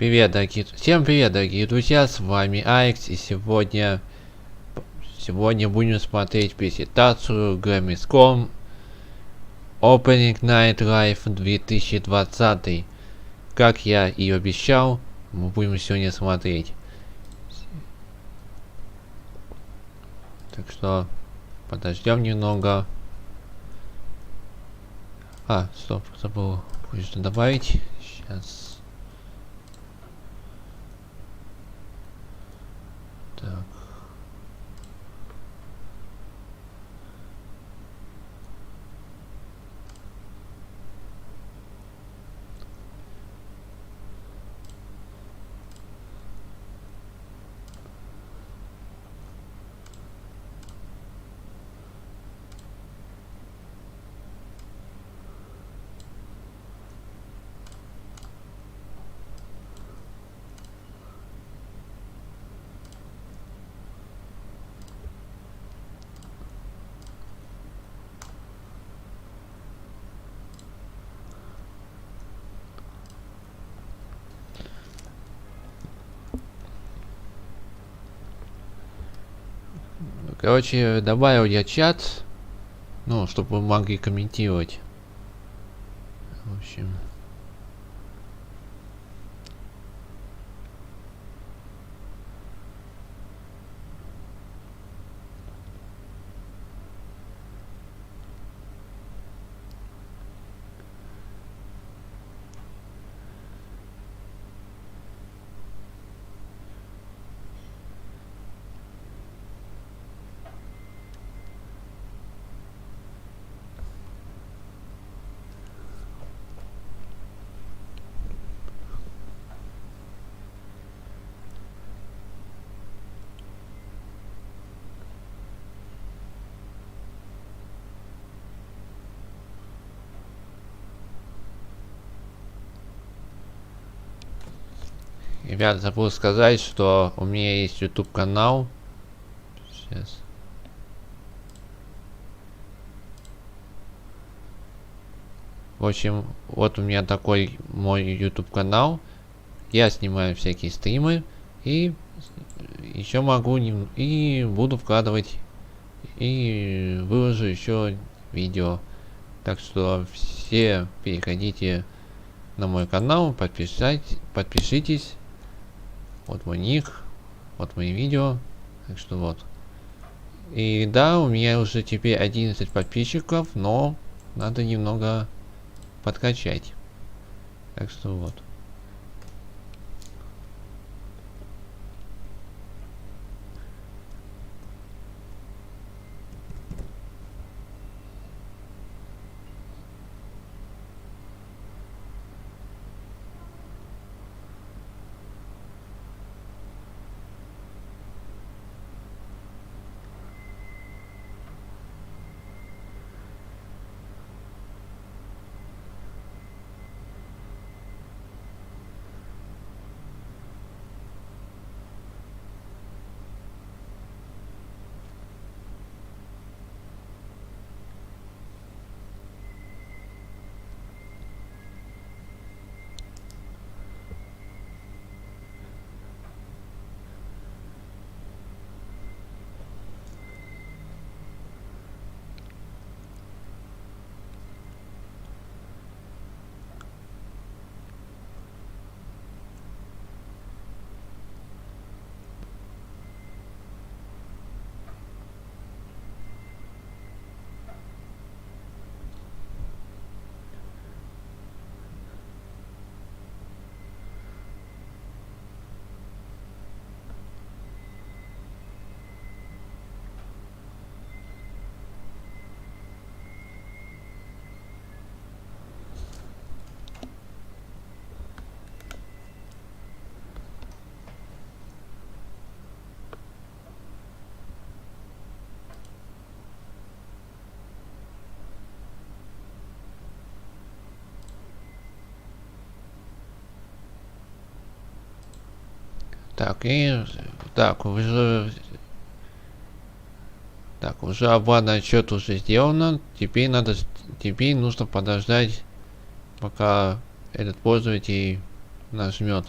Всем привет, дорогие друзья, с вами Алекс, и сегодня будем смотреть презентацию Gamescom Opening Night Live 2020. Как я и обещал, мы будем сегодня смотреть. Так что подождем немного. Стоп, забыл кое-что добавить. Сейчас. Так. Короче, добавил я чат, чтобы вы могли комментировать. В общем. Ребят, забыл сказать, что у меня есть YouTube канал. Сейчас. В общем, вот у меня такой мой YouTube канал. Я снимаю всякие стримы и еще могу и буду вкладывать и выложу еще видео. Так что все переходите на мой канал, подпишитесь. Вот мой ник, вот мои видео. Так что вот. И да, у меня уже теперь 11 подписчиков, но надо немного подкачать. Так что вот. Уже обратный отчет уже сделано. Теперь нужно подождать, пока этот пользователь нажмет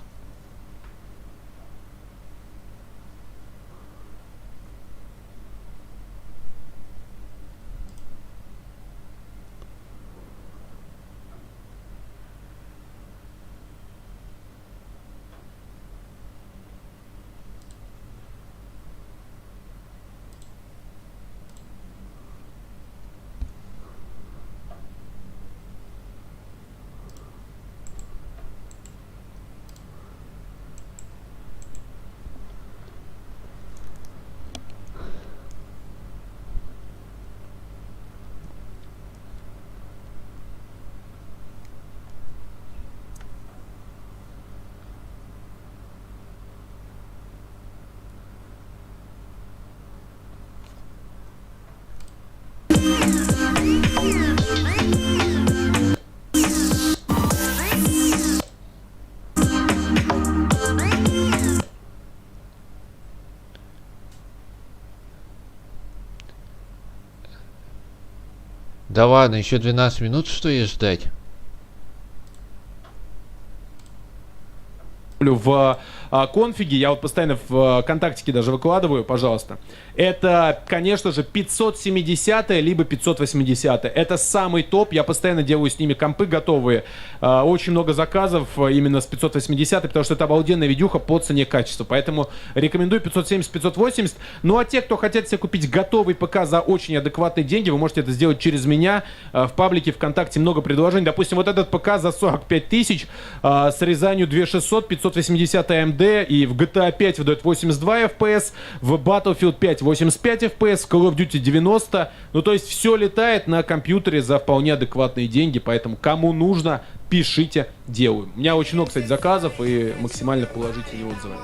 Да ладно, еще 12 минут, что и ждать? В конфиге, я вот постоянно в контактике даже выкладываю, пожалуйста. Это, конечно же, 570 либо 580. Это самый топ. Я постоянно делаю с ними компы готовые. Очень много заказов именно с 580, потому что это обалденная видюха по цене качества. Поэтому рекомендую 570-580. Ну а те, кто хотят себе купить готовый ПК за очень адекватные деньги, вы можете это сделать через меня. В паблике ВКонтакте много предложений. Допустим, вот этот ПК за 45 тысяч с резанью 2600, 580 AMD, и в GTA 5 выдает 82 FPS, в Battlefield 5 85 FPS, в Call of Duty 90. Ну, то есть все летает на компьютере за вполне адекватные деньги, поэтому кому нужно, пишите, делаю. У меня очень много, кстати, заказов и максимально положительные отзывы.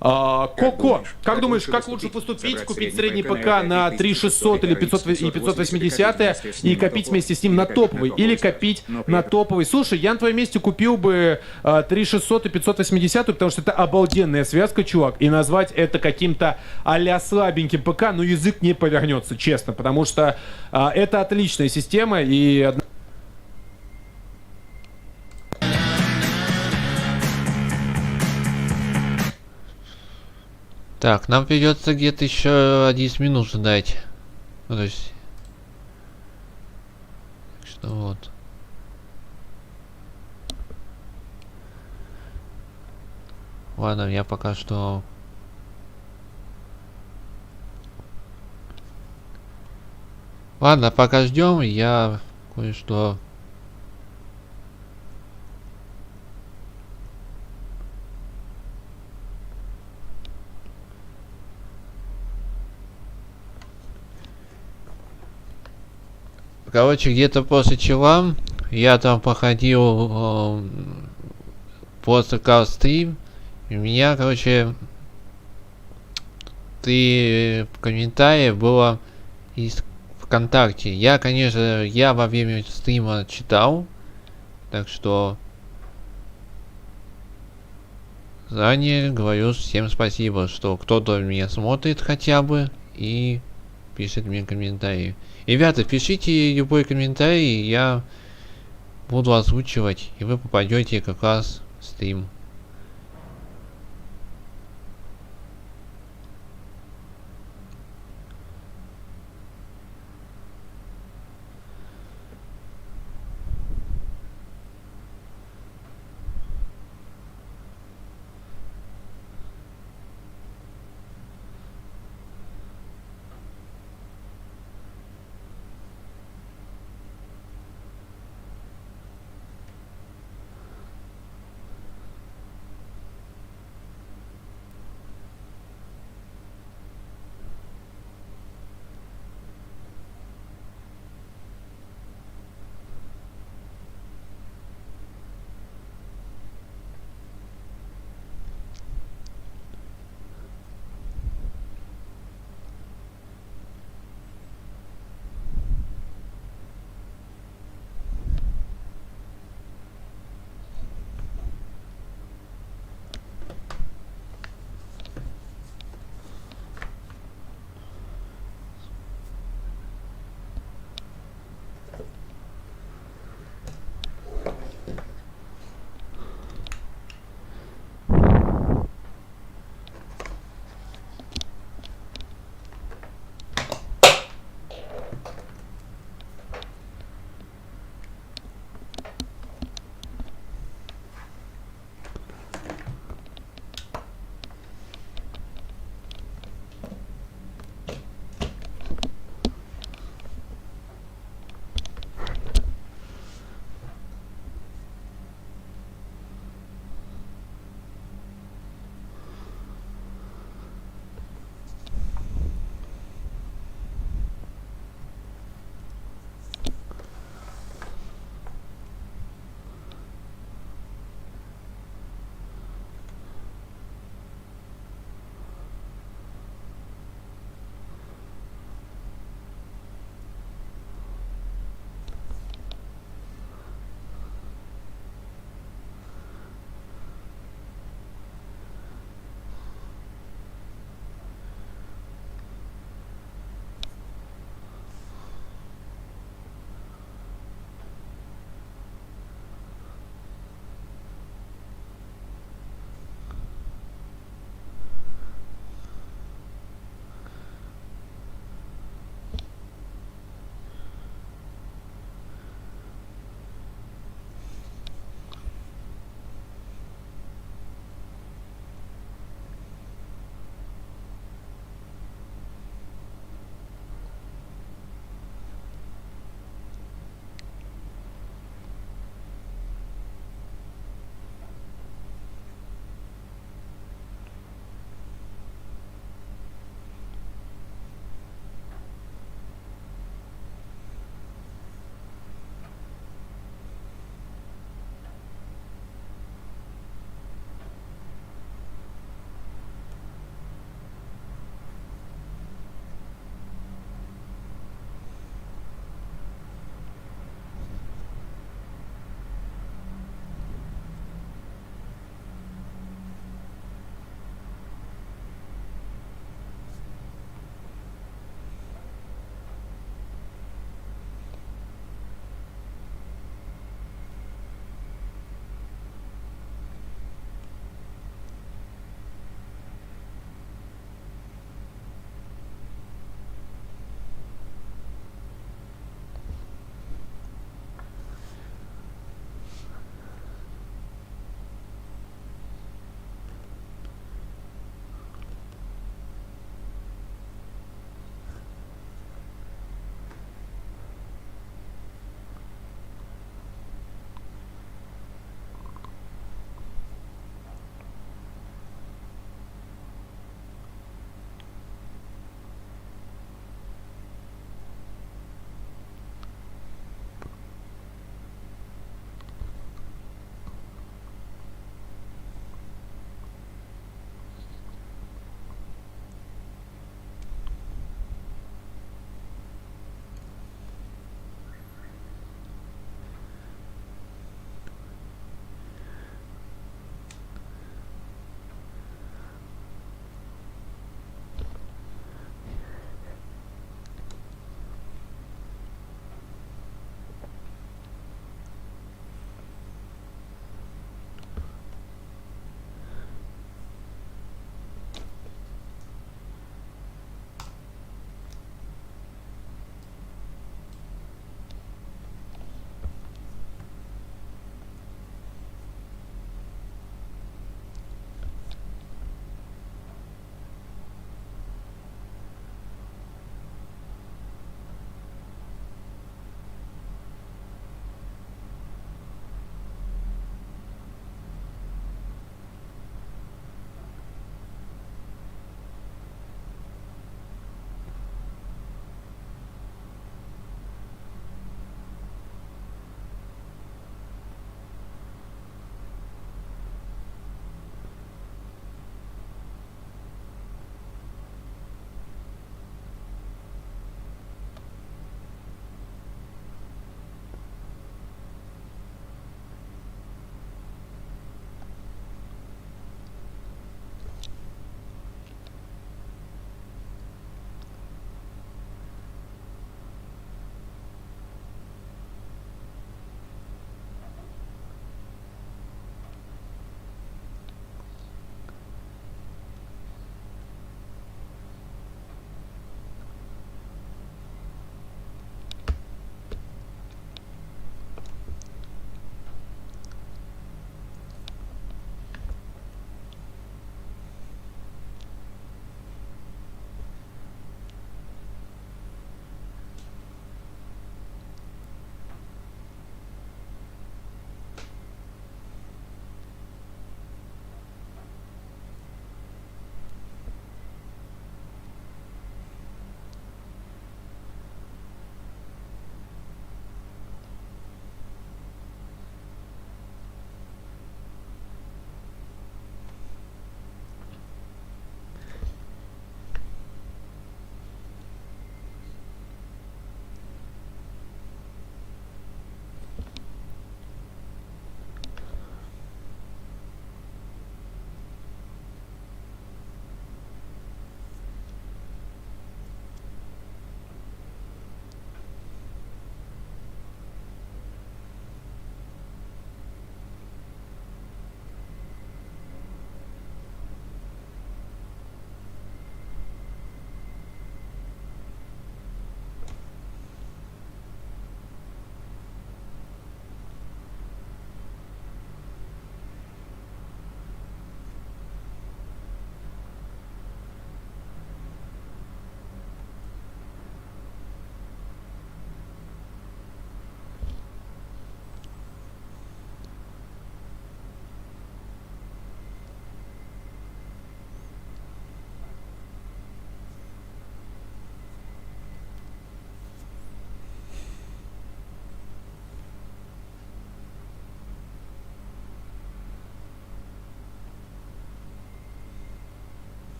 Коко, как думаешь, как лучше поступить? Купить средний ПК на 3600 или 500 и 580 и копить вместе с ним на топовый? Или копить на топовый? Слушай, я на твоем месте купил бы 3600 и 580, потому что это обалденная связка, чувак. И назвать это каким-то а-ля слабеньким ПК, ну язык не повернется, честно. Потому что это отличная система и... Так, нам придется где-то еще 11 минут ждать. Ну, то есть... Так что вот. Ладно, я пока что... Ладно, пока ждем, я кое-что... Короче, где-то после чела я там походил после стрим. И у меня, короче, 3 комментария было из ВКонтакте. Я, конечно, я во время стрима читал. Так что заранее говорю всем спасибо, что кто-то меня смотрит хотя бы и пишет мне комментарии. Ребята, пишите любой комментарий, я буду озвучивать, и вы попадете как раз в стрим.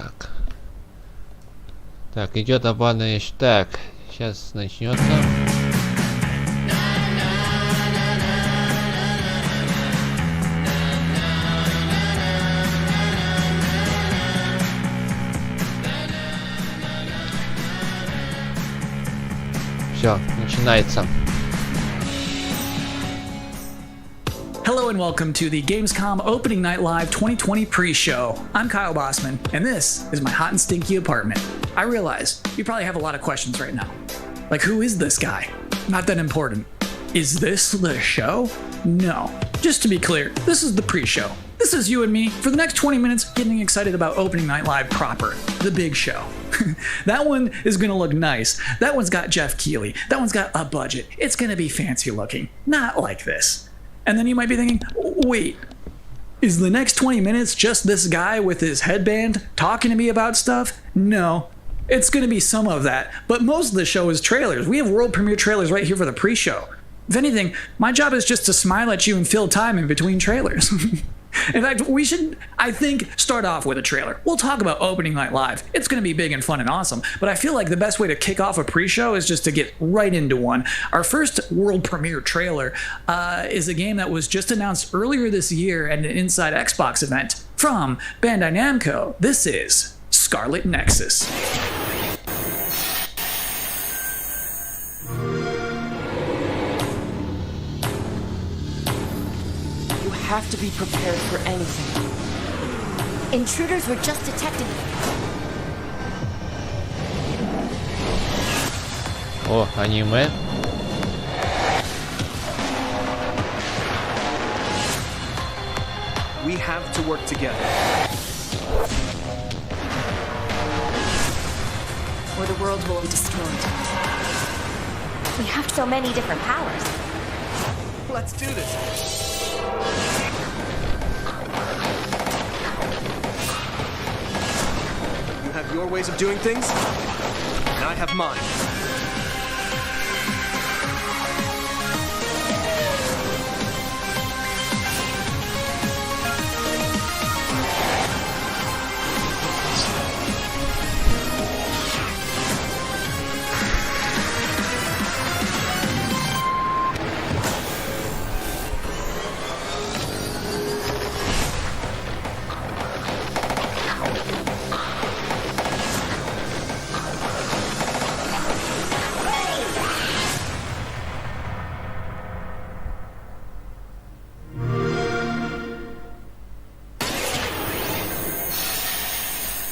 Так. Так, идет обманный. Так, сейчас начнется. Все, начинается. Hello and welcome to the Gamescom Opening Night Live 2020 pre-show. I'm Kyle Bossman, and this is my hot and stinky apartment. I realize you probably have a lot of questions right now. Like, who is this guy? Not that important. Is this the show? No. Just to be clear, this is the pre-show. This is you and me for the next 20 minutes getting excited about Opening Night Live proper, the big show. That one is gonna look nice. That one's got Jeff Keighley. That one's got a budget. It's gonna be fancy looking. Not like this. And then you might be thinking, wait, is the next 20 minutes just this guy with his headband talking to me about stuff? No, it's going to be some of that, but most of the show is trailers. We have world premiere trailers right here for the pre-show. If anything, my job is just to smile at you and fill time in between trailers. In fact, we should, I think, start off with a trailer. We'll talk about Opening Night Live. It's going to be big and fun and awesome, but I feel like the best way to kick off a pre-show is just to get right into one. Our first world premiere trailer is a game that was just announced earlier this year at an Inside Xbox event from Bandai Namco. This is Scarlet Nexus. You have to be prepared for anything. Intruders were just detected. О, аниме. We have to work together. Or the world will be destroyed. We have so many different powers. Let's do this. You have your ways of doing things, and I have mine.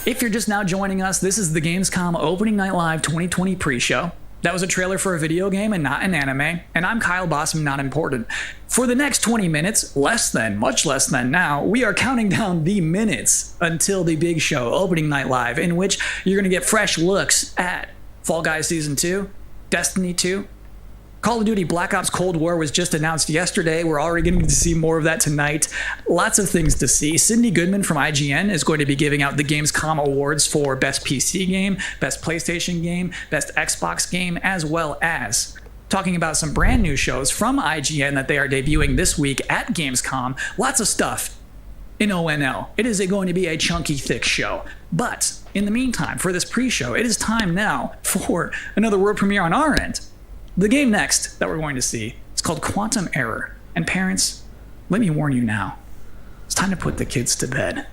If you're just now joining us, this is the Gamescom Opening Night Live 2020 pre-show. That was a trailer for a video game and not an anime, and I'm Kyle Bossman, not important. For the next 20 minutes, much less than now, we are counting down the minutes until the big show, Opening Night Live, in which you're going to get fresh looks at Fall Guys Season 2, Destiny 2, Call of Duty Black Ops Cold War was just announced yesterday. We're already getting to see more of that tonight. Lots of things to see. Cindy Goodman from IGN is going to be giving out the Gamescom awards for Best PC Game, Best PlayStation Game, Best Xbox Game, as well as talking about some brand new shows from IGN that they are debuting this week at Gamescom. Lots of stuff in ONL. It is going to be a chunky, thick show. But in the meantime, for this pre-show, it is time now for another world premiere on our end. The game next that we're going to see is called Quantum Error. And parents, let me warn you now, it's time to put the kids to bed,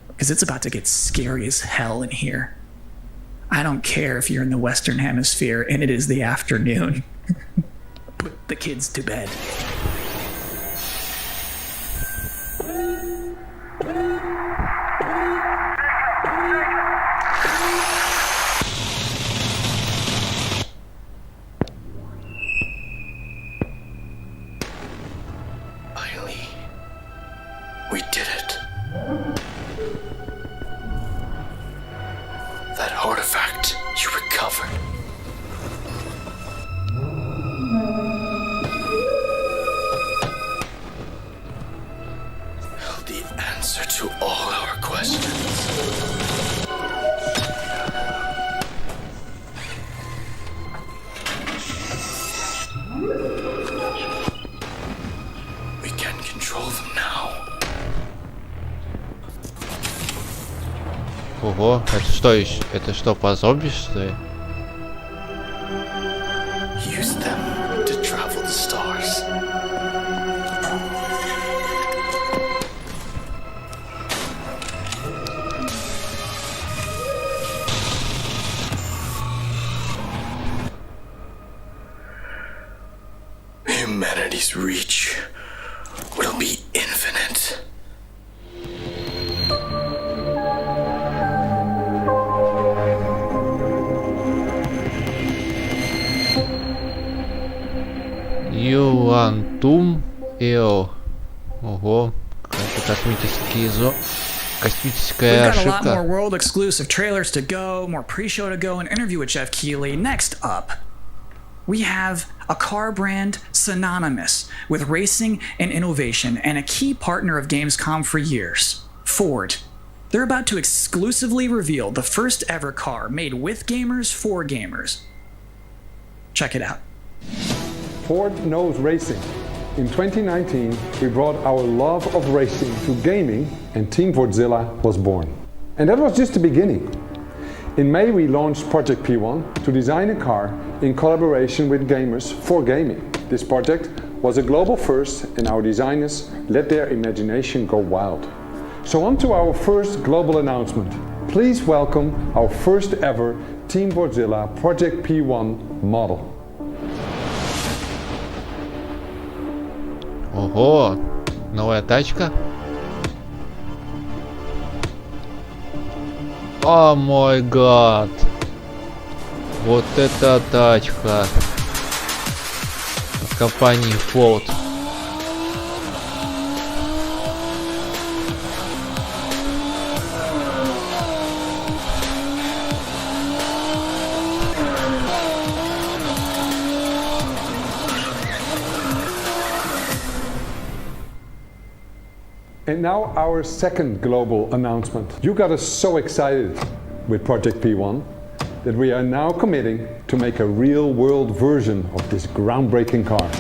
because it's about to get scary as hell in here. I don't care if you're in the Western Hemisphere and it is the afternoon. Put the kids to bed. Finally, we did it. That artifact you recovered. Held the answer to all our questions. We can control them now. Ого. Ого, это что еще? Это что, пособие, что ли? Use them to travel the stars. Humanity's reach will be infinite. Юантум Эо. Ого, какая-то космическая We've got a lot more ошибка. world exclusive trailers to go, more pre-show to go, an interview with Jeff Keighley. Next up, we have a car brand synonymous with racing and innovation and a key partner of Gamescom for years, Ford. They're about to exclusively reveal the first ever car made with gamers for gamers. Check it out. Ford knows racing. In 2019, we brought our love of racing to gaming, and Team Fordzilla was born. And that was just the beginning. In May, we launched Project P1 to design a car in collaboration with gamers for gaming. This project was a global first, and our designers let their imagination go wild. So on to our first global announcement. Please welcome our first ever Team Fordzilla Project P1 model. Ого, новая тачка. О мой гад. Вот это тачка. От компании Ford. And now our second global announcement. You got us so excited with Project P1 that we are now committing to make a real world version of this groundbreaking car.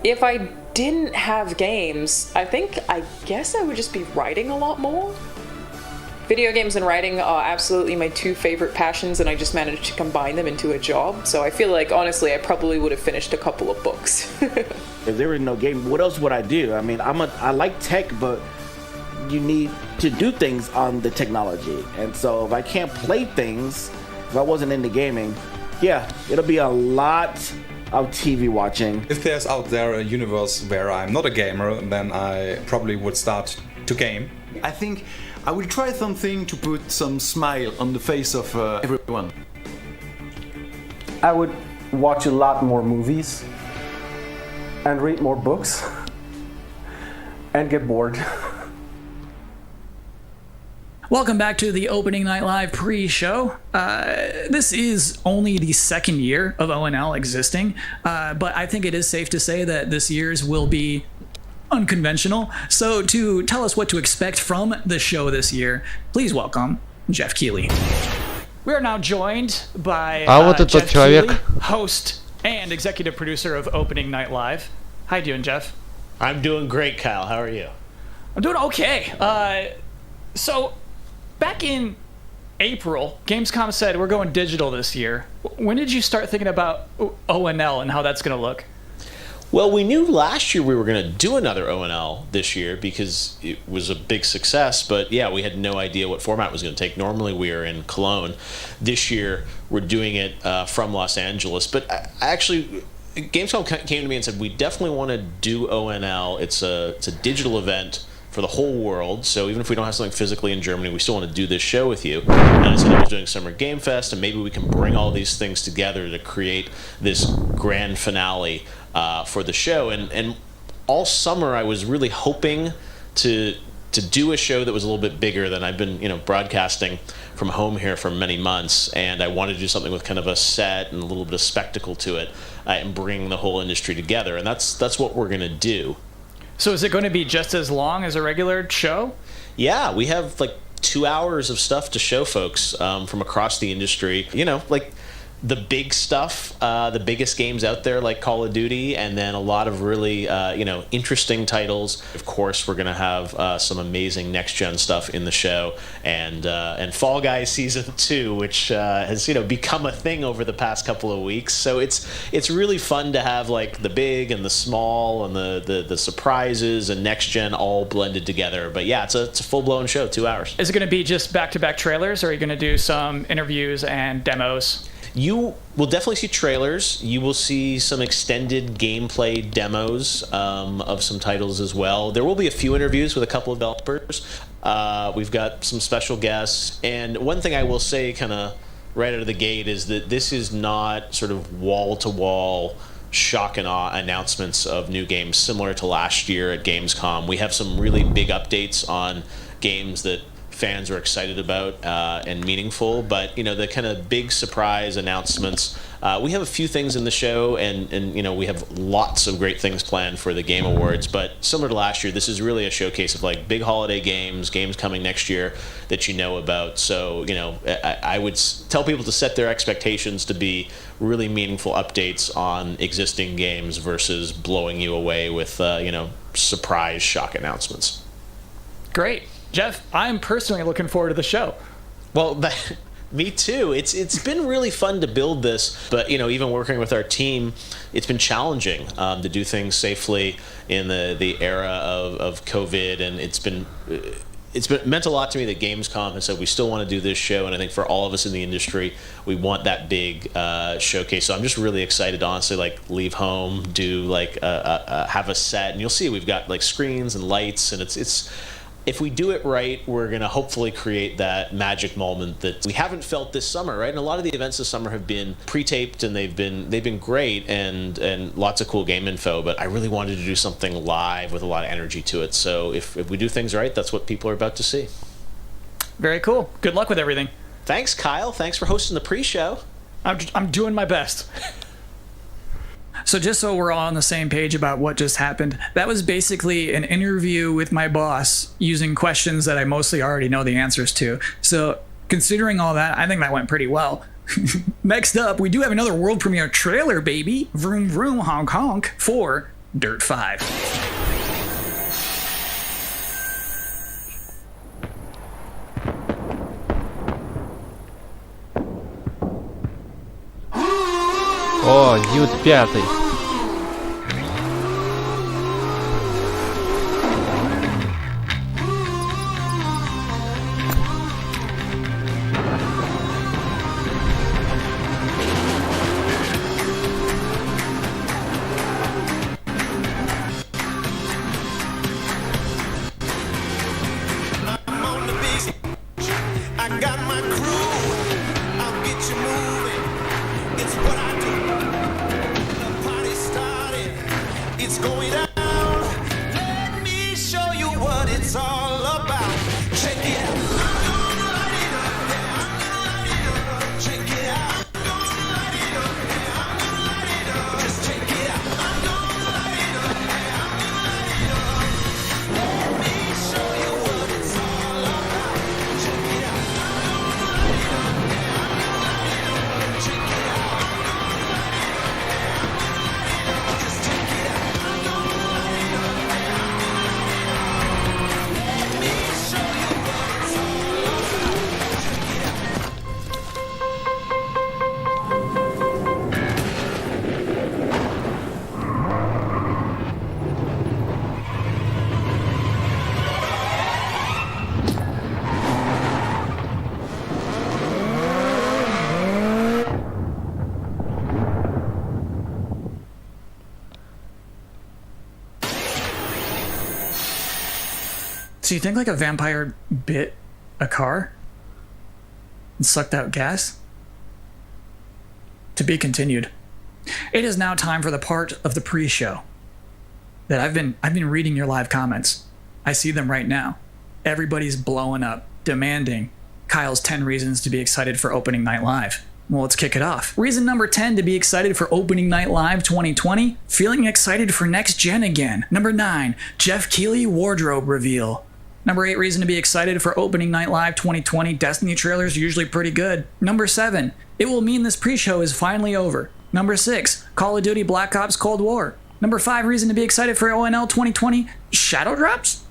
If I didn't have games, I guess I would just be writing a lot more. Video games and writing are absolutely my two favorite passions, and I just managed to combine them into a job. So I feel like, honestly, I probably would have finished a couple of books. If there were no game, what else would I do? I mean, I like tech, but you need to do things on the technology. And so if I can't play things, if I wasn't into gaming, yeah, it'll be a lot of TV watching. If there's out there a universe where I'm not a gamer, then I probably would start to game. I think I will try something to put some smile on the face of everyone. I would watch a lot more movies and read more books and get bored. Welcome back to the Opening Night Live pre-show. This is only the second year of ONL existing, but I think it is safe to say that this year's will be unconventional. So to tell us what to expect from the show this year, please welcome Jeff Keighley. We are now joined by Jeff Keighley, host and executive producer of Opening Night Live. How you doing, Jeff? I'm doing great, Kyle. How are you? I'm doing okay. So back in April, Gamescom said we're going digital this year. When did you start thinking about ONL and how that's going to look? Well, we knew last year we were going to do another ONL this year because it was a big success, but yeah, we had no idea what format it was going to take. Normally we are in Cologne. This year we're doing it from Los Angeles, but actually Gamescom came to me and said we definitely want to do ONL. It's a digital event for the whole world, so even if we don't have something physically in Germany, we still want to do this show with you. And I said I was doing Summer Game Fest, and maybe we can bring all these things together to create this grand finale for the show. And all summer I was really hoping to do a show that was a little bit bigger than I've been, broadcasting from home here for many months, and I wanted to do something with kind of a set and a little bit of spectacle to it, and bring the whole industry together, and that's what we're going to do. So is it going to be just as long as a regular show? Yeah, we have like 2 hours of stuff to show folks from across the industry. the big stuff, the biggest games out there like Call of Duty, and then a lot of really interesting titles. Of course, we're gonna have some amazing next gen stuff in the show, and Fall Guys Season 2, which has become a thing over the past couple of weeks. So it's really fun to have like the big and the small and the surprises and next gen all blended together. But yeah, it's a full blown show, 2 hours. Is it going to be just back-to-back trailers, or are you going to do some interviews and demos? You will definitely see trailers. You will see some extended gameplay demos of some titles as well. There will be a few interviews with a couple of developers. We've got some special guests. And one thing I will say kind of right out of the gate is that this is not sort of wall-to-wall shock and awe announcements of new games similar to last year at Gamescom. We have some really big updates on games that fans are excited about and meaningful, but the kind of big surprise announcements, we have a few things in the show, and we have lots of great things planned for the Game Awards. But similar to last year, this is really a showcase of like big holiday games coming next year that you know about. So I would tell people to set their expectations to be really meaningful updates on existing games versus blowing you away with surprise shock announcements. Great. Jeff, I'm personally looking forward to the show. Well, me too. It's been really fun to build this, but even working with our team, it's been challenging to do things safely in the era of COVID, and it's meant a lot to me that Gamescom has said we still want to do this show, and I think for all of us in the industry, we want that big showcase. So I'm just really excited to honestly leave home, do have a set, and you'll see we've got like screens and lights, and it's. If we do it right, we're going to hopefully create that magic moment that we haven't felt this summer, right? And a lot of the events this summer have been pre-taped, and they've been great and lots of cool game info, but I really wanted to do something live with a lot of energy to it. So if we do things right, that's what people are about to see. Very cool. Good luck with everything. Thanks, Kyle. Thanks for hosting the pre-show. I'm doing my best. So just so we're all on the same page about what just happened, that was basically an interview with my boss using questions that I mostly already know the answers to. So considering all that, I think that went pretty well. Next up, we do have another world premiere trailer, baby. Vroom vroom honk honk for Dirt 5. О, Дьют 5. So you think like a vampire bit a car and sucked out gas? To be continued. It is now time for the part of the pre-show that I've been reading your live comments. I see them right now. Everybody's blowing up, demanding Kyle's 10 reasons to be excited for Opening Night Live. Well, let's kick it off. Reason number 10 to be excited for Opening Night Live 2020, feeling excited for next gen again. Number 9, Jeff Keighley wardrobe reveal. Number 8 reason to be excited for Opening Night Live 2020. Destiny trailers are usually pretty good. Number 7, it will mean this pre-show is finally over. Number 6, Call of Duty Black Ops Cold War. Number 5 reason to be excited for ONL 2020. Shadow drops?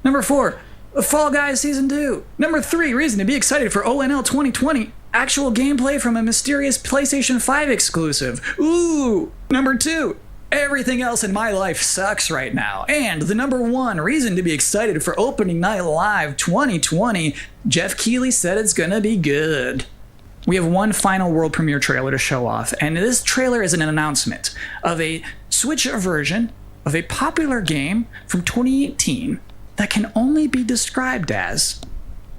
Number 4, Fall Guys Season 2. Number 3 reason to be excited for ONL 2020. Actual gameplay from a mysterious PlayStation 5 exclusive. Ooh! Number 2, everything else in my life sucks right now. And the number 1 reason to be excited for Opening Night Live 2020, Jeff Keighley said it's gonna be good. We have one final world premiere trailer to show off, and this trailer is an announcement of a Switch version of a popular game from 2018 that can only be described as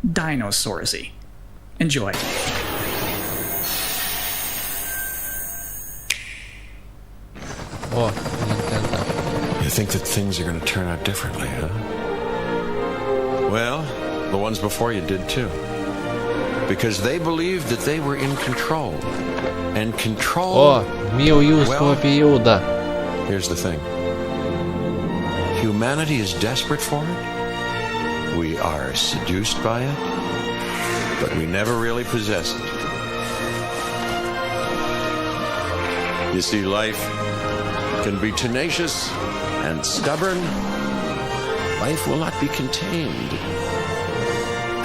Dinosaursy. Enjoy. О, Nintendo. You think that things are going to turn out differently, huh? Well, the ones before you did too. Because they believed that they were in control. And control... О, мир юрского периода. Here's the thing. Humanity is desperate for it. We are seduced by it. But we never really possess it. You see, life can be tenacious and stubborn. Life will not be contained.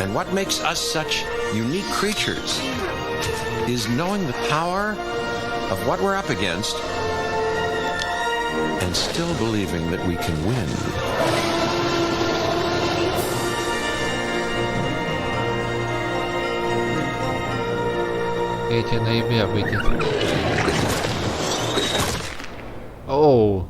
And what makes us such unique creatures is knowing the power of what we're up against and still believing that we can win. Третье ноября выйдет. Оу.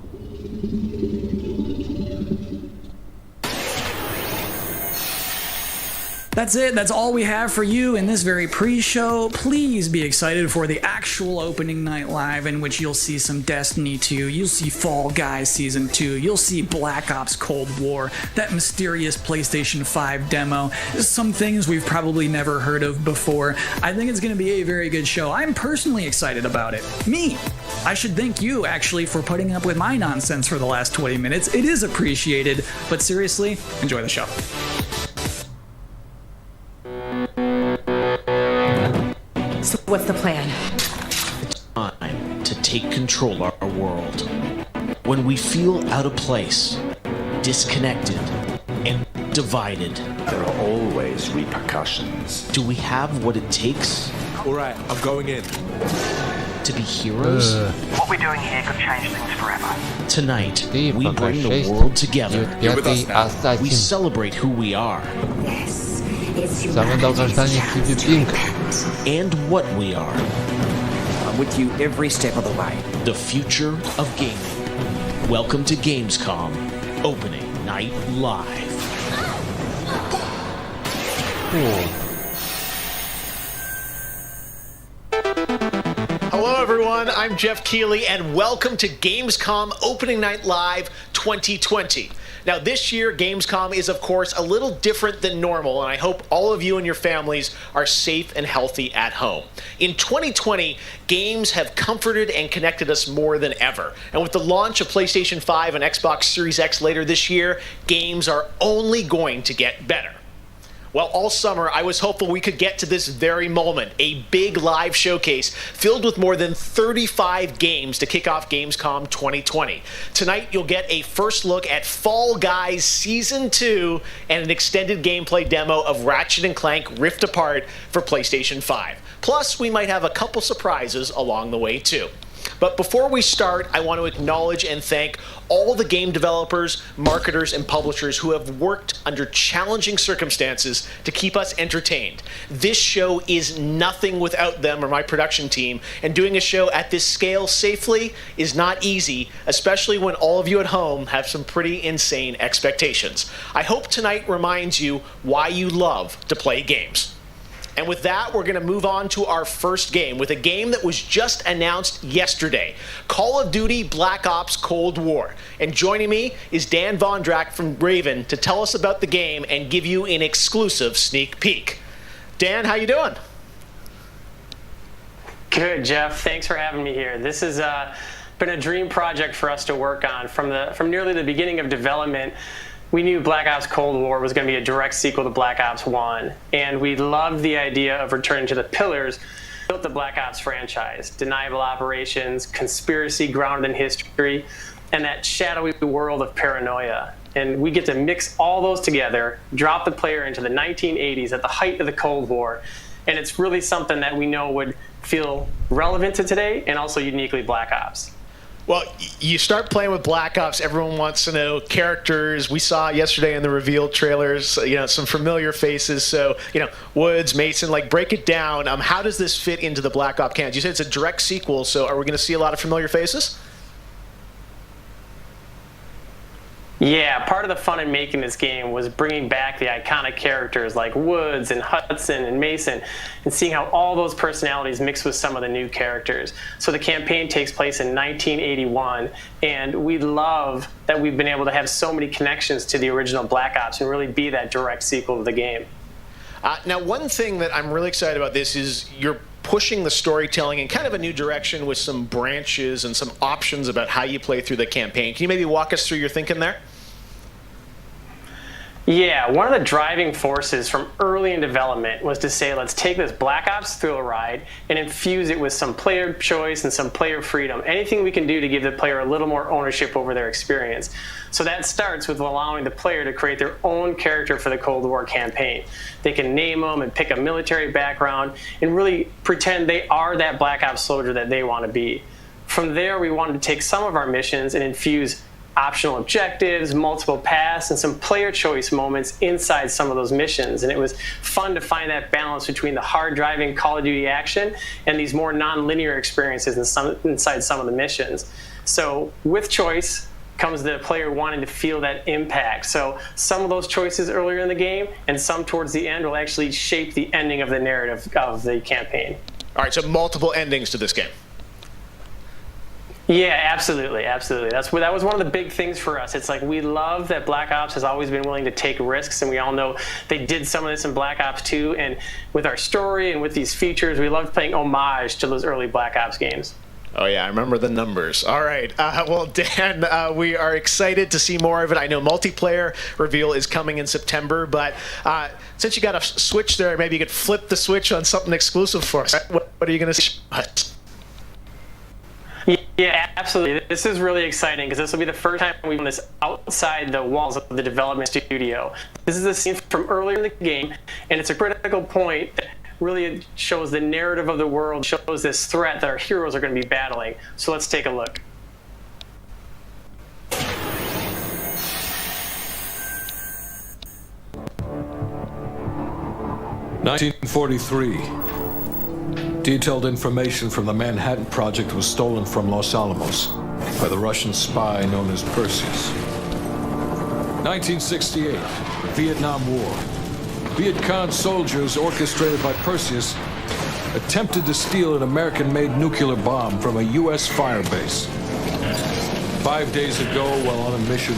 That's it. That's all we have for you in this very pre-show. Please be excited for the actual Opening Night Live, in which you'll see some Destiny 2, you'll see Fall Guys Season 2, you'll see Black Ops Cold War, that mysterious PlayStation 5 demo, some things we've probably never heard of before. I think it's going to be a very good show. I'm personally excited about it. Me! I should thank you, actually, for putting up with my nonsense for the last 20 minutes. It is appreciated, but seriously, enjoy the show. So what's the plan? Time to take control of our world. When we feel out of place, disconnected, and divided, there are always repercussions. Do we have what it takes? All right, I'm going in. To be heroes? What we're doing here could change things forever. Tonight, we bring the world together. We celebrate who we are. Yes. It's Самый долгожданный Пинг. And what we are. I'm with you every step of the way. The future of gaming. Welcome to Gamescom Opening Night Live. Hello everyone, I'm Jeff Keighley and welcome to Gamescom Opening Night Live 2020. Now this year, Gamescom is of course a little different than normal, and I hope all of you and your families are safe and healthy at home. In 2020, games have comforted and connected us more than ever. And with the launch of PlayStation 5 and Xbox Series X later this year, games are only going to get better. Well, all summer, I was hopeful we could get to this very moment, a big live showcase filled with more than 35 games to kick off Gamescom 2020. Tonight, you'll get a first look at Fall Guys Season 2 and an extended gameplay demo of Ratchet & Clank Rift Apart for PlayStation 5. Plus, we might have a couple surprises along the way, too. But before we start, I want to acknowledge and thank all the game developers, marketers, and publishers who have worked under challenging circumstances to keep us entertained. This show is nothing without them or my production team, and doing a show at this scale safely is not easy, especially when all of you at home have some pretty insane expectations. I hope tonight reminds you why you love to play games. And with that, we're going to move on to our first game, with a game that was just announced yesterday, Call of Duty Black Ops Cold War. And joining me is Dan Vondrak from Raven to tell us about the game and give you an exclusive sneak peek. Dan, how you doing? Good, Jeff. Thanks for having me here. This is been a dream project for us to work on from nearly the beginning of development. We knew Black Ops Cold War was going to be a direct sequel to Black Ops 1, and we loved the idea of returning to the pillars that built the Black Ops franchise: deniable operations, conspiracy grounded in history, and that shadowy world of paranoia. And we get to mix all those together, drop the player into the 1980s at the height of the Cold War, and it's really something that we know would feel relevant to today and also uniquely Black Ops. Well, you start playing with Black Ops, everyone wants to know characters. We saw yesterday in the reveal trailers, some familiar faces. So, Woods, Mason, break it down. How does this fit into the Black Ops canon? You said it's a direct sequel, so are we going to see a lot of familiar faces? Yeah, part of the fun in making this game was bringing back the iconic characters like Woods and Hudson and Mason and seeing how all those personalities mix with some of the new characters. So the campaign takes place in 1981, and we love that we've been able to have so many connections to the original Black Ops and really be that direct sequel to the game. Now, one thing that I'm really excited about this is you're pushing the storytelling in kind of a new direction with some branches and some options about how you play through the campaign. Can you maybe walk us through your thinking there? Yeah, one of the driving forces from early in development was to say, let's take this Black Ops thrill ride and infuse it with some player choice and some player freedom. Anything we can do to give the player a little more ownership over their experience. So that starts with allowing the player to create their own character for the Cold War campaign. They can name them and pick a military background and really pretend they are that Black Ops soldier that they want to be. From there, we wanted to take some of our missions and infuse optional objectives, multiple paths, and some player choice moments inside some of those missions. And it was fun to find that balance between the hard-driving Call of Duty action and these more non-linear experiences inside some of the missions. So with choice comes the player wanting to feel that impact. So some of those choices earlier in the game and some towards the end will actually shape the ending of the narrative of the campaign. All right, so multiple endings to this game. Yeah, absolutely. That was one of the big things for us. It's like we love that Black Ops has always been willing to take risks, and we all know they did some of this in Black Ops 2. And with our story and with these features, we loved paying homage to those early Black Ops games. Oh, yeah, I remember the numbers. All right. Well, Dan, we are excited to see more of it. I know multiplayer reveal is coming in September, but since you got a switch there, maybe you could flip the switch on something exclusive for us. What are you going to see? Yeah, absolutely. This is really exciting because this will be the first time we've done this outside the walls of the development studio. This is a scene from earlier in the game, and it's a critical point that really shows the narrative of the world, shows this threat that our heroes are going to be battling. So let's take a look. "1943. Detailed information from the Manhattan Project was stolen from Los Alamos by the Russian spy known as Perseus. 1968, the Vietnam War. Viet Cong soldiers orchestrated by Perseus attempted to steal an American-made nuclear bomb from a U.S. firebase. 5 days ago, while on a mission,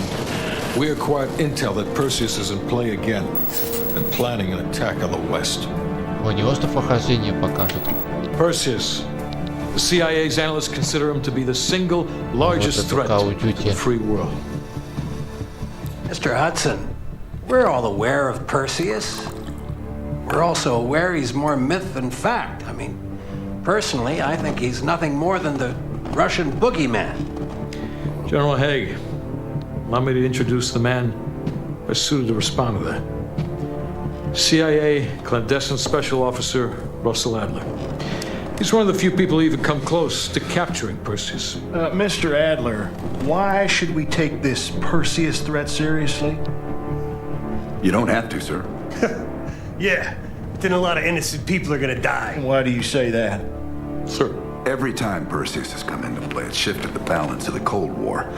we acquired intel that Perseus is in play again and planning an attack on the West. Остров охлаждения покажет. Perseus. The CIA's analysts consider him to be the single largest threat to the free world. Mr. Hudson, we're all aware of Perseus. We're also aware he's more myth than fact. I mean, personally, I think he's nothing more than the Russian boogeyman. General Haig, allow me to introduce the man best suited to respond to that. CIA clandestine special officer Russell Adler. He's one of the few people who even come close to capturing Perseus. Mr. Adler, why should we take this Perseus threat seriously? You don't have to, sir. Yeah, but then a lot of innocent people are gonna die. Why do you say that? Sir, every time Perseus has come into play, it shifted the balance of the Cold War.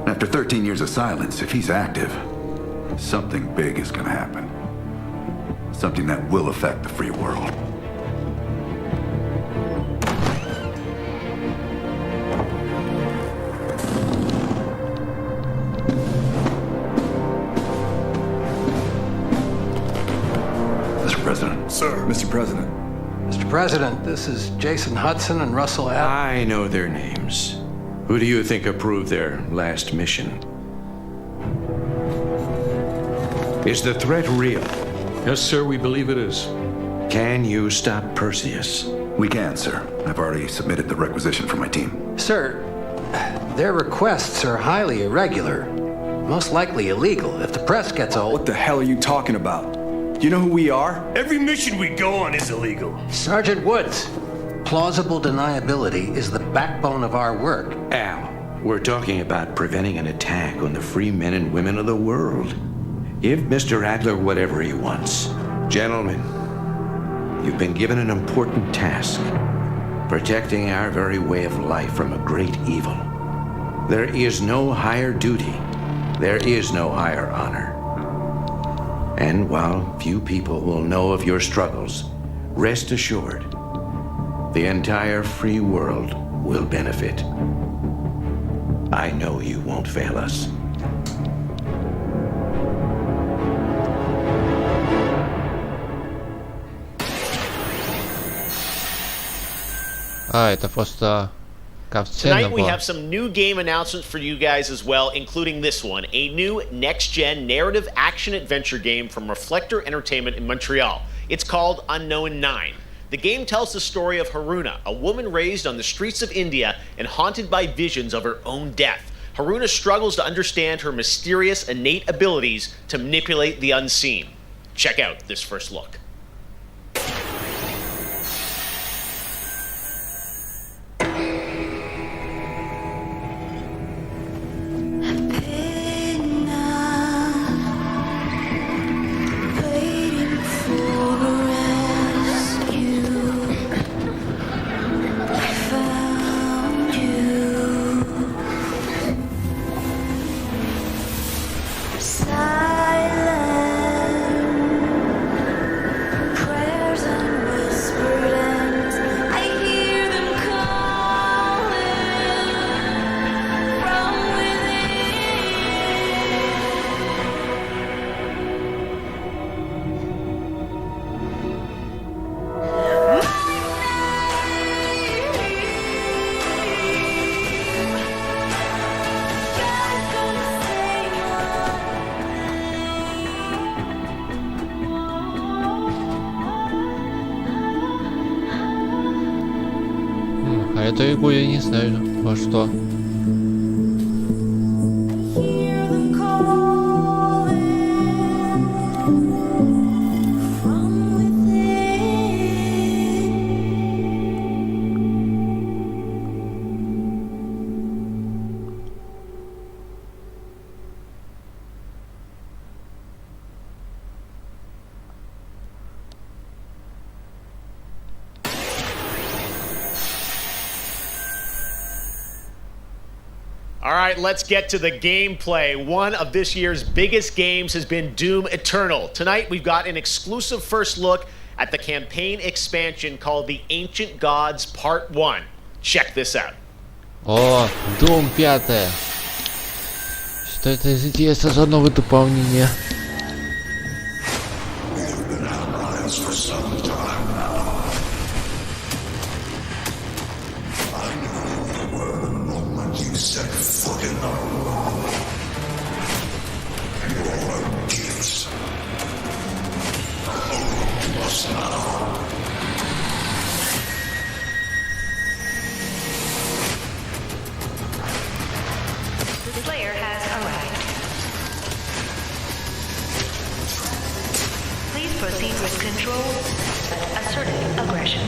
After 13 years of silence, if he's active, something big is gonna happen. Something that will affect the free world. Mr. President. Mr. President, this is Jason Hudson and Russell Adler. I know their names. Who do you think approved their last mission? Is the threat real? Yes, sir, we believe it is. Can you stop Perseus? We can, sir. I've already submitted the requisition for my team. Sir, their requests are highly irregular. Most likely illegal. If the press gets hold... What the hell are you talking about? Do you know who we are? Every mission we go on is illegal. Sergeant Woods, plausible deniability is the backbone of our work. Al, we're talking about preventing an attack on the free men and women of the world. Give Mr. Adler whatever he wants. Gentlemen, you've been given an important task. Protecting our very way of life from a great evil. There is no higher duty. There is no higher honor. And while few people will know of your struggles, rest assured, the entire free world will benefit. I know you won't fail us. Это просто капсцена Tonight we была. have some new game announcements for you guys as well, including this one, a new next-gen narrative action-adventure game from Reflector Entertainment in Montreal. It's called Unknown 9. The game tells the story of Haruna, a woman raised on the streets of India and haunted by visions of her own death. Haruna struggles to understand her mysterious innate abilities to manipulate the unseen. Check out this first look. Эту игру я не знаю, во что. All right, let's get to the gameplay. One of this year's biggest games has been Doom Eternal. Tonight, we've got an exclusive first look at the campaign expansion called The Ancient Gods Part 1. Check this out. О, Doom 5. Что это за новое дополнение? The Slayer has arrived. Please proceed with control, assertive aggression.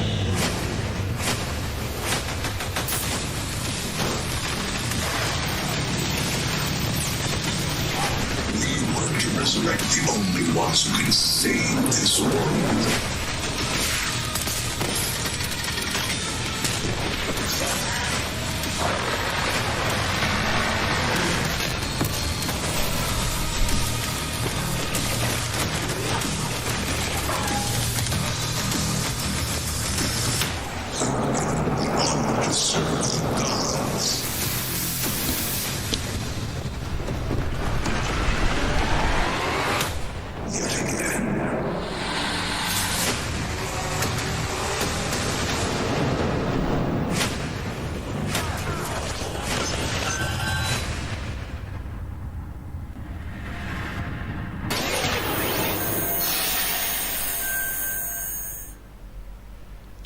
We work to resurrect the only ones who can save this world.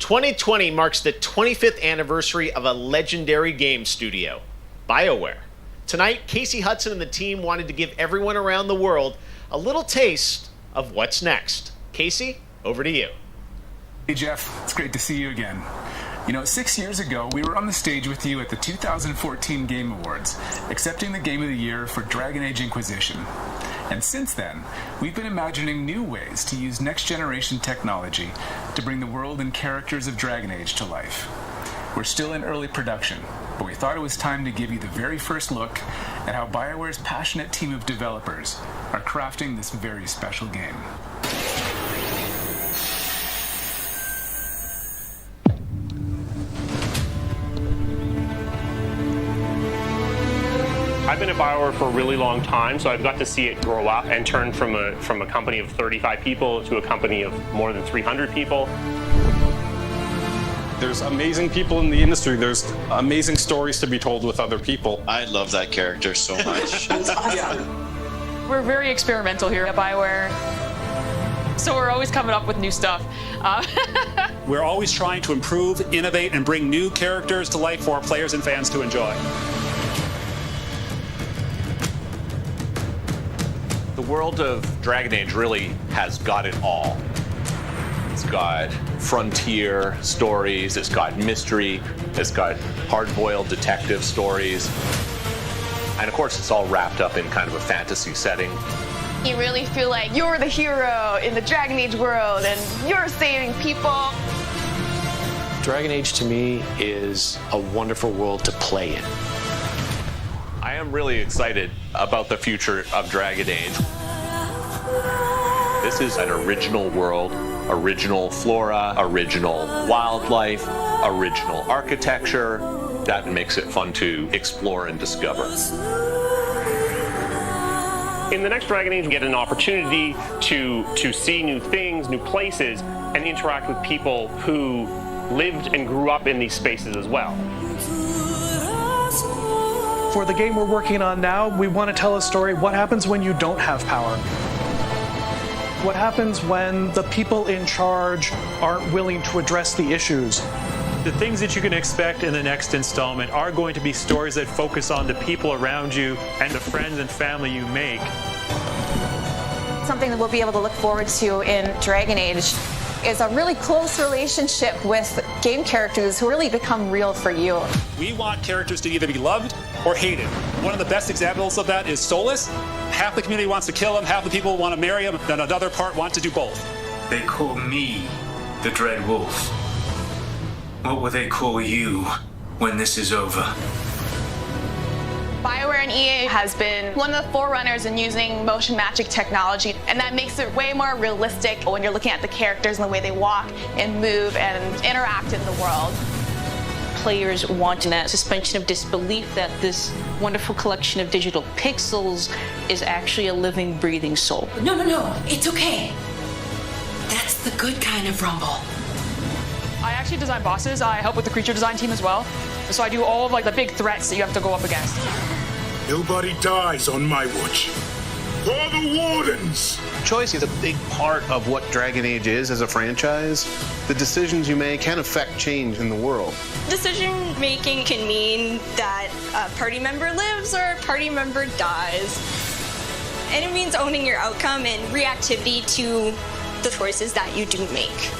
2020 marks the 25th anniversary of a legendary game studio, BioWare. Tonight, Casey Hudson and the team wanted to give everyone around the world a little taste of what's next. Casey, over to you. Hey Jeff, it's great to see you again. You know, 6 years ago, we were on the stage with you at the 2014 Game Awards, accepting the Game of the Year for Dragon Age Inquisition. And since then, we've been imagining new ways to use next-generation technology to bring the world and characters of Dragon Age to life. We're still in early production, but we thought it was time to give you the very first look at how BioWare's passionate team of developers are crafting this very special game. I've been at BioWare for a really long time, so I've got to see it grow up and turn from a company of 35 people to a company of more than 300 people. There's amazing people in the industry. There's amazing stories to be told with other people. I love that character so much. It's awesome. We're very experimental here at BioWare, so we're always coming up with new stuff. We're always trying to improve, innovate, and bring new characters to life for our players and fans to enjoy. The world of Dragon Age really has got it all. It's got frontier stories, it's got mystery, it's got hard-boiled detective stories. And of course, it's all wrapped up in kind of a fantasy setting. You really feel like you're the hero in the Dragon Age world and you're saving people. Dragon Age to me is a wonderful world to play in. I am really excited about the future of Dragon Age. This is an original world, original flora, original wildlife, original architecture. That makes it fun to explore and discover. In the next Dragon Age, you get an opportunity to see new things, new places, and interact with people who lived and grew up in these spaces as well. For the game we're working on now, we want to tell a story. What happens when you don't have power? What happens when the people in charge aren't willing to address the issues? The things that you can expect in the next installment are going to be stories that focus on the people around you and the friends and family you make. Something that we'll be able to look forward to in Dragon Age is a really close relationship with game characters who really become real for you. We want characters to either be loved or hated. One of the best examples of that is Solus. Half the community wants to kill him, half the people want to marry him, then another part want to do both. They call me the Dread Wolf. What will they call you when this is over? BioWare and EA has been one of the forerunners in using motion matching technology, and that makes it way more realistic when you're looking at the characters and the way they walk and move and interact in the world. Players want that suspension of disbelief that this wonderful collection of digital pixels is actually a living, breathing soul. No, it's okay. That's the good kind of rumble. I actually design bosses. I help with the creature design team as well. So I do all of the big threats that you have to go up against. Nobody dies on my watch. For the Wardens! Choice is a big part of what Dragon Age is as a franchise. The decisions you make can affect change in the world. Decision making can mean that a party member lives or a party member dies. And it means owning your outcome and reactivity to the choices that you do make.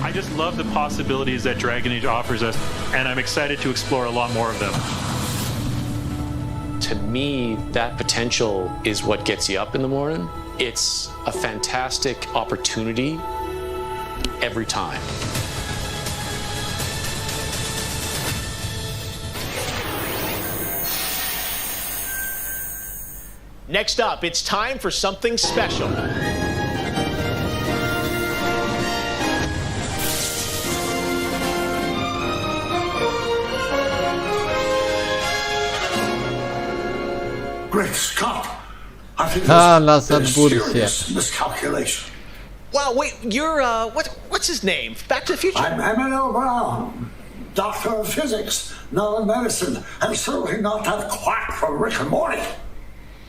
I just love the possibilities that Dragon Age offers us, and I'm excited to explore a lot more of them. To me, that potential is what gets you up in the morning. It's a fantastic opportunity every time. Next up, it's time for something special. Great Scott! I think нас there's отбудут serious все. miscalculation. Wow, wait, you're, what's his name? Back to the Future? I'm Emmanuel Brown, Doctor of Physics, not of Medicine, and certainly not that quack from Rick and Morty.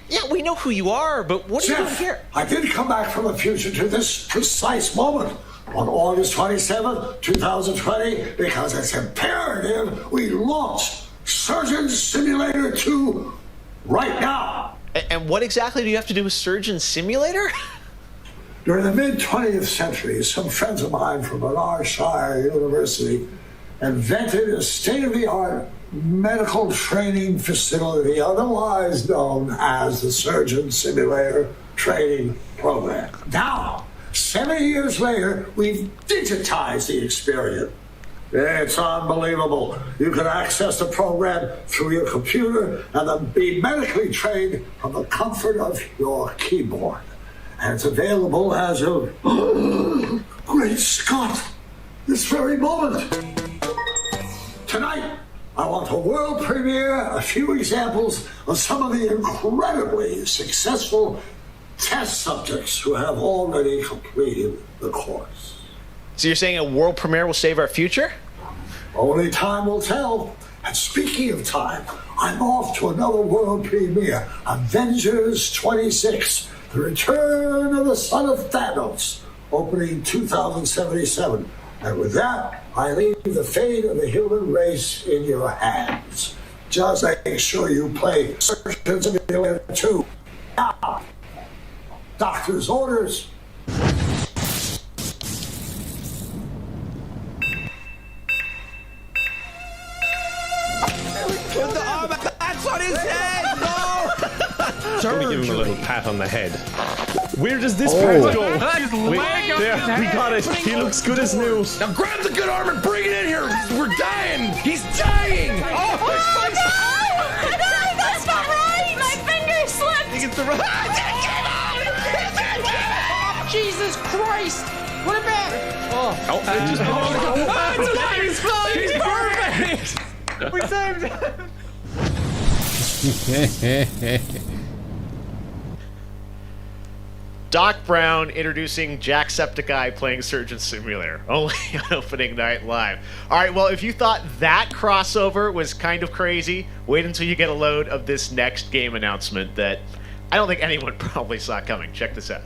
Yeah, we know who you are, but what are you doing here? I did come back from the future to this precise moment, on August 27th, 2020, because it's imperative we launch Surgeon Simulator 2 right now. And what exactly do you have to do with Surgeon Simulator? During the mid-20th century, some friends of mine from Lanarkshire University invented a state-of-the-art medical training facility, otherwise known as the Surgeon Simulator Training Program. Now, 70 years later, we've digitized the experience. It's unbelievable. You can access the program through your computer and then be medically trained from the comfort of your keyboard. And it's available as of, great Scott, this very moment. Tonight, I want to world premiere a few examples of some of the incredibly successful test subjects who have already completed the course. So you're saying a world premiere will save our future? Only time will tell. And speaking of time, I'm off to another world premiere, Avengers 26, The Return of the Son of Thanos, opening 2077. And with that, I leave the fate of the human race in your hands. Just make sure you play Surgeon Simulator 2 now. Doctor's orders. That's on his head! No! I'm gonna give him a little pat on the head. Where does this part part go? There, we got it. He looks good as new. Now grab the good arm and bring it in here. We're dying. He's dying. Oh, his face. No, that's not right! My finger slipped! He gets the right. Jesus Christ! What about? Oh, it's fine. He's perfect. We saved him. Doc Brown introducing Jacksepticeye playing Surgeon Simulator, only on opening night live. All right, well, if you thought that crossover was kind of crazy, wait until you get a load of this next game announcement that I don't think anyone probably saw coming. Check this out.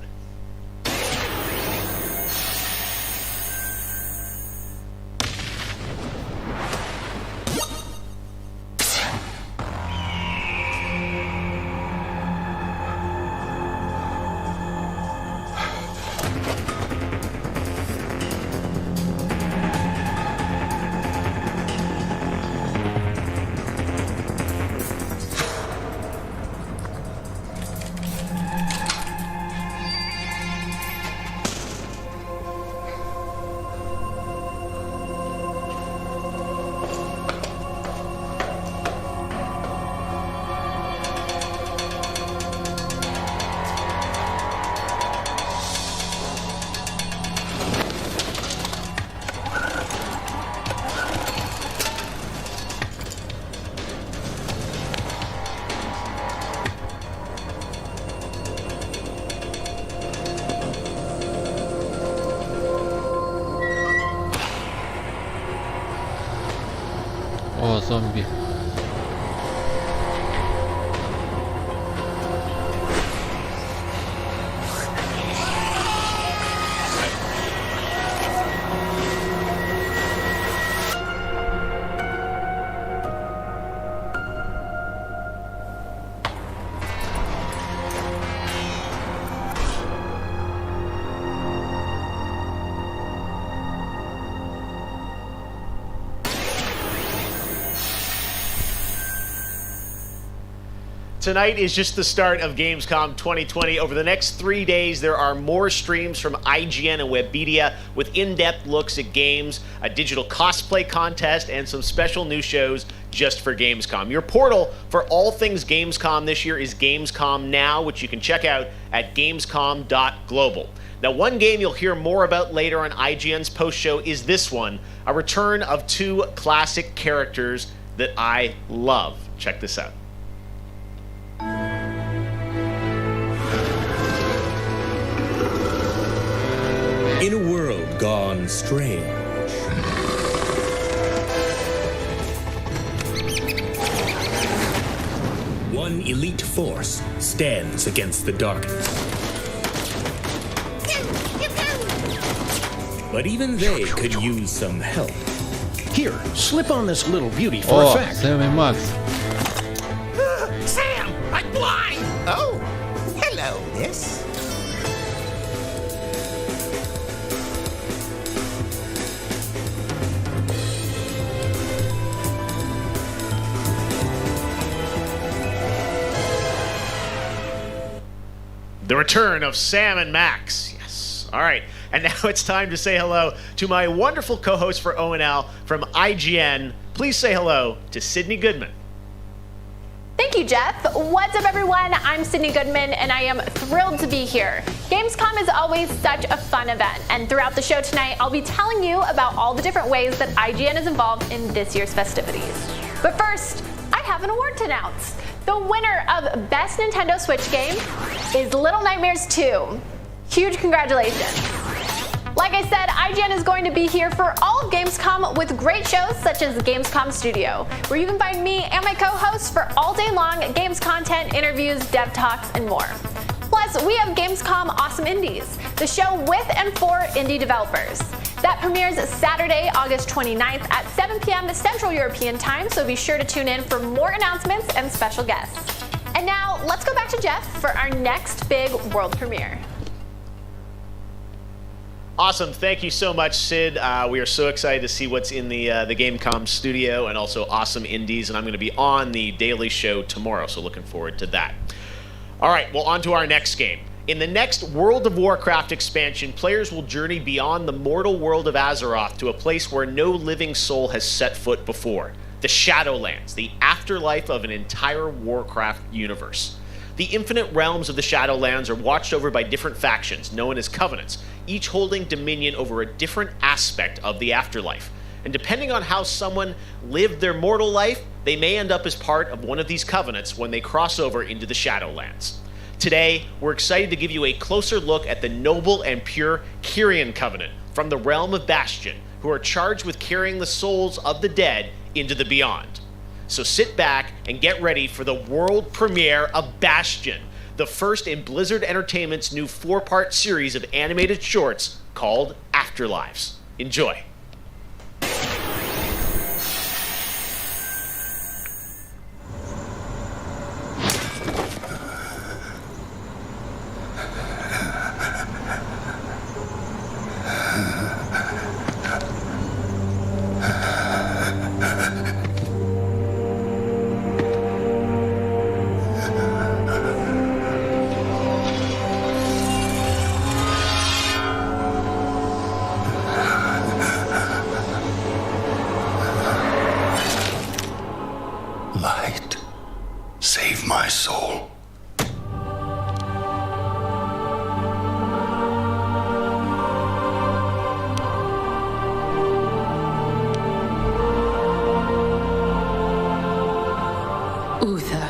О, зомби. Tonight is just the start of Gamescom 2020. Over the next 3 days, there are more streams from IGN and Webedia with in-depth looks at games, a digital cosplay contest, and some special new shows just for Gamescom. Your portal for all things Gamescom this year is Gamescom Now, which you can check out at gamescom.global. Now, one game you'll hear more about later on IGN's post-show is this one, a return of two classic characters that I love. Check this out. In a world gone strange, one elite force stands against the darkness. but even they could use some help. Here, slip on this little beauty for effect. Sam и Макс. Sam, I'm blind! Oh, hello, miss. The return of Sam and Max. Yes. All right. And now it's time to say hello to my wonderful co-host for ONL from IGN. Please say hello to Sydney Goodman. Thank you, Jeff. What's up, everyone? I'm Sydney Goodman, and I am thrilled to be here. Gamescom is always such a fun event, and throughout the show tonight, I'll be telling you about all the different ways that IGN is involved in this year's festivities. But first, I have an award to announce. The winner of Best Nintendo Switch Game is Little Nightmares 2. Huge congratulations. Like I said, IGN is going to be here for all of Gamescom with great shows such as the Gamescom Studio, where you can find me and my co-hosts for all day long games content, interviews, dev talks, and more. Plus, we have Gamescom Awesome Indies, the show with and for indie developers. That premieres Saturday, August 29th at 7 p.m. Central European Time, so be sure to tune in for more announcements and special guests. And now, let's go back to Jeff for our next big world premiere. Awesome. Thank you so much, Sid. We are so excited to see what's in the Gamescom studio and also Awesome Indies, and I'm going to be on the Daily Show tomorrow, so looking forward to that. All right, well, on to our next game. In the next World of Warcraft expansion, players will journey beyond the mortal world of Azeroth to a place where no living soul has set foot before. The Shadowlands, the afterlife of an entire Warcraft universe. The infinite realms of the Shadowlands are watched over by different factions, known as Covenants, each holding dominion over a different aspect of the afterlife. And depending on how someone lived their mortal life, they may end up as part of one of these Covenants when they cross over into the Shadowlands. Today, we're excited to give you a closer look at the noble and pure Kyrian Covenant from the realm of Bastion, who are charged with carrying the souls of the dead into the beyond. So sit back and get ready for the world premiere of Bastion, the first in Blizzard Entertainment's new 4-part series of animated shorts called Afterlives. Enjoy. Light, save my soul. Uther.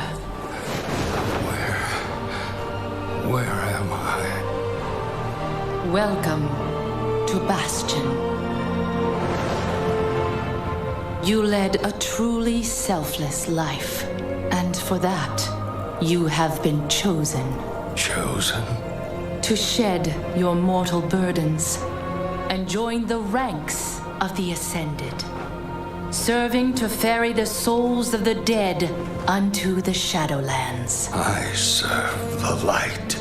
Where am I? Welcome to Bastion. You led a truly selfless life, and for that, you have been chosen. Chosen? To shed your mortal burdens and join the ranks of the Ascended, serving to ferry the souls of the dead unto the Shadowlands. I serve the light,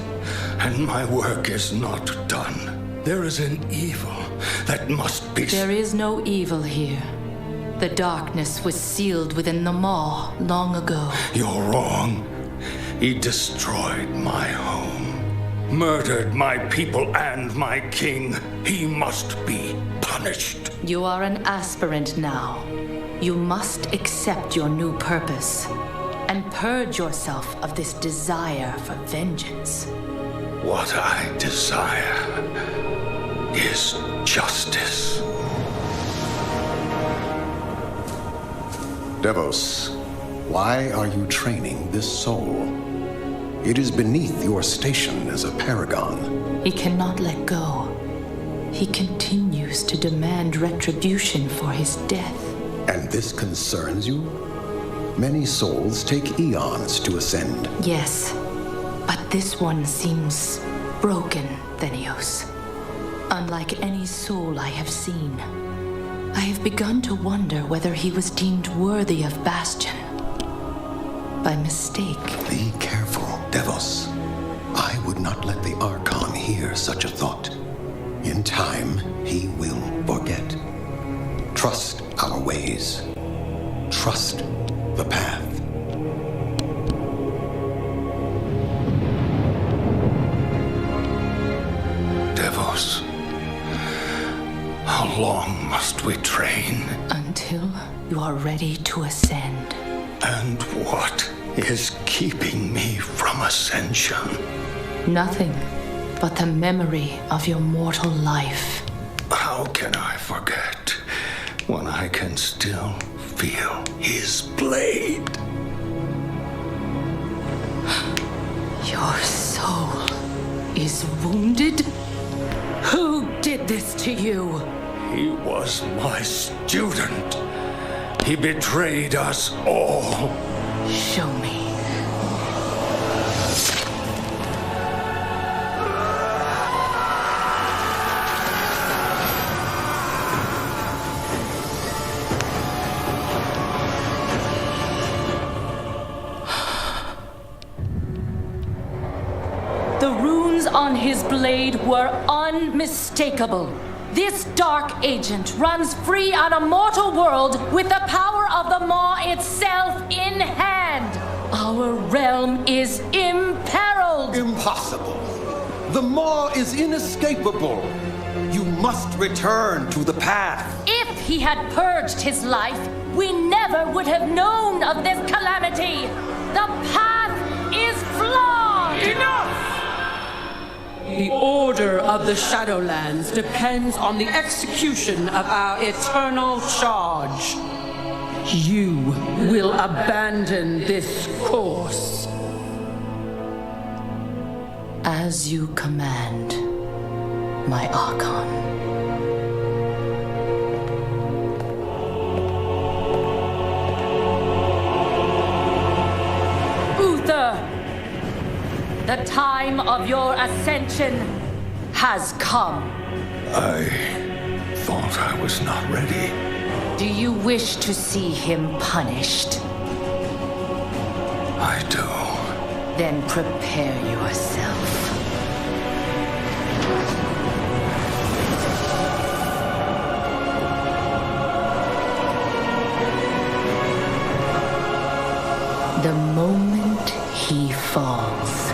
and my work is not done. There is an evil that must be... There is no evil here. The darkness was sealed within the maw long ago. You're wrong. He destroyed my home, murdered my people and my king. He must be punished. You are an aspirant now. You must accept your new purpose and purge yourself of this desire for vengeance. What I desire is justice. Devos, why are you training this soul? It is beneath your station as a paragon. He cannot let go. He continues to demand retribution for his death. And this concerns you? Many souls take eons to ascend. Yes, but this one seems broken, Thenios. Unlike any soul I have seen, I have begun to wonder whether he was deemed worthy of Bastion. By mistake. Be careful, Devos. I would not let the Archon hear such a thought. In time, he will forget. Trust our ways. Trust the path. Devos, how long must we train? Until you are ready to ascend. And what is keeping me from ascension? Nothing but the memory of your mortal life. How can I forget when I can still feel his blade? Your soul is wounded? Who did this to you? He was my student. He betrayed us all. Show me. The runes on his blade were unmistakable. This dark agent runs free on a mortal world with the power of the Maw itself in hand. Our realm is imperiled. Impossible. The Maw is inescapable. You must return to the path. If he had purged his life, we never would have known of this calamity. The path is flawed. Enough! The order of the Shadowlands depends on the execution of our eternal charge. You will abandon this course. As you command, my Archon. Uther! The time of your ascension has come. I thought I was not ready. Do you wish to see him punished? I do. Then prepare yourself. The moment he falls,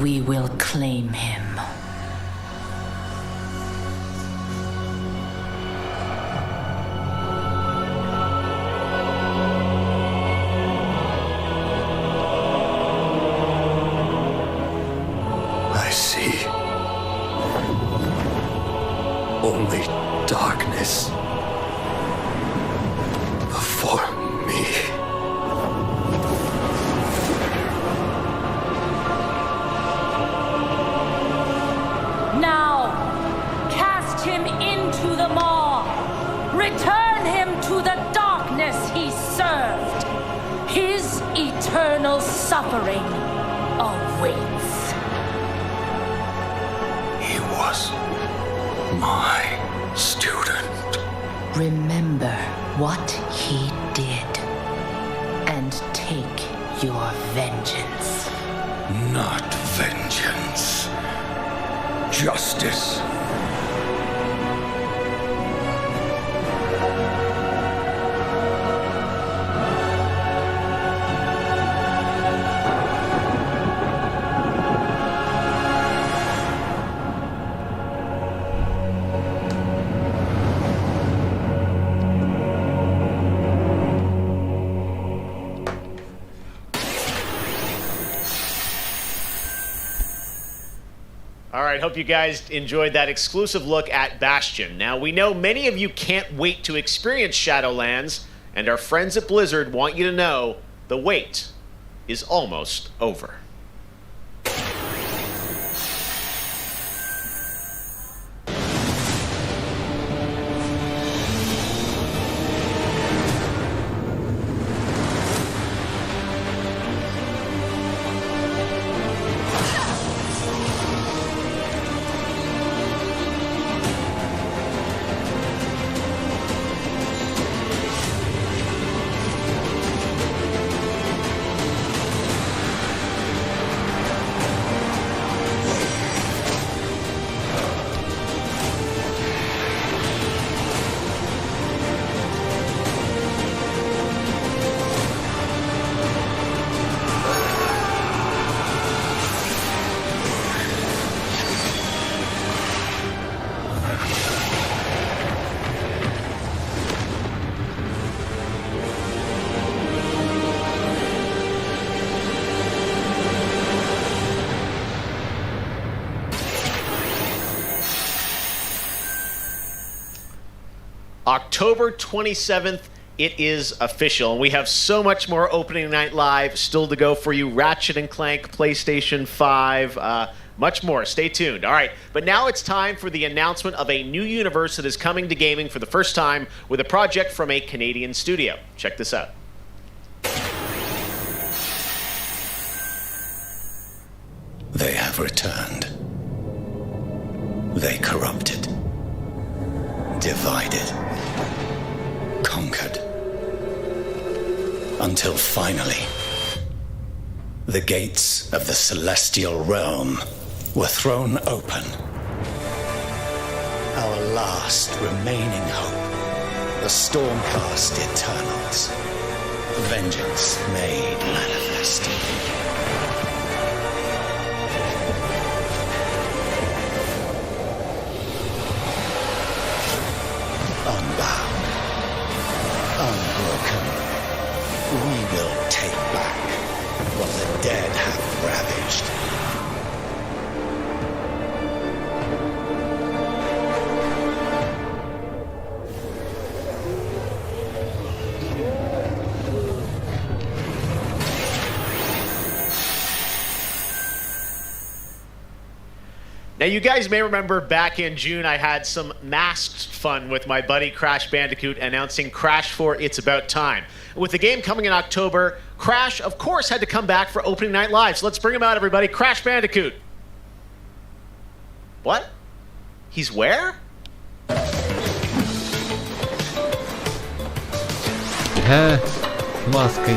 we will claim him. I see. Only darkness before me. Now, cast him into the maw. Return him to the darkness he served. His eternal suffering awaits. He was my student. Remember what he did and take your vengeance. Not vengeance. Justice. All right, hope you guys enjoyed that exclusive look at Bastion. Now, we know many of you can't wait to experience Shadowlands, and our friends at Blizzard want you to know the wait is almost over. October 27th, it is official. And we have so much more opening night live still to go for you. Ratchet & Clank, PlayStation 5, much more. Stay tuned. All right, but now it's time for the announcement of a new universe that is coming to gaming for the first time with a project from a Canadian studio. Check this out. They have returned. They corrupted, divided, conquered, until finally, the gates of the celestial realm were thrown open. Our last remaining hope, the Stormcast Eternals. Vengeance made manifest. Unbound, unbroken, we will take back what the dead have ravaged. Now, you guys may remember back in June, I had some masked fun with my buddy Crash Bandicoot announcing Crash 4 It's About Time. With the game coming in October, Crash, of course, had to come back for opening night live. So let's bring him out, everybody. Crash Bandicoot. What? He's where? С маской.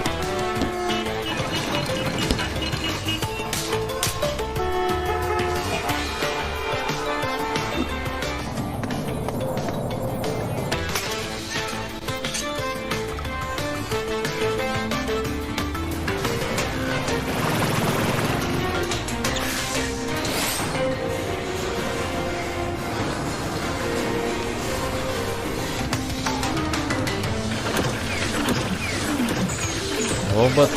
Робот.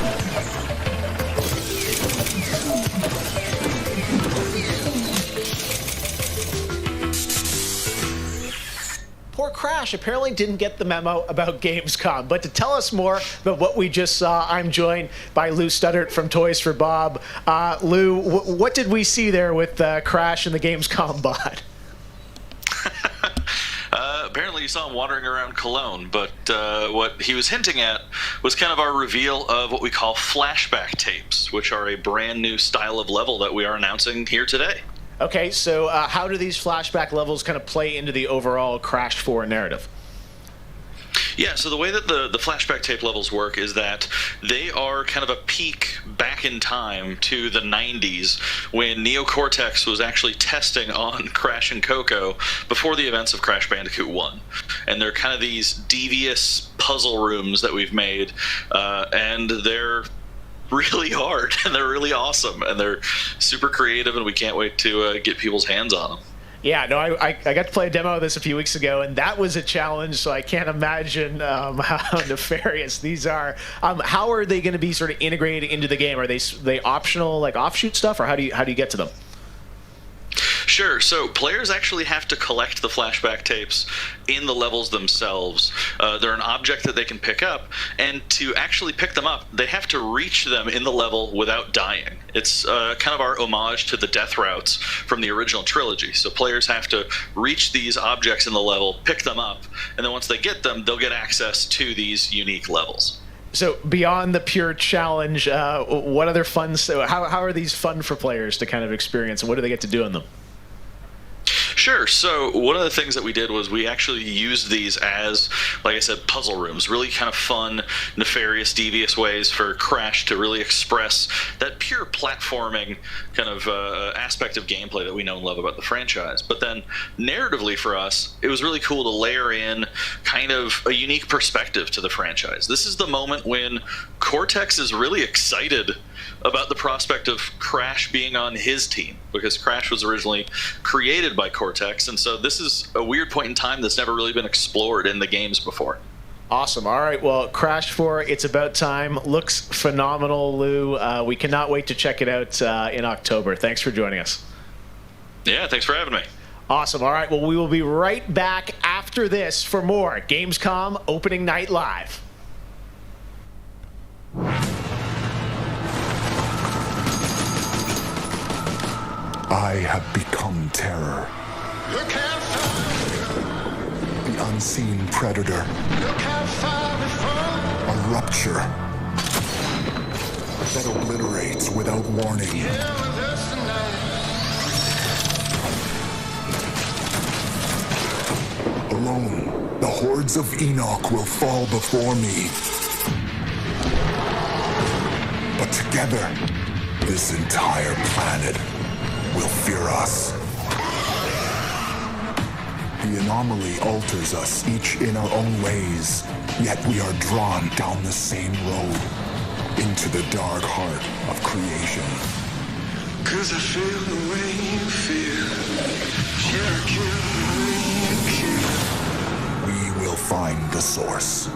Poor Crash apparently didn't get the memo about Gamescom. But to tell us more about what we just saw, I'm joined by Lou Studdert from Toys for Bob. Lou, what did we see there with Crash and the Gamescom bot? Apparently you saw him wandering around Cologne, but what he was hinting at was kind of our reveal of what we call flashback tapes, which are a brand new style of level that we are announcing here today. Okay, so how do these flashback levels kind of play into the overall Crash 4 narrative? Yeah, so the way that the flashback tape levels work is that they are kind of a peek back in time to the 90s when Neo Cortex was actually testing on Crash and Coco before the events of Crash Bandicoot 1. And they're kind of these devious puzzle rooms that we've made, and they're really hard, and they're really awesome, and they're super creative, and we can't wait to get people's hands on them. Yeah, no, I got to play a demo of this a few weeks ago, and that was a challenge, so I can't imagine how nefarious these are. How are they going to be sort of integrated into the game? Are they optional, like offshoot stuff, or how do you get to them? Sure. So players actually have to collect the flashback tapes in the levels themselves. They're an object that they can pick up, and to actually pick them up, they have to reach them in the level without dying. It's kind of our homage to the death routes from the original trilogy. So players have to reach these objects in the level, pick them up, and then once they get them, they'll get access to these unique levels. So beyond the pure challenge, what other fun? How are these fun for players to kind of experience, and what do they get to do in them? Sure. So one of the things that we did was we actually used these as, like I said, puzzle rooms, really kind of fun, nefarious, devious ways for Crash to really express that pure platforming kind of aspect of gameplay that we know and love about the franchise. But then narratively for us, it was really cool to layer in kind of a unique perspective to the franchise. This is the moment when Cortex is really excited about the prospect of Crash being on his team, because Crash was originally created by Cortex, and so this is a weird point in time that's never really been explored in the games before. Awesome. All right, well, Crash 4, It's About Time, looks phenomenal, Lou. We cannot wait to check it out in October. Thanks for joining us. Yeah, thanks for having me. Awesome. All right, well, we will be right back after after this for more Gamescom Opening Night Live. I have become terror. The unseen predator. A rupture that obliterates without warning. Alone, the hordes of Enoch will fall before me. But together, this entire planet will fear us. The anomaly alters us, each in our own ways, yet we are drawn down the same road, into the dark heart of creation. 'Cause I feel the way you feel. We will find the source,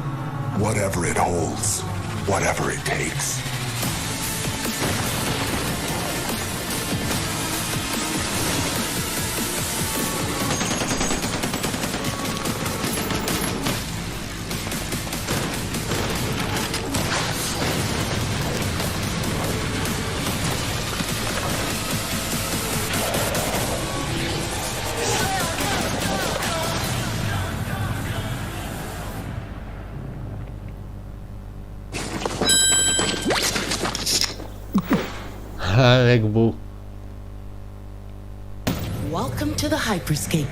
whatever it holds, whatever it takes. Red Bull. Welcome to the Hyperscape.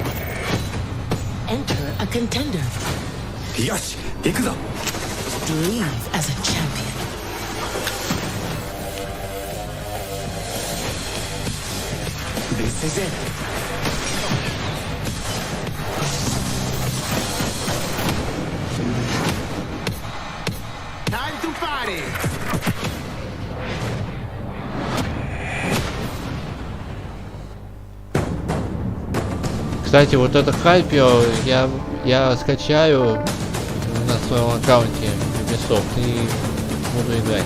Enter a contender. Yosh, ikuzo. Leave as a champion. This is it. Time to party! Кстати, вот это Hyper я скачаю на своем аккаунте Ubisoft и буду играть.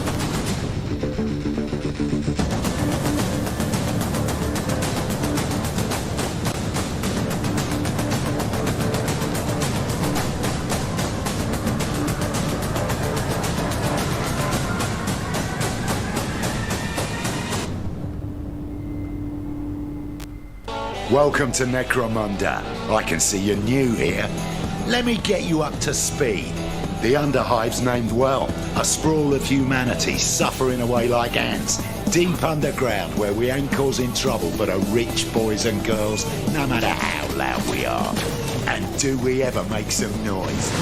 Welcome to Necromunda. I can see you're new here. Let me get you up to speed. The Underhive's named well. A sprawl of humanity suffering away like ants. Deep underground where we ain't causing trouble but are rich boys and girls, no matter how loud we are. And do we ever make some noise?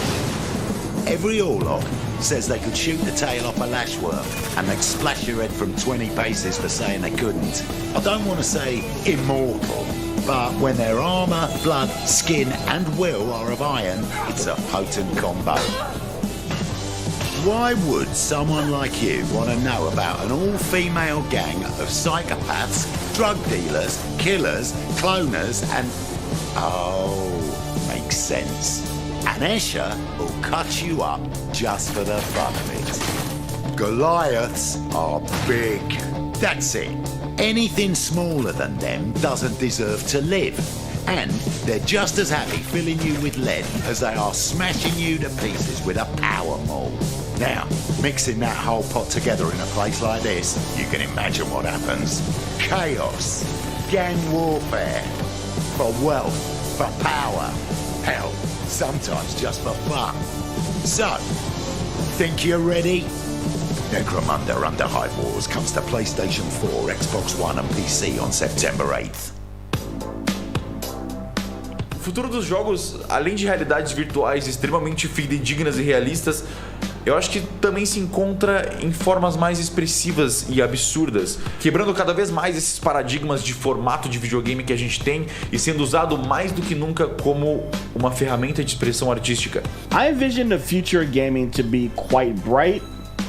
Every Orlok says they could shoot the tail off a lashworm and they'd splash your head from 20 paces for saying they couldn't. I don't want to say immortal, but when their armour, blood, skin and will are of iron, it's a potent combo. Why would someone like you want to know about an all-female gang of psychopaths, drug dealers, killers, cloners and... Oh, makes sense. And Escher will cut you up just for the fun of it. Goliaths are big. That's it. Anything smaller than them doesn't deserve to live. And they're just as happy filling you with lead as they are smashing you to pieces with a power maul. Now, mixing that whole pot together in a place like this, you can imagine what happens. Chaos, gang warfare, for wealth, for power, hell, sometimes just for fun. So, think you're ready? Necromunda Underhive Wars comes to PlayStation 4, Xbox One and PC on September 8th. O futuro dos jogos, além de realidades virtuais extremamente fidedignas e realistas, eu acho que também se encontra em formas mais expressivas e absurdas, quebrando cada vez mais esses paradigmas de formato de videogame que a gente tem e sendo usado mais do que nunca como uma ferramenta de expressão artística. I envision the future of gaming to be quite bright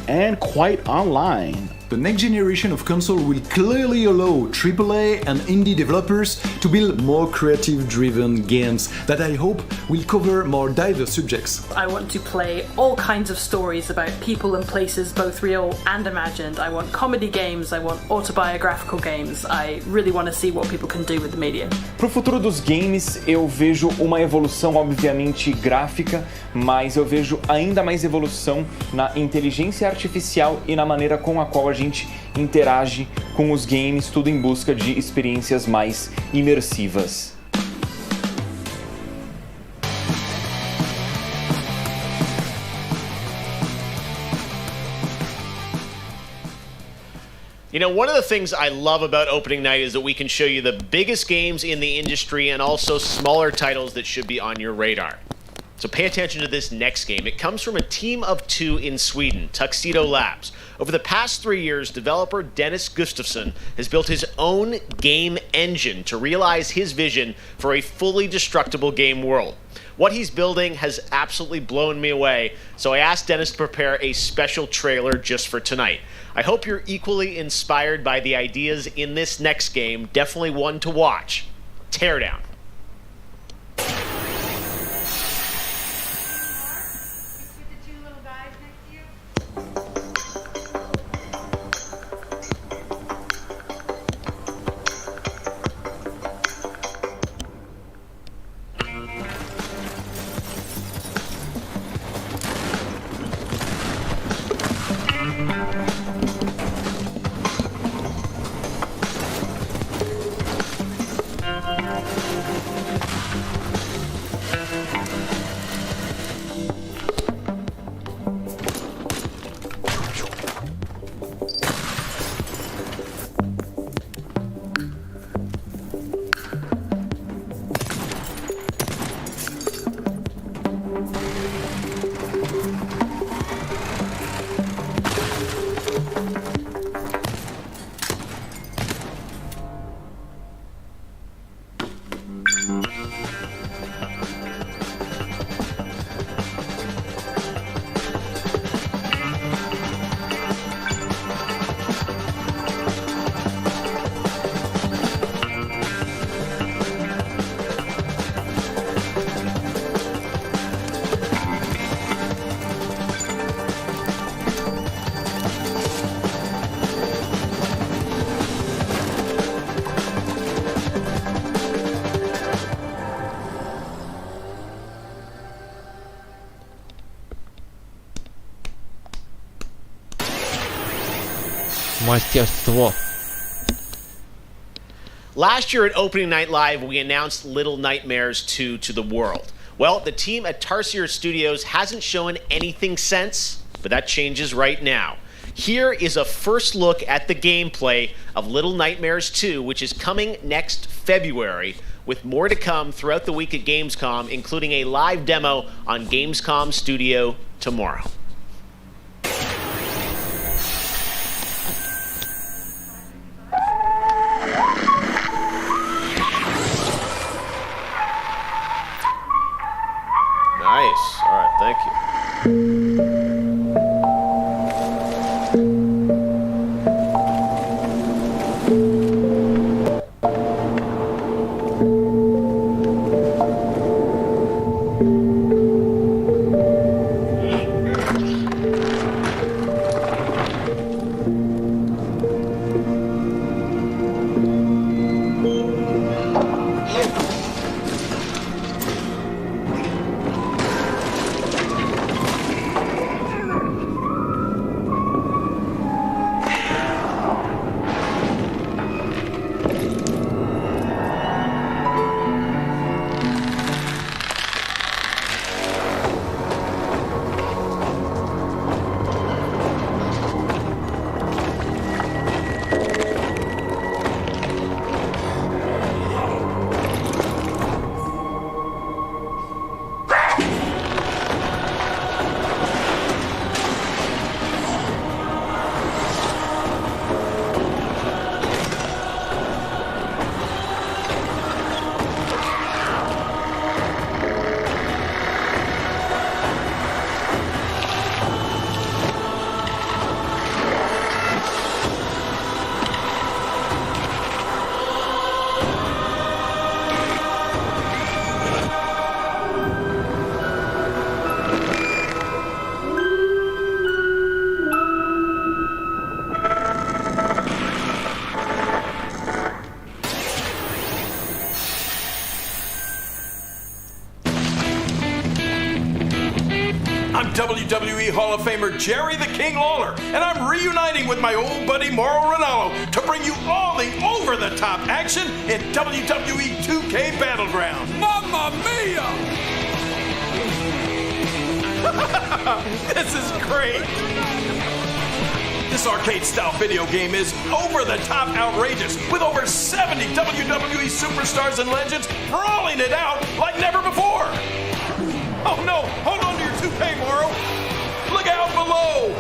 and quite online. The next generation of console will clearly allow AAA and indie developers to build more creative-driven games that I hope will cover more diverse subjects. I want to play all kinds of stories about people and places, both real and imagined. I want comedy games, I want autobiographical games. I really want to see what people can do with the medium. Pro futuro dos games, eu vejo uma evolução, obviamente, gráfica, mas eu vejo ainda mais evolução na inteligência artificial e na maneira com a qual a gente interage com os games, tudo em busca de experiências mais imersivas. You know, one of the things I love about opening night is that we can show you the biggest games in the industry and also smaller titles that should be on your radar. So pay attention to this next game. It comes from a team of two in Sweden, Tuxedo Labs. Over the past 3 years, developer Dennis Gustafsson has built his own game engine to realize his vision for a fully destructible game world. What he's building has absolutely blown me away, so I asked Dennis to prepare a special trailer just for tonight. I hope you're equally inspired by the ideas in this next game. Definitely one to watch. Teardown. Мастерство. Last year at Opening Night Live, we announced Little Nightmares 2 to the world. Well, the team at Tarsier Studios hasn't shown anything since, but that changes right now. Here is a first look at the gameplay of Little Nightmares 2, which is coming next February, with more to come throughout the week at Gamescom, including a live demo on Gamescom Studio tomorrow. Nice. All right, thank you. WWE Hall of Famer Jerry the King Lawler, and I'm reuniting with my old buddy Mauro Ranallo to bring you all the over-the-top action in WWE 2K Battlegrounds. Mamma mia! This is great! This arcade-style video game is over-the-top outrageous, with over 70 WWE superstars and legends brawling it out like never before! Oh no! Hold on to your toupee, Mauro! Look out below!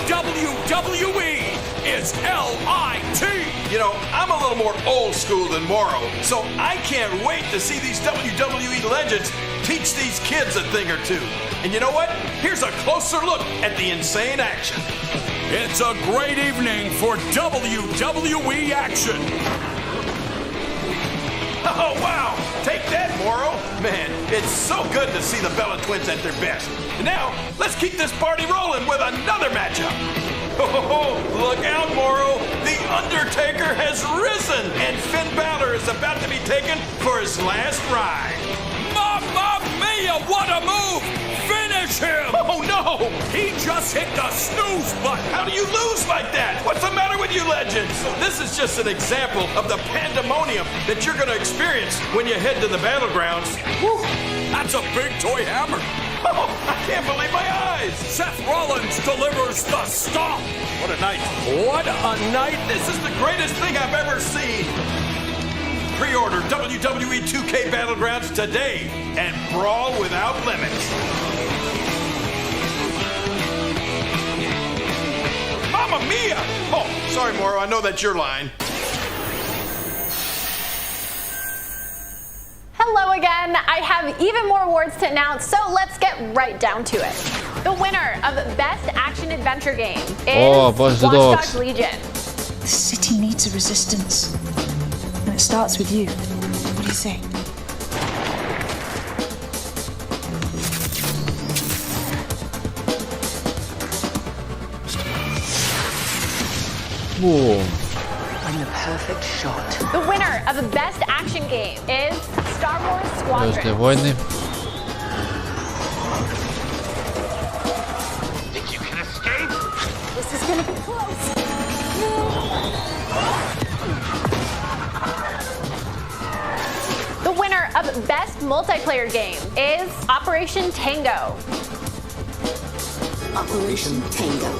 WWE is LIT! You know, I'm a little more old school than Mauro, so I can't wait to see these WWE legends teach these kids a thing or two. And you know what? Here's a closer look at the insane action. It's a great evening for WWE action. Oh, wow! Take that, Mauro! Man, it's so good to see the Bella Twins at their best. And now, let's keep this party rolling with another matchup. Oh, look out, Mauro! The Undertaker has risen, and Finn Balor is about to be taken for his last ride. Mamma mia, what a move! Finish him! Oh, no! He just hit the snooze button! How do you lose like that? What's the matter with you legends? This is just an example of the pandemonium that you're going to experience when you head to the battlegrounds. Whew, that's a big toy hammer! Oh, I can't believe my eyes! Seth Rollins delivers the stomp! What a night! What a night! This is the greatest thing I've ever seen! Pre-order WWE 2K Battlegrounds today and brawl without limits. Mamma mia! Oh, sorry, Mauro. I know that's your line. Hello again. I have even more awards to announce, so let's get right down to it. The winner of Best Action Adventure Game is Watch Dogs Legion. The city needs a resistance. And it starts with you. What do you say? Boom. I'm the perfect shot. The winner of the Best Action Game is Star Wars Звездные Squadron. войны. Think you can escape? This is gonna be close. The winner of Best Multiplayer Game is Operation Tango. Operation Tango.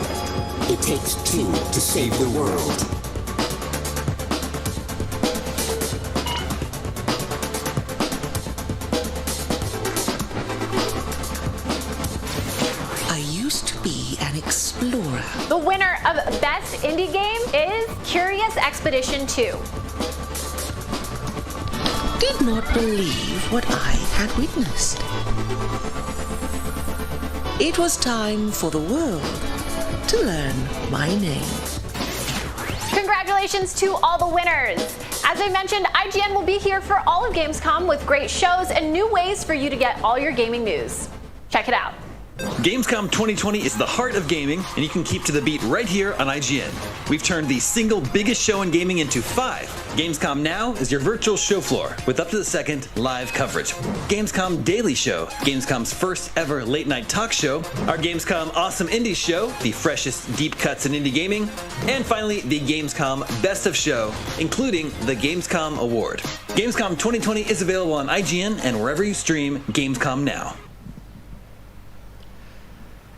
It takes two to save the world. I used to be an explorer. The winner of Best Indie Game is Curious Expedition 2. Did not believe what I had witnessed. It was time for the world to learn my name. Congratulations to all the winners! As I mentioned, IGN will be here for all of Gamescom with great shows and new ways for you to get all your gaming news. Check it out. Gamescom 2020 is the heart of gaming, and you can keep to the beat right here on IGN. We've turned the single biggest show in gaming into 5. Gamescom Now is your virtual show floor with up-to-the-second live coverage. Gamescom Daily Show, Gamescom's first ever late-night talk show, our Gamescom Awesome Indies Show, the freshest deep cuts in indie gaming, and finally the Gamescom Best of Show, including the Gamescom Award. Gamescom 2020 is available on IGN and wherever you stream Gamescom Now.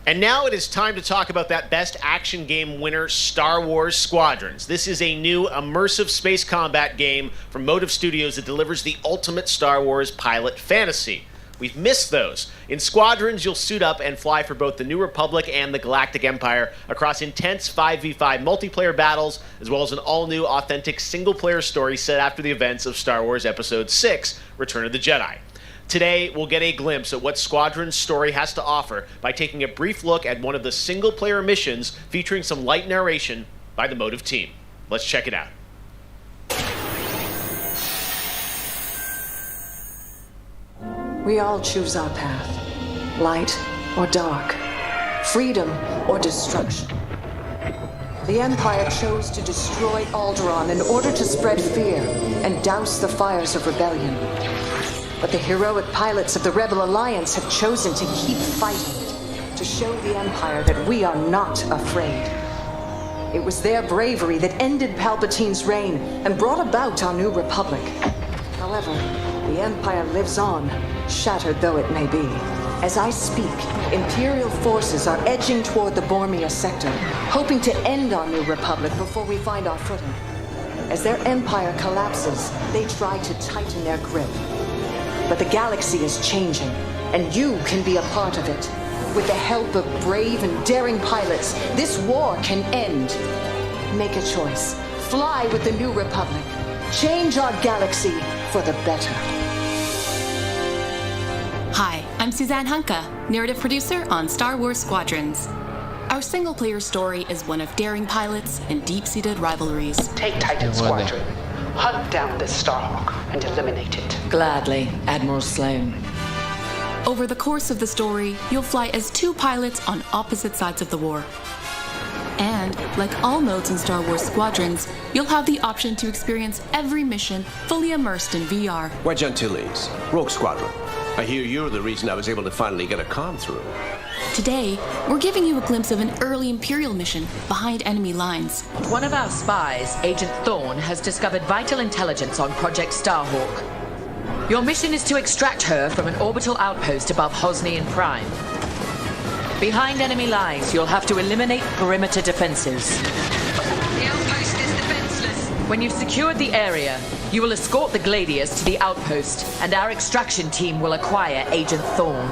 And now it is time to talk about that Best Action Game winner, Star Wars Squadrons. This is a new immersive space combat game from Motive Studios that delivers the ultimate Star Wars pilot fantasy. We've missed those. In Squadrons, you'll suit up and fly for both the New Republic and the Galactic Empire across intense 5v5 multiplayer battles, as well as an all-new, authentic single-player story set after the events of Star Wars Episode 6, Return of the Jedi. Today, we'll get a glimpse at what Squadron's story has to offer by taking a brief look at one of the single-player missions featuring some light narration by the Motive team. Let's check it out. We all choose our path, light or dark, freedom or destruction. The Empire chose to destroy Alderaan in order to spread fear and douse the fires of rebellion. But the heroic pilots of the Rebel Alliance have chosen to keep fighting. to show the Empire that we are not afraid. It was their bravery that ended Palpatine's reign and brought about our new republic. However, the Empire lives on, shattered though it may be. As I speak, Imperial forces are edging toward the Bormia sector, hoping to end our new republic before we find our footing. As their empire collapses, they try to tighten their grip. But the galaxy is changing, and you can be a part of it. With the help of brave and daring pilots, this war can end. Make a choice. Fly with the new republic. Change our galaxy for the better. Hi, I'm Suzanne Hunka, narrative producer on Star Wars Squadrons. Our single-player story is one of daring pilots and deep-seated rivalries. Take Titan Squadron. Hunt down this Starhawk and eliminate it. Gladly, Admiral Sloane. Over the course of the story, you'll fly as two pilots on opposite sides of the war. And, like all modes in Star Wars Squadrons, you'll have the option to experience every mission fully immersed in VR. Wedge Antilles, Rogue Squadron. I hear you're the reason I was able to finally get a comm through. Today, we're giving you a glimpse of an early Imperial mission behind enemy lines. One of our spies, Agent Thorne, has discovered vital intelligence on Project Starhawk. Your mission is to extract her from an orbital outpost above Hosnian Prime. Behind enemy lines, you'll have to eliminate perimeter defenses. The outpost is defenseless. When you've secured the area, you will escort the Gladius to the outpost, and our extraction team will acquire Agent Thorne.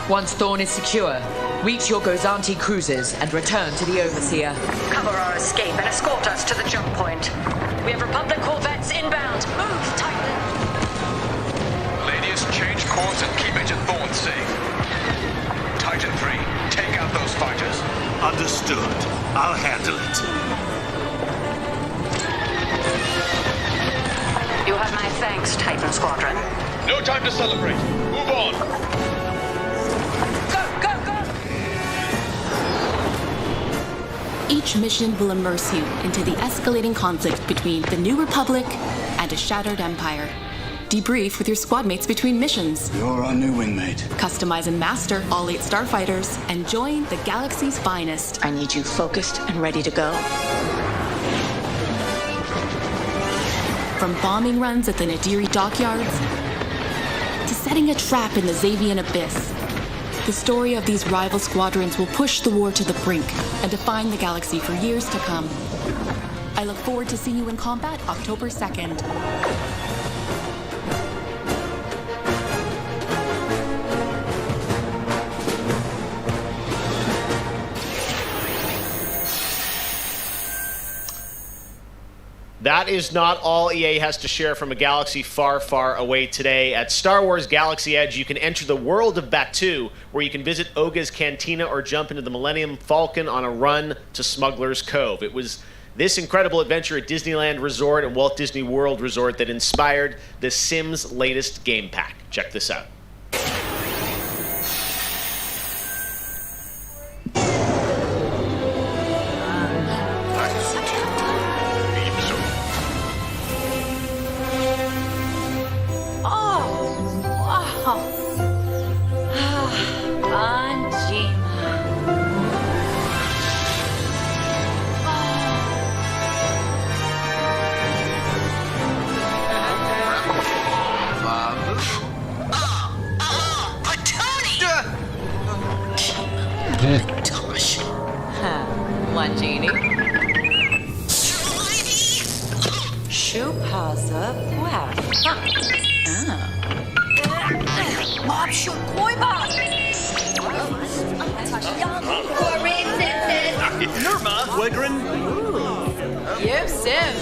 Once Thorne is secure, reach your Gozanti cruisers and return to the Overseer. Cover our escape and escort us to the jump point. We have Republic corvettes inbound. Move, Titan. Gladius, change course and keep Agent Thorne safe. Titan 3, take out those fighters. Understood. I'll handle it. You have my thanks, Titan Squadron. No time to celebrate. Move on. Each mission will immerse you into the escalating conflict between the New Republic and a shattered empire. Debrief with your squad mates between missions. You're our new wingmate. Customize and master all 8 starfighters and join the galaxy's finest. I need you focused and ready to go. From bombing runs at the Nadiri dockyards to setting a trap in the Xavian abyss, the story of these rival squadrons will push the war to the brink and define the galaxy for years to come. I look forward to seeing you in combat October 2nd. That is not all EA has to share from a galaxy far, far away today. At Star Wars Galaxy Edge, you can enter the world of Batuu, where you can visit Oga's Cantina or jump into the Millennium Falcon on a run to Smuggler's Cove. It was this incredible adventure at Disneyland Resort and Walt Disney World Resort that inspired The Sims' latest game pack. Check this out. Gosh. One genie. Shupaza Waf. Mob shoot Koiba! Nirma, Wegrin. You Sim.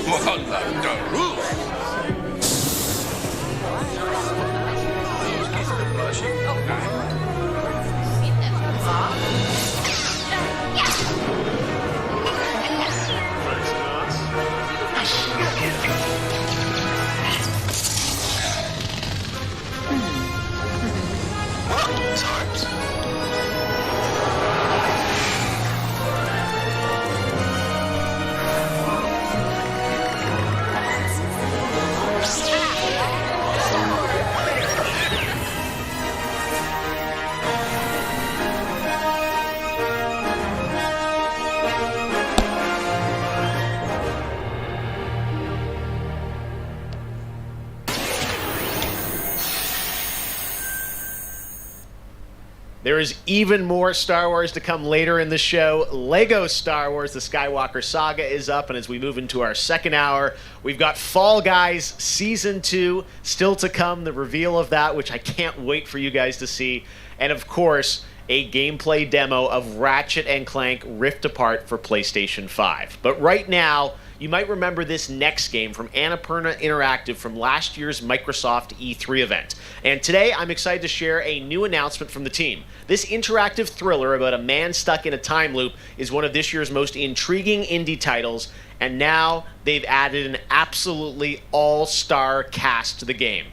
There is even more Star Wars to come later in the show. Lego Star Wars, The Skywalker Saga is up, and as we move into our second hour, we've got Fall Guys Season 2 still to come, the reveal of that, which I can't wait for you guys to see. And of course, a gameplay demo of Ratchet & Clank Rift Apart for PlayStation 5. But right now, you might remember this next game from Annapurna Interactive from last year's Microsoft E3 event. And today, I'm excited to share a new announcement from the team. This interactive thriller about a man stuck in a time loop is one of this year's most intriguing indie titles, and now they've added an absolutely all-star cast to the game.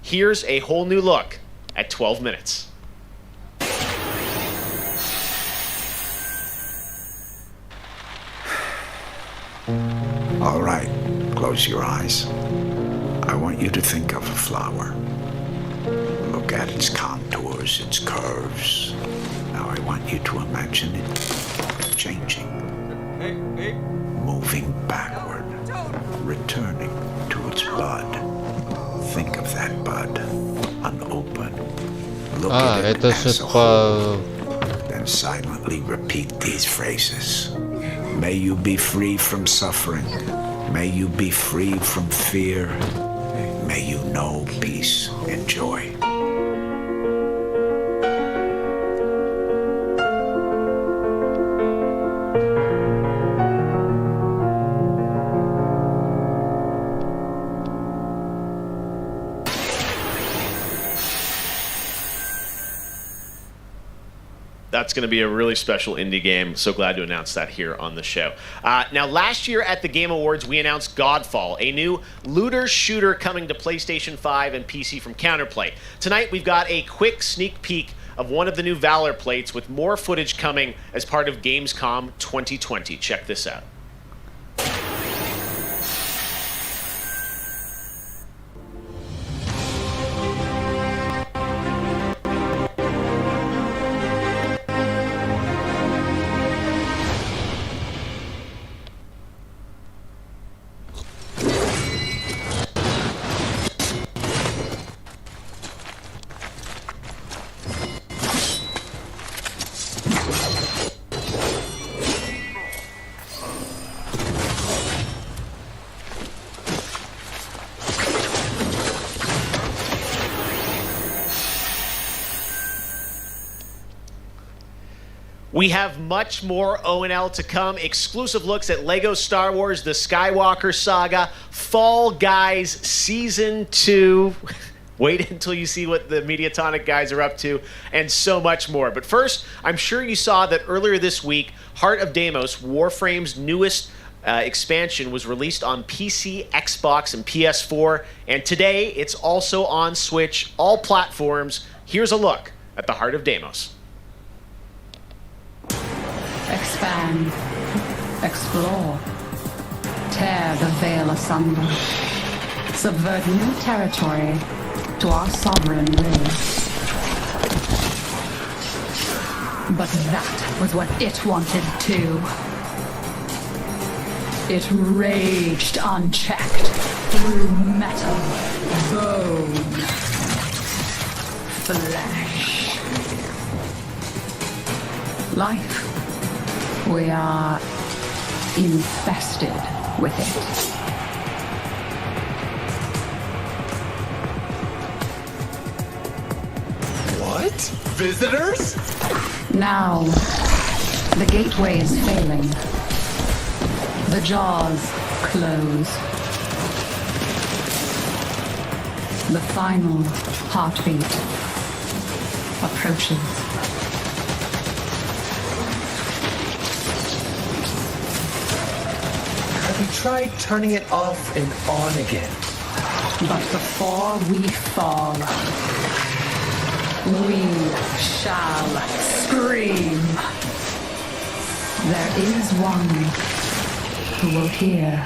Here's a whole new look at 12 minutes. All right, close your eyes. I want you to think of a flower. Look at its contours, its curves. Now I want you to imagine it changing, moving backward, returning to its bud. Think of that bud, unopened. Look at it as a whole. Then silently repeat these phrases. May you be free from suffering. May you be free from fear. May you know peace and joy. That's going to be a really special indie game. So glad to announce that here on the show. Now, last year at the Game Awards, we announced Godfall, a new looter shooter coming to PlayStation 5 and PC from Counterplay. Tonight, we've got a quick sneak peek of one of the new Valor plates with more footage coming as part of Gamescom 2020. Check this out. We have much more O&L to come. Exclusive looks at Lego Star Wars, The Skywalker Saga, Fall Guys Season 2. Wait until you see what the Mediatonic guys are up to, and so much more. But first, I'm sure you saw that earlier this week, Heart of Deimos, Warframe's newest expansion, was released on PC, Xbox, and PS4. And today, it's also on Switch, all platforms. Here's a look at the Heart of Deimos. Expand, explore, tear the veil asunder, subvert new territory to our sovereign will. But that was what it wanted too. It raged unchecked through metal, bone, flesh. Life. We are infested with it. What? Visitors? Now, the gateway is failing. The jaws close. The final heartbeat approaches. We tried turning it off and on again. But before we fall, we shall scream. There is one who will hear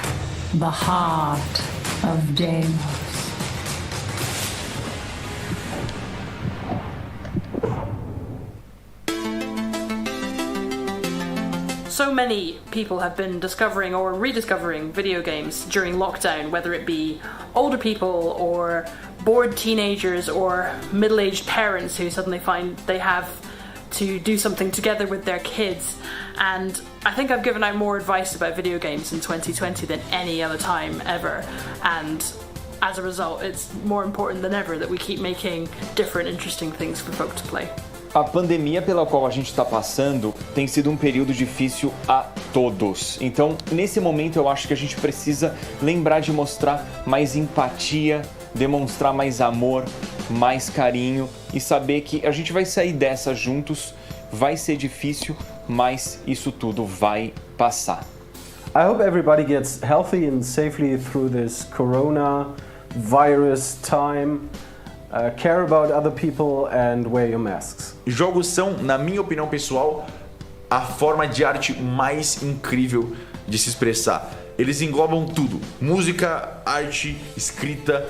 the heart of Deimos. So many people have been discovering or rediscovering video games during lockdown, whether it be older people or bored teenagers or middle-aged parents who suddenly find they have to do something together with their kids. And I think I've given out more advice about video games in 2020 than any other time ever. And as a result, it's more important than ever that we keep making different, interesting things for folk to play. A pandemia pela qual a gente está passando tem sido um período difícil a todos. Então, nesse momento, eu acho que a gente precisa lembrar de mostrar mais empatia, demonstrar mais amor, mais carinho e saber que a gente vai sair dessa juntos. Vai ser difícil, mas isso tudo vai passar. I hope everybody gets healthy and safely through this coronavirus time. Care about other people and wear your masks. Jogos são, na minha opinião pessoal, a forma de arte mais incrível de se expressar. Eles englobam tudo: música, arte, escrita,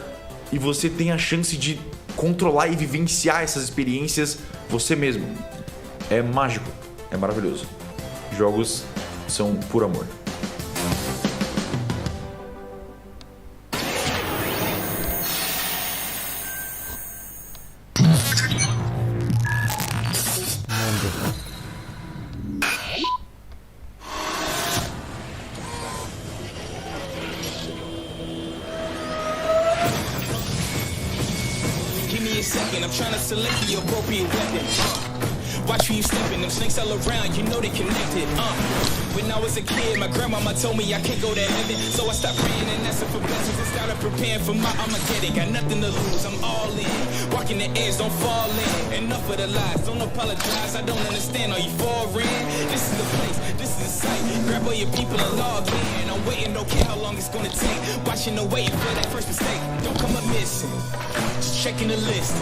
e você tem a chance de controlar e vivenciar essas experiências você mesmo. É mágico, é maravilhoso. Jogos são puro amor. I'm trying to select the appropriate weapon. Watch where you stepping, them snakes all around, you know they connected. When I was a kid, my grandmama told me I can't go to heaven, so I stopped praying and asking for blessings and started preparing for my Armageddon. Got nothing to lose, I'm all in. Walking the edge, don't fall in. Enough of the lies, don't apologize, I don't understand, are you foreign? This is the place, this is the site. Grab all your people and log in. I'm waiting, don't care how long it's gonna take. Watching the waiting for that first mistake. Don't come up missing, just checking the list.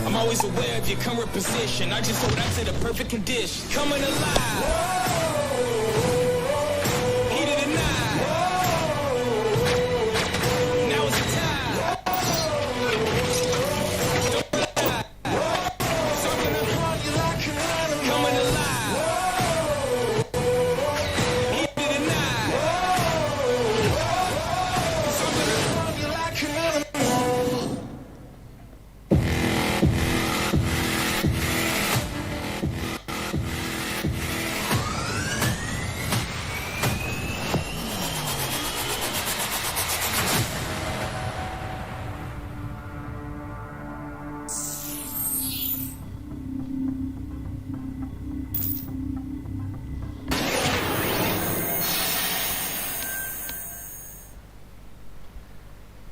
I'm always aware of your current position. I just hold on to the perfect condition. Coming alive. Heat of the night. Now is the time. Don't lie. Something about you like an animal. Coming alive. Heat of the night. Something about you like an animal.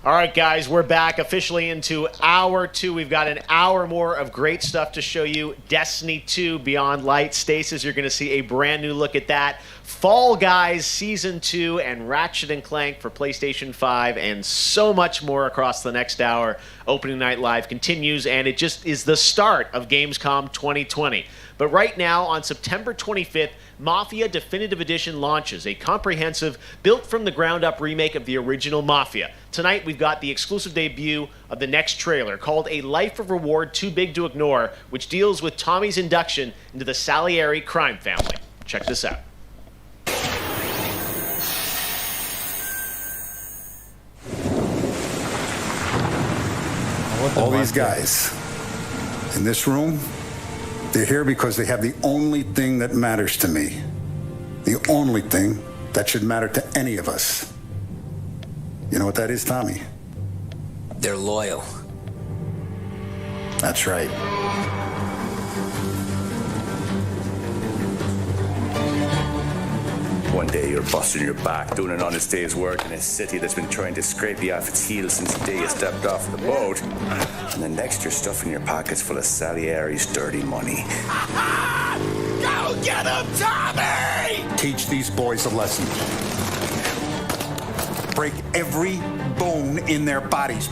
All right, guys, we're back officially into hour 2. We've got an hour more of great stuff to show you. Destiny 2 Beyond Light. Stasis, you're going to see a brand new look at that. Fall Guys Season 2 and Ratchet & Clank for PlayStation 5 and so much more across the next hour. Opening Night Live continues, and it just is the start of Gamescom 2020. But right now, on September 25th, Mafia Definitive Edition launches, a comprehensive, built-from-the-ground-up remake of the original Mafia. Tonight, we've got the exclusive debut of the next trailer, called A Life of Reward Too Big to Ignore, which deals with Tommy's induction into the Salieri crime family. Check this out. All these guys in this room, they're here because they have the only thing that matters to me. The only thing that should matter to any of us. You know what that is, Tommy? They're loyal. That's right. One day you're busting your back doing an honest day's work in a city that's been trying to scrape you off its heels since the day you stepped off the boat. And the next you're stuffing your pockets full of Salieri's dirty money. Go get him, Tommy! Teach these boys a lesson. Break every bone in their bodies.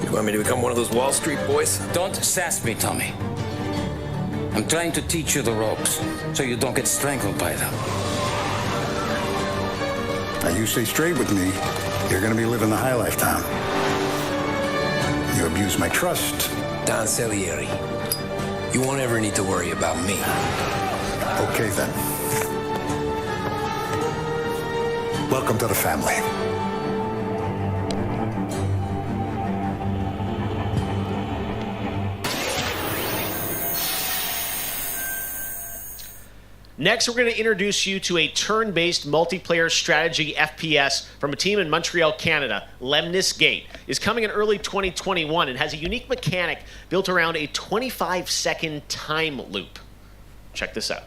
You want me to become one of those Wall Street boys? Don't sass me, Tommy. I'm trying to teach you the ropes, so you don't get strangled by them. Now you stay straight with me, you're gonna be living the high life, Tom. You abuse my trust. Don Salieri, you won't ever need to worry about me. Okay, then. Welcome to the family. Next, we're going to introduce you to a turn-based multiplayer strategy FPS from a team in Montreal, Canada. Lemnis Gate is coming in early 2021 and has a unique mechanic built around a 25-second time loop. Check this out.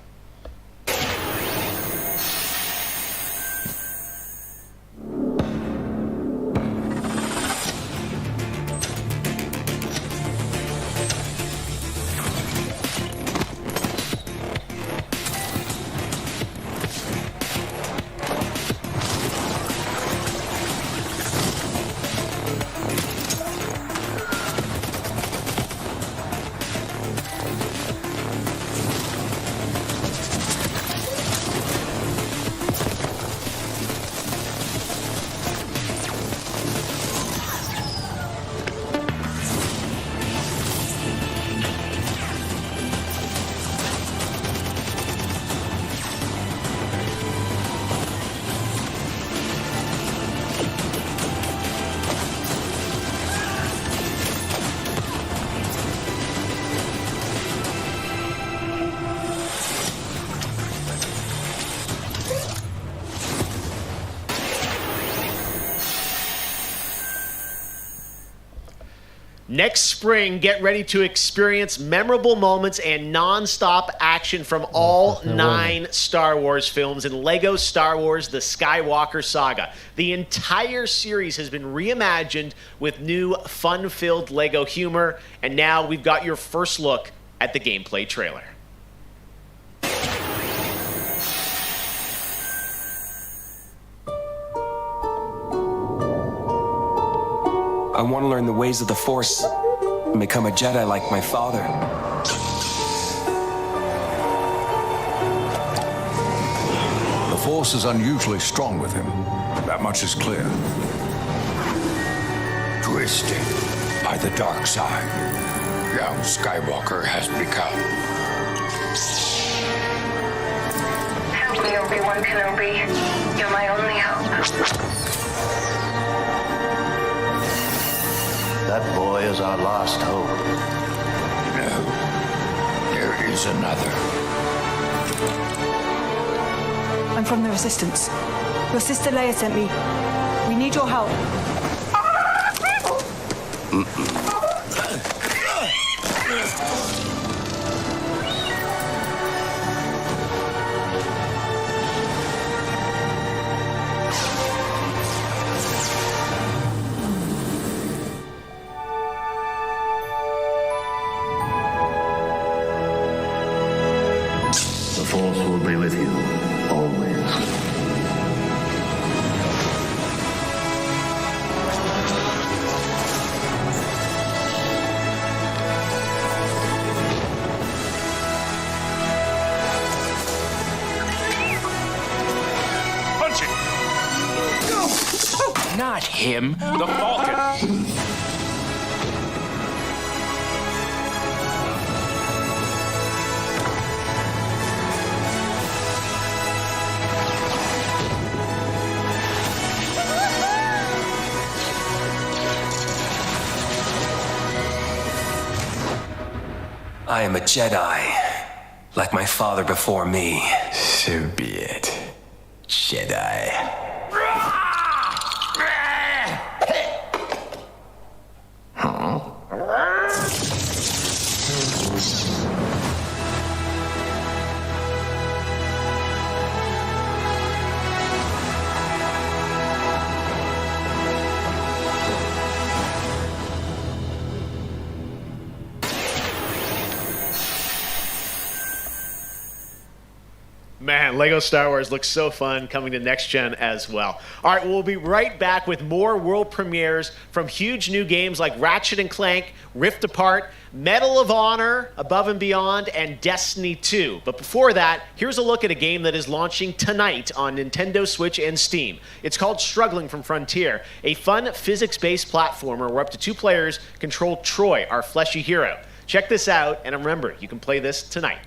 Next spring, get ready to experience memorable moments and non-stop action from all 9 Star Wars films in LEGO Star Wars The Skywalker Saga. The entire series has been reimagined with new fun-filled LEGO humor, and now we've got your first look at the gameplay trailer. I want to learn the ways of the Force and become a Jedi like my father. The Force is unusually strong with him. That much is clear. Twisted by the dark side, young Skywalker has become. Help me, Obi-Wan Kenobi. You're my only hope. That boy is our last hope. No, there is another. I'm from the Resistance. Your sister Leia sent me. We need your help. The Force will be with you, always. Punch it! Not him, the Falcon! I am a Jedi, like my father before me. So be it, Jedi. Man, LEGO Star Wars looks so fun, coming to next gen as well. All right, we'll be right back with more world premieres from huge new games like Ratchet & Clank, Rift Apart, Medal of Honor, Above and Beyond, and Destiny 2. But before that, here's a look at a game that is launching tonight on Nintendo Switch and Steam. It's called Struggling from Frontier, a fun physics-based platformer where up to 2 players control Troy, our fleshy hero. Check this out, and remember, you can play this tonight.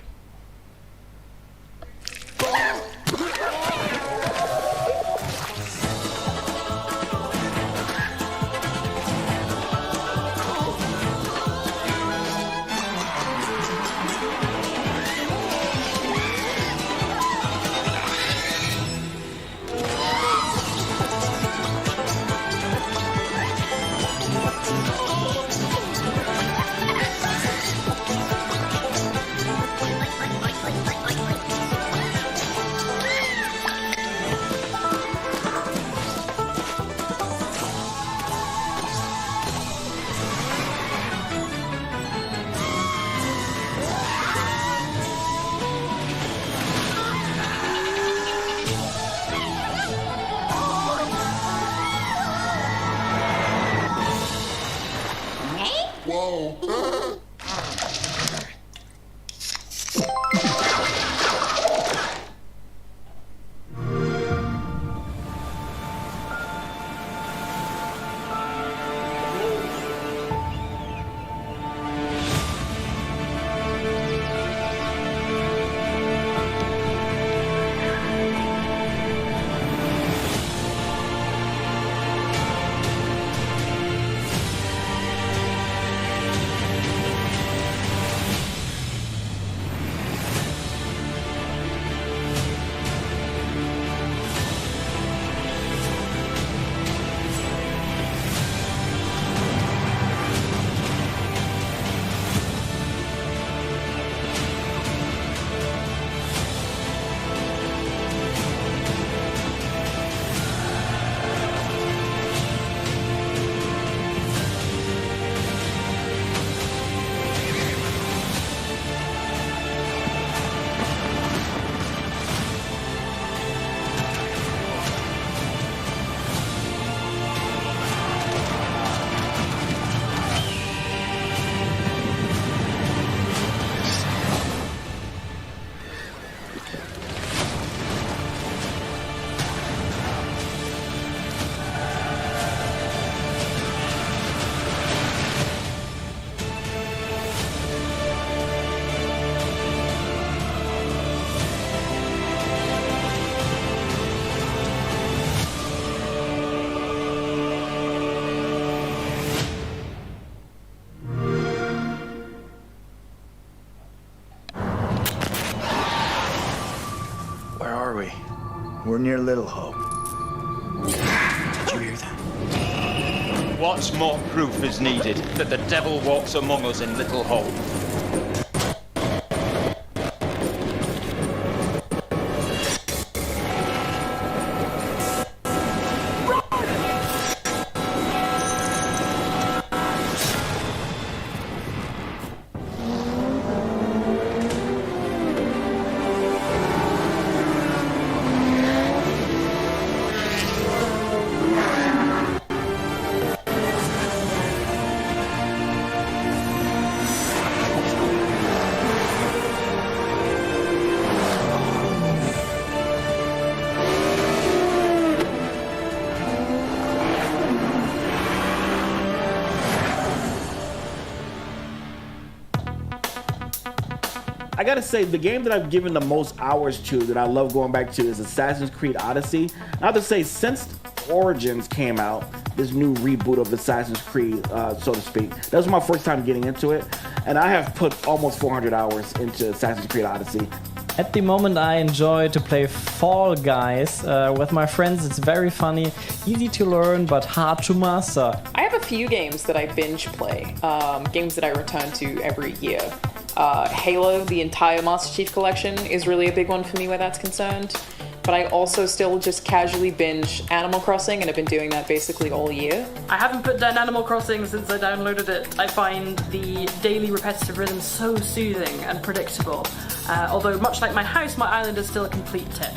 We're near Little Hope. Did you hear that? What more proof is needed that the devil walks among us in Little Hope? I gotta say, the game that I've given the most hours to, that I love going back to, is Assassin's Creed Odyssey. I have to say, since Origins came out, this new reboot of Assassin's Creed, so to speak, that was my first time getting into it, and I have put almost 400 hours into Assassin's Creed Odyssey. At the moment, I enjoy to play Fall Guys with my friends. It's very funny, easy to learn, but hard to master. I have a few games that I binge play, games that I return to every year. Halo, the entire Master Chief Collection, is really a big one for me where that's concerned. But I also still just casually binge Animal Crossing, and I've been doing that basically all year. I haven't put down Animal Crossing since I downloaded it. I find the daily repetitive rhythm so soothing and predictable. Although much like my house, my island is still a complete tip.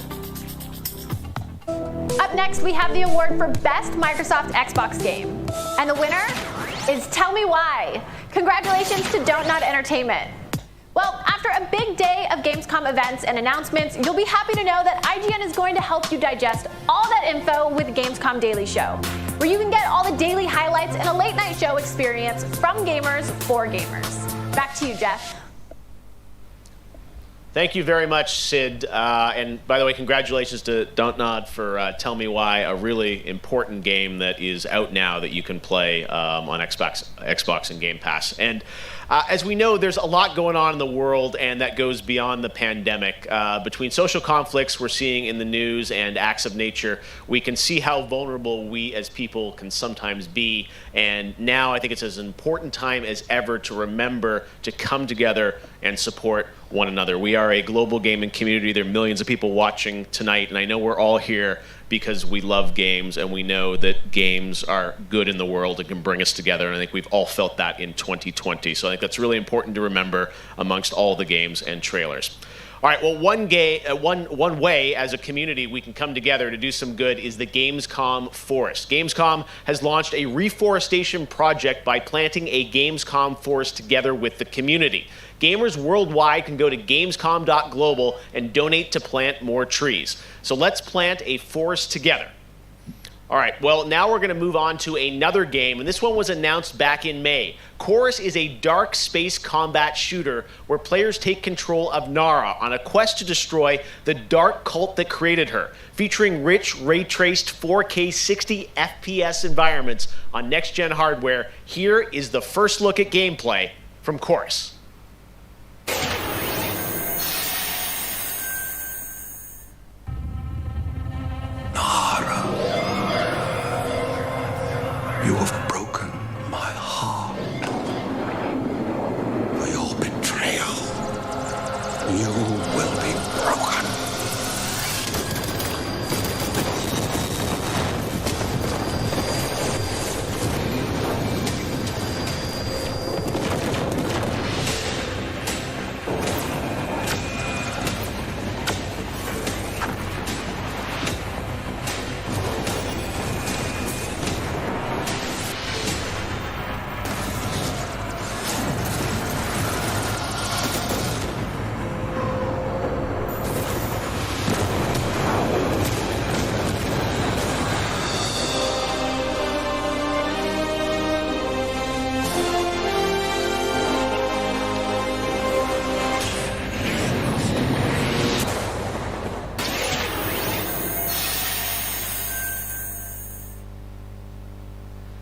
Up next, we have the award for Best Microsoft Xbox Game. And the winner is Tell Me Why. Congratulations to Don't Nod Entertainment. Well, after a big day of Gamescom events and announcements, you'll be happy to know that IGN is going to help you digest all that info with Gamescom Daily Show, where you can get all the daily highlights and a late night show experience from gamers for gamers. Back to you, Jeff. Thank you very much, Sid. And by the way, congratulations to Don't Nod for Tell Me Why, a really important game that is out now that you can play on Xbox and Game Pass. And as we know, there's a lot going on in the world, and that goes beyond the pandemic. Between social conflicts we're seeing in the news and acts of nature, we can see how vulnerable we as people can sometimes be. And now I think it's as important time as ever to remember to come together and support one another. We are a global gaming community. There are millions of people watching tonight, and I know we're all here because we love games and we know that games are good in the world and can bring us together. And I think we've all felt that in 2020. So I think that's really important to remember amongst all the games and trailers. All right, well, one way as a community we can come together to do some good is the Gamescom Forest. Gamescom has launched a reforestation project by planting a Gamescom forest together with the community. Gamers worldwide can go to gamescom.global and donate to plant more trees. So let's plant a forest together. All right, well, now we're going to move on to another game, and this one was announced back in May. Chorus is a dark space combat shooter where players take control of Nara on a quest to destroy the dark cult that created her, featuring rich, ray-traced 4K 60 FPS environments on next-gen hardware. Here is the first look at gameplay from Chorus. You have broken my heart. For your betrayal, you will be broken.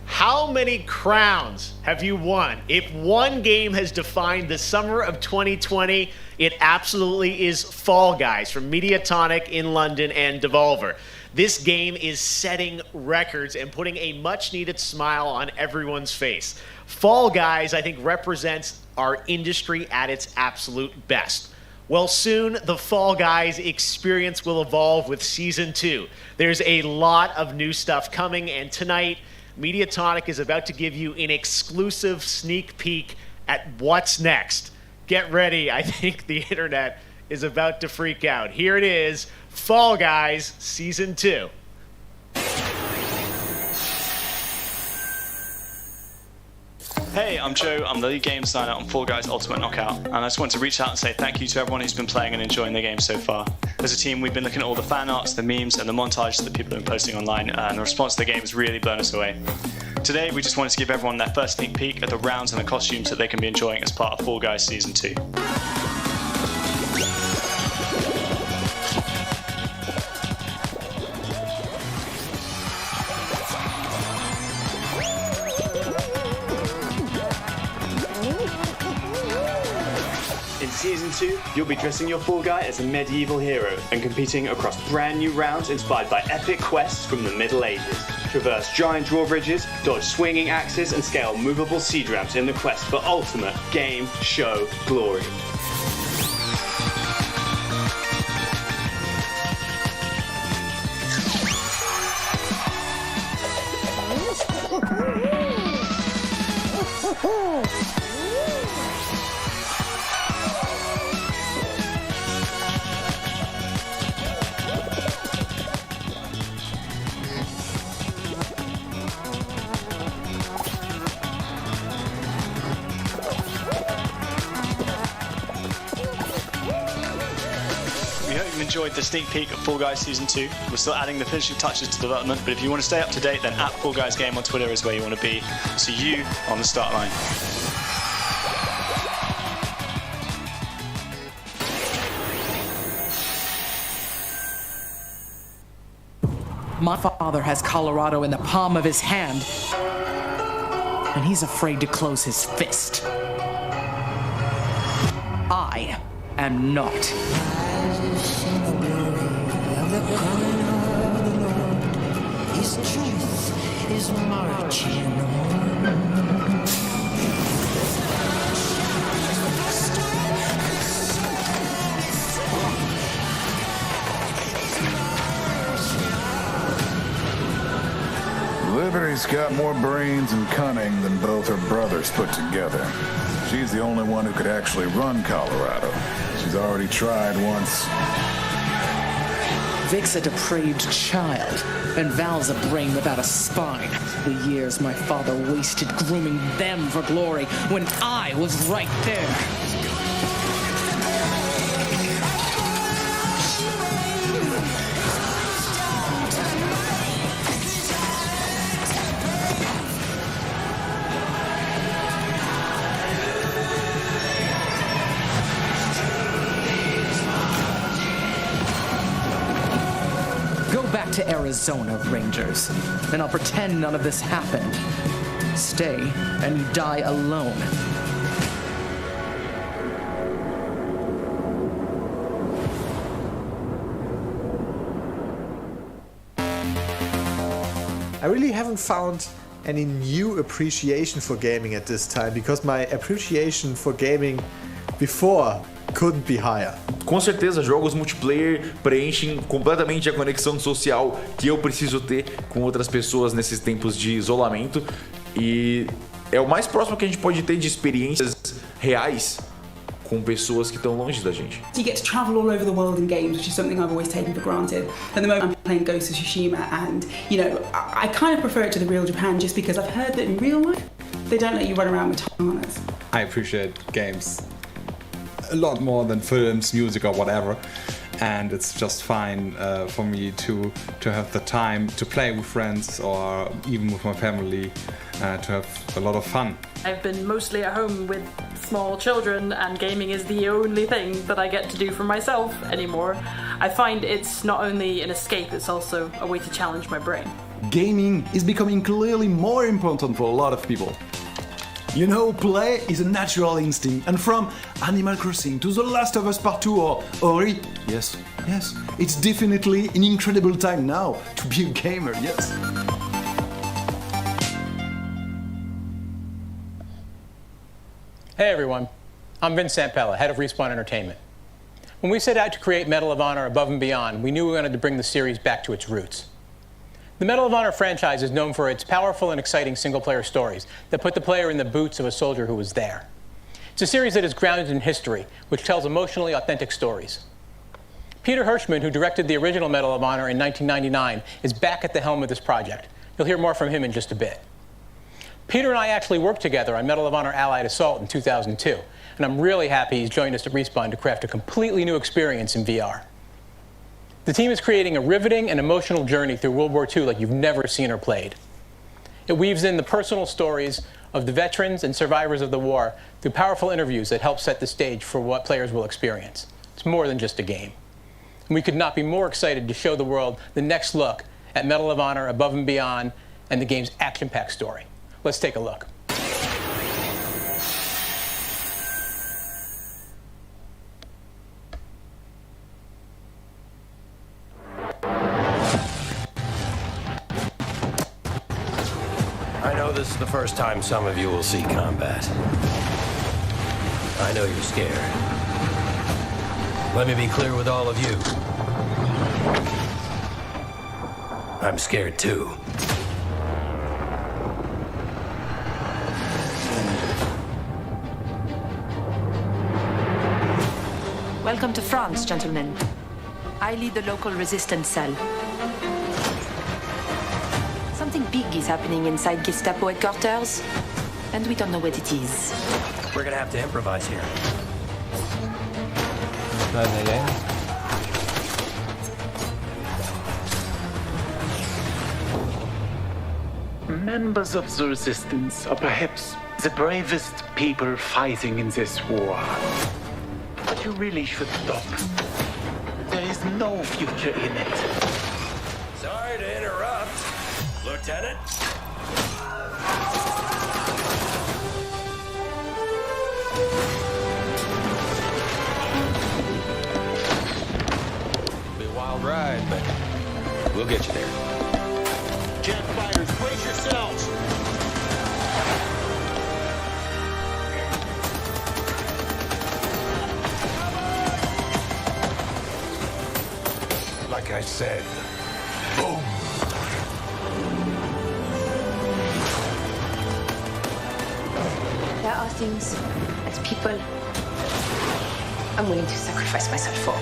How many crowns have you won? If one game has defined the summer of 2020, it absolutely is Fall Guys from Mediatonic in London and Devolver. This game is setting records and putting a much-needed smile on everyone's face. Fall Guys, I think, represents our industry at its absolute best. Well, soon the Fall Guys experience will evolve with Season 2. There's a lot of new stuff coming, and tonight, Mediatonic is about to give you an exclusive sneak peek at what's next. Get ready, I think the internet is about to freak out. Here it is, Fall Guys Season 2. Hey, I'm Joe. I'm the lead game designer on Fall Guys Ultimate Knockout, and I just want to reach out and say thank you to everyone who's been playing and enjoying the game so far. As a team, we've been looking at all the fan arts, the memes, and the montages that people have been posting online, and the response to the game has really blown us away. Today, we just wanted to give everyone their first sneak peek at the rounds and the costumes that they can be enjoying as part of Fall Guys Season 2. In Season 2, you'll be dressing your Fall Guy as a medieval hero and competing across brand new rounds inspired by epic quests from the Middle Ages. Traverse giant drawbridges, dodge swinging axes, and scale movable siege ramps in the quest for ultimate game show glory. Enjoyed the sneak peek of Fall Guys Season 2. We're still adding the finishing touches to development, but if you want to stay up to date, then at Fall Guys Game on Twitter is where you want to be. See you on the start line. My father has Colorado in the palm of his hand, and he's afraid to close his fist. I am not. His truth is marching on. Liberty's got more brains and cunning than both her brothers put together. She's the only one who could actually run Colorado. She's already tried once. Vic's a depraved child, and Val's a brain without a spine. The years my father wasted grooming them for glory when I was right there. Back to Arizona, Rangers, and I'll pretend none of this happened. Stay, and you die alone. I really haven't found any new appreciation for gaming at this time, because my appreciation for gaming before couldn't be higher. Com certeza, jogos multiplayer preenchem completamente a conexão social que eu preciso ter com outras pessoas nesses tempos de isolamento, e é o mais próximo que a gente pode ter de experiências reais com pessoas que estão longe da gente. You get to travel all over the world in games, which is something I've always taken for granted. At the moment I'm playing Ghost of Tsushima, and you know, I kind of prefer it to the real Japan just because I've heard that in real life they don't let you run around with katanas. I appreciate games a lot more than films, music or whatever, and it's just fine for me to have the time to play with friends or even with my family, to have a lot of fun. I've been mostly at home with small children, and gaming is the only thing that I get to do for myself anymore. I find it's not only an escape, it's also a way to challenge my brain. Gaming is becoming clearly more important for a lot of people. You know, play is a natural instinct, and from Animal Crossing to The Last of Us Part 2 or Ori, yes, it's definitely an incredible time now to be a gamer, yes. Hey everyone, I'm Vince Sampella, head of Respawn Entertainment. When we set out to create Medal of Honor Above and Beyond, we knew we wanted to bring the series back to its roots. The Medal of Honor franchise is known for its powerful and exciting single-player stories that put the player in the boots of a soldier who was there. It's a series that is grounded in history, which tells emotionally authentic stories. Peter Hirschman, who directed the original Medal of Honor in 1999, is back at the helm of this project. You'll hear more from him in just a bit. Peter and I actually worked together on Medal of Honor Allied Assault in 2002, and I'm really happy he's joined us at Respawn to craft a completely new experience in VR. The team is creating a riveting and emotional journey through World War II like you've never seen or played. It weaves in the personal stories of the veterans and survivors of the war through powerful interviews that help set the stage for what players will experience. It's more than just a game. And we could not be more excited to show the world the next look at Medal of Honor Above and Beyond and the game's action-packed story. Let's take a look. I know this is the first time some of you will see combat. I know you're scared. Let me be clear with all of you. I'm scared too. Welcome to France, gentlemen. I lead the local resistance cell. Something big is happening inside Gestapo headquarters, and we don't know what it is. We're gonna have to improvise here. Members of the resistance are perhaps the bravest people fighting in this war. But you really should stop. There is no future in it. Sorry to interrupt. Lieutenant? Be a wild ride, but we'll get you there. Jet fighters, brace yourselves. Like I said, boom. There are things as people I'm willing to sacrifice myself for.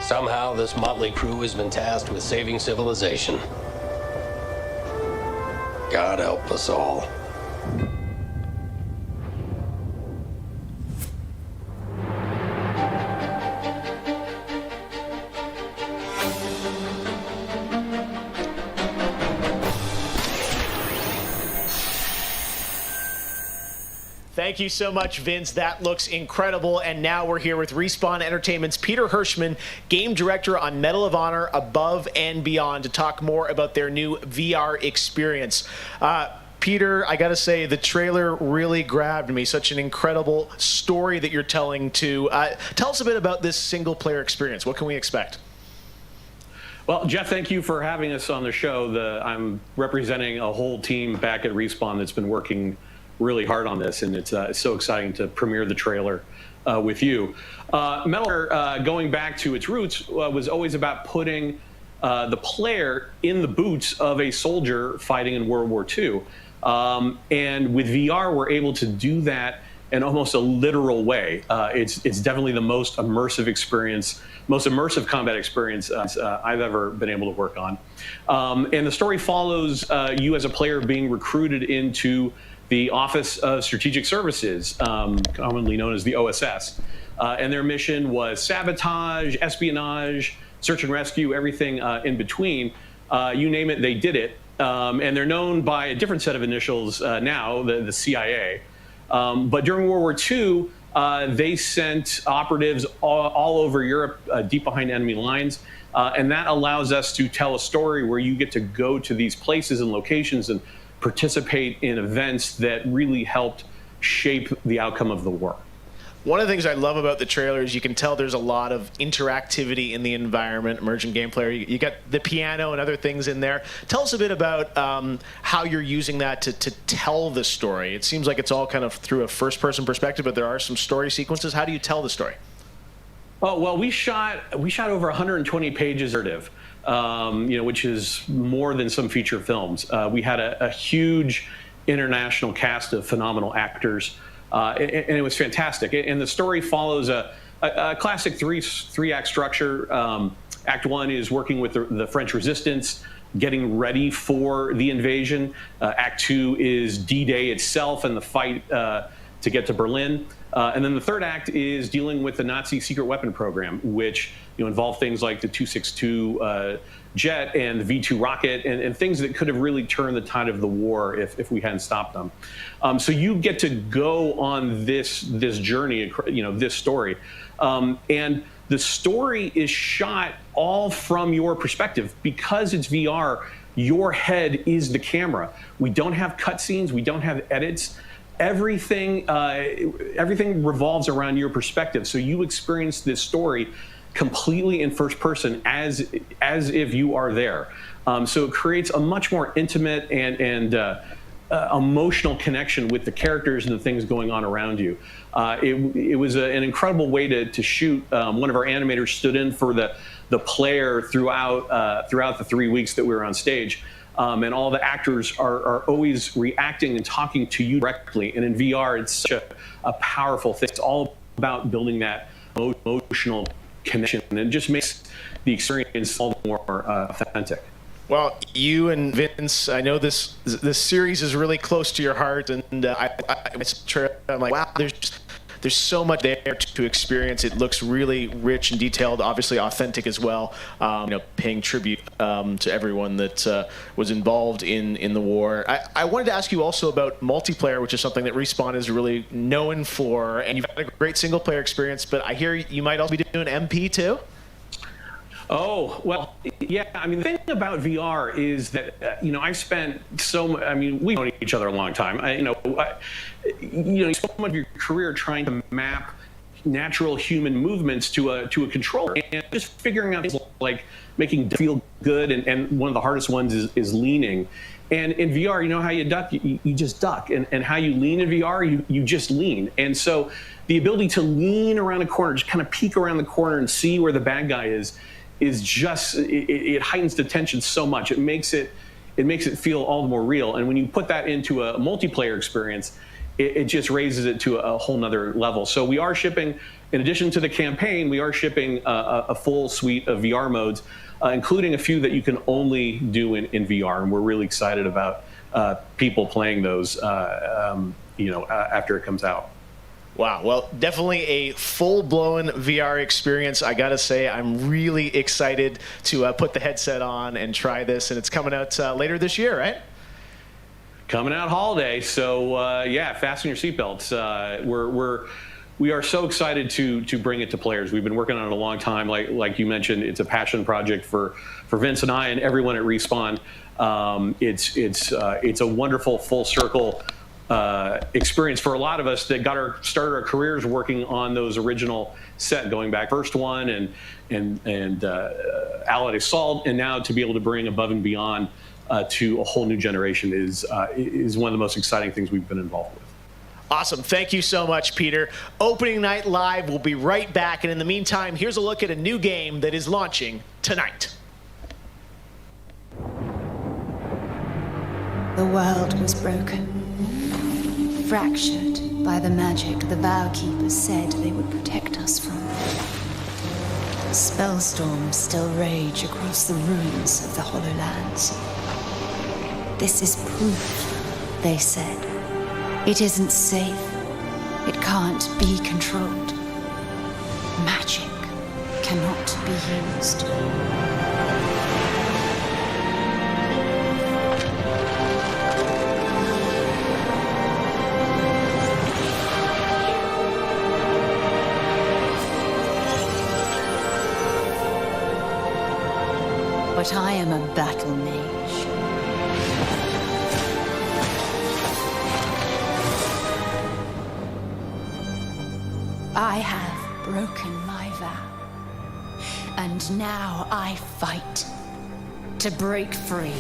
Somehow, this motley crew has been tasked with saving civilization. God help us all. Thank you so much, Vince. That looks incredible. And now we're here with Respawn Entertainment's Peter Hirschman, game director on Medal of Honor Above and Beyond, to talk more about their new VR experience. Peter, I gotta say, the trailer really grabbed me. Such an incredible story that you're telling to. Tell us a bit about this single-player experience. What can we expect? Well, Jeff, thank you for having us on the show. I'm representing a whole team back at Respawn that's been working really hard on this, and it's so exciting to premiere the trailer with you. Metal, going back to its roots, was always about putting the player in the boots of a soldier fighting in World War II. And with VR, we're able to do that in almost a literal way. It's definitely the most immersive experience, most immersive combat experience I've ever been able to work on. And the story follows you as a player being recruited into the Office of Strategic Services, commonly known as the OSS. And their mission was sabotage, espionage, search and rescue, everything in between. You name it, they did it. And they're known by a different set of initials now, the CIA. But during World War II, they sent operatives all over Europe, deep behind enemy lines. And that allows us to tell a story where you get to go to these places and locations and participate in events that really helped shape the outcome of the war. One of the things I love about the trailer is you can tell there's a lot of interactivity in the environment, emergent gameplay. You got the piano and other things in there. Tell us a bit about how you're using that to tell the story. It seems like it's all kind of through a first-person perspective, but there are some story sequences. How do you tell the story? Oh, well, we shot over 120 pages of narrative, which is more than some feature films. We had a huge international cast of phenomenal actors, and it was fantastic. And the story follows a classic three-act structure. Act one is working with the French resistance, getting ready for the invasion. Act two is D-Day itself and the fight to get to Berlin. And then the third act is dealing with the Nazi secret weapon program, which involved things like the 262 jet and the V2 rocket and things that could have really turned the tide of the war if we hadn't stopped them. So you get to go on this journey, this story. And the story is shot all from your perspective. Because it's VR, your head is the camera. We don't have cutscenes, we don't have edits. Everything revolves around your perspective. So you experience this story completely in first person as if you are there. So it creates a much more intimate and emotional connection with the characters and the things going on around you. It was an incredible way to shoot. One of our animators stood in for the player throughout the 3 weeks that we were on stage. And all the actors are always reacting and talking to you directly. And in VR, it's such a powerful thing. It's all about building that emotional connection, and it just makes the experience all the more authentic. Well, you and Vince, I know this series is really close to your heart, and I'm like, wow, there's There's so much there to experience. It looks really rich and detailed, obviously authentic as well. Paying tribute to everyone that was involved in the war. I wanted to ask you also about multiplayer, which is something that Respawn is really known for, and you've had a great single player experience, but I hear you might also be doing MP too? Oh, well, yeah. I mean, the thing about VR is that, I've spent so much, we've known each other a long time. You so much of your career trying to map natural human movements to a controller, and just figuring out things like making it feel good, and one of the hardest ones is leaning. And in VR, you know how you duck? You just duck. And how you lean in VR, you just lean. And so the ability to lean around a corner, just kind of peek around the corner and see where the bad guy is just, it heightens the tension so much. It makes it feel all the more real. And when you put that into a multiplayer experience, it just raises it to a whole nother level. So we are shipping, in addition to the campaign, we are shipping a full suite of VR modes, including a few that you can only do in VR. And we're really excited about people playing those, after it comes out. Wow, well, definitely a full-blown VR experience. I gotta say, I'm really excited to put the headset on and try this, and it's coming out later this year, right? Coming out holiday, so fasten your seatbelts. We are so excited to bring it to players. We've been working on it a long time. Like you mentioned, it's a passion project for Vince and I and everyone at Respawn. It's a wonderful full circle experience for a lot of us that started our careers working on those original set, going back first one and Allied Assault, and now to be able to bring Above and Beyond to a whole new generation is one of the most exciting things we've been involved with. Awesome. Thank you so much, Peter. Opening Night Live will be right back, and in the meantime, here's a look at a new game that is launching tonight. The world was broken, fractured by the magic the Vow Keepers said they would protect us from. Spellstorms still rage across the ruins of the Hollowlands. This is proof, they said. It isn't safe. It can't be controlled. Magic cannot be used. But I am a battle mage. I have broken my vow, and now I fight to break free.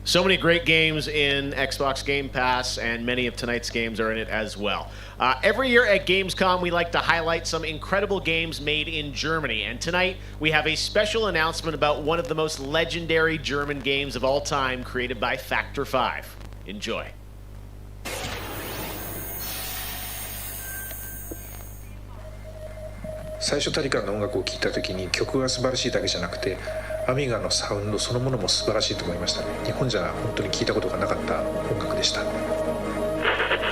So many great games in Xbox Game Pass, and many of tonight's games are in it as well. Every year at Gamescom, we like to highlight some incredible games made in Germany. And tonight, we have a special announcement about one of the most legendary German games of all time, created by Factor 5. Enjoy.最初タリカンの音楽を聴いた時に曲が素晴らしいだけじゃなくてアミガのサウンドそのものも素晴らしいと思いましたね。日本じゃ本当に聴いたことがなかった音楽でした。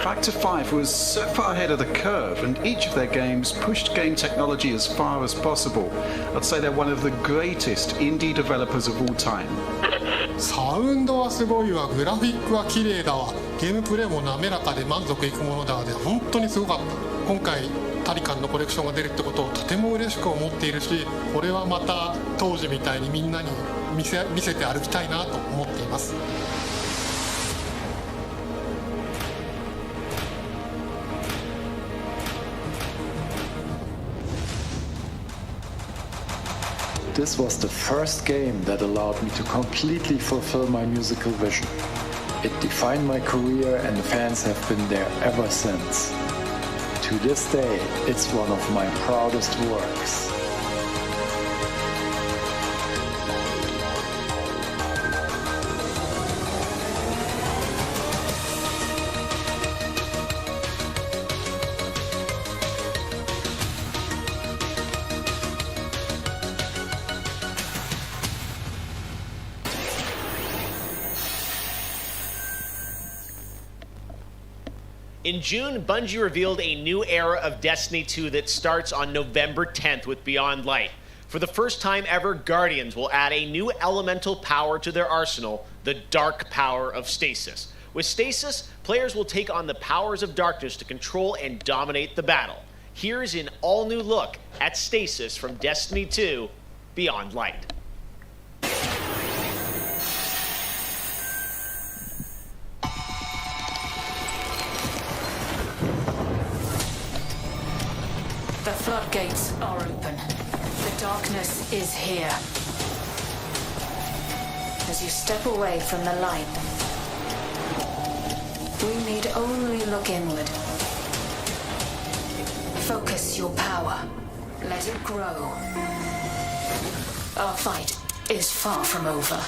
Factor 5 was so far ahead of the curve, and each of their games pushed game technology as far as possible. I'd say they're one of the greatest indie developers of all time. サウンドはすごいわ、グラフィックは綺麗だわ、ゲームプレイも滑らかで満足いくものだわで本当にすごかった。今回タリカンのコレクションが出るってことをとても嬉しく思っているし、これはまた当時みたいにみんなに見せて歩きたいなと思っています。This was the first game that allowed me to completely fulfill my musical vision. It defined my career, and the fans have been there ever since. To this day, it's one of my proudest works. In June, Bungie revealed a new era of Destiny 2 that starts on November 10th with Beyond Light. For the first time ever, Guardians will add a new elemental power to their arsenal, the Dark Power of Stasis. With Stasis, players will take on the powers of darkness to control and dominate the battle. Here's an all-new look at Stasis from Destiny 2 Beyond Light. The floodgates are open. The darkness is here. As you step away from the light, we need only look inward. Focus your power. Let it grow. Our fight is far from over.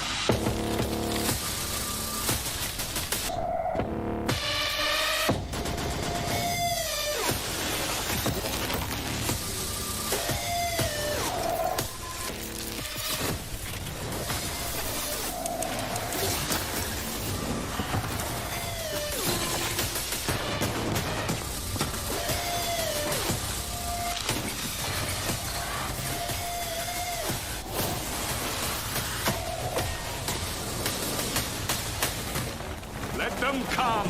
Let them come.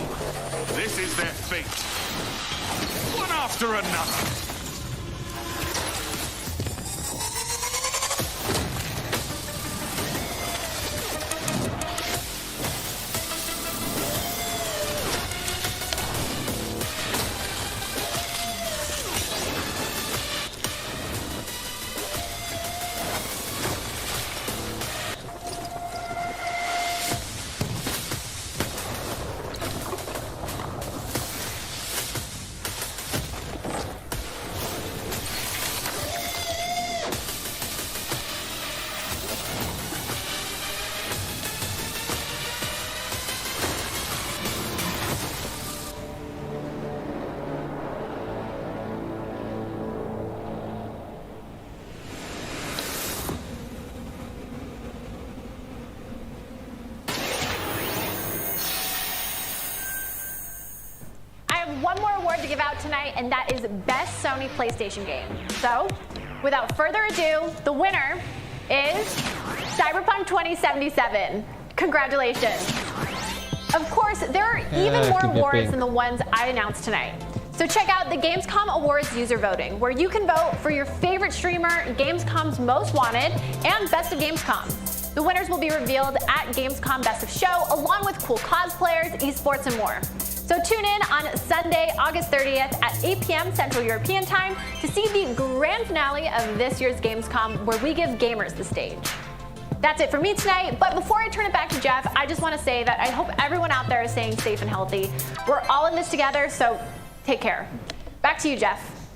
This is their fate. One after another. One more award to give out tonight, and that is Best Sony PlayStation Game. So, without further ado, the winner is Cyberpunk 2077. Congratulations. Of course, there are even more awards than the ones I announced tonight. So check out the Gamescom Awards user voting, where you can vote for your favorite streamer, Gamescom's Most Wanted, and Best of Gamescom. The winners will be revealed at Gamescom Best of Show, along with cool cosplayers, esports, and more. So tune in on Sunday, August 30th at 8 p.m. Central European Time to see the grand finale of this year's Gamescom, where we give gamers the stage. That's it for me tonight, but before I turn it back to Jeff, I just want to say that I hope everyone out there is staying safe and healthy. We're all in this together, so take care. Back to you, Jeff.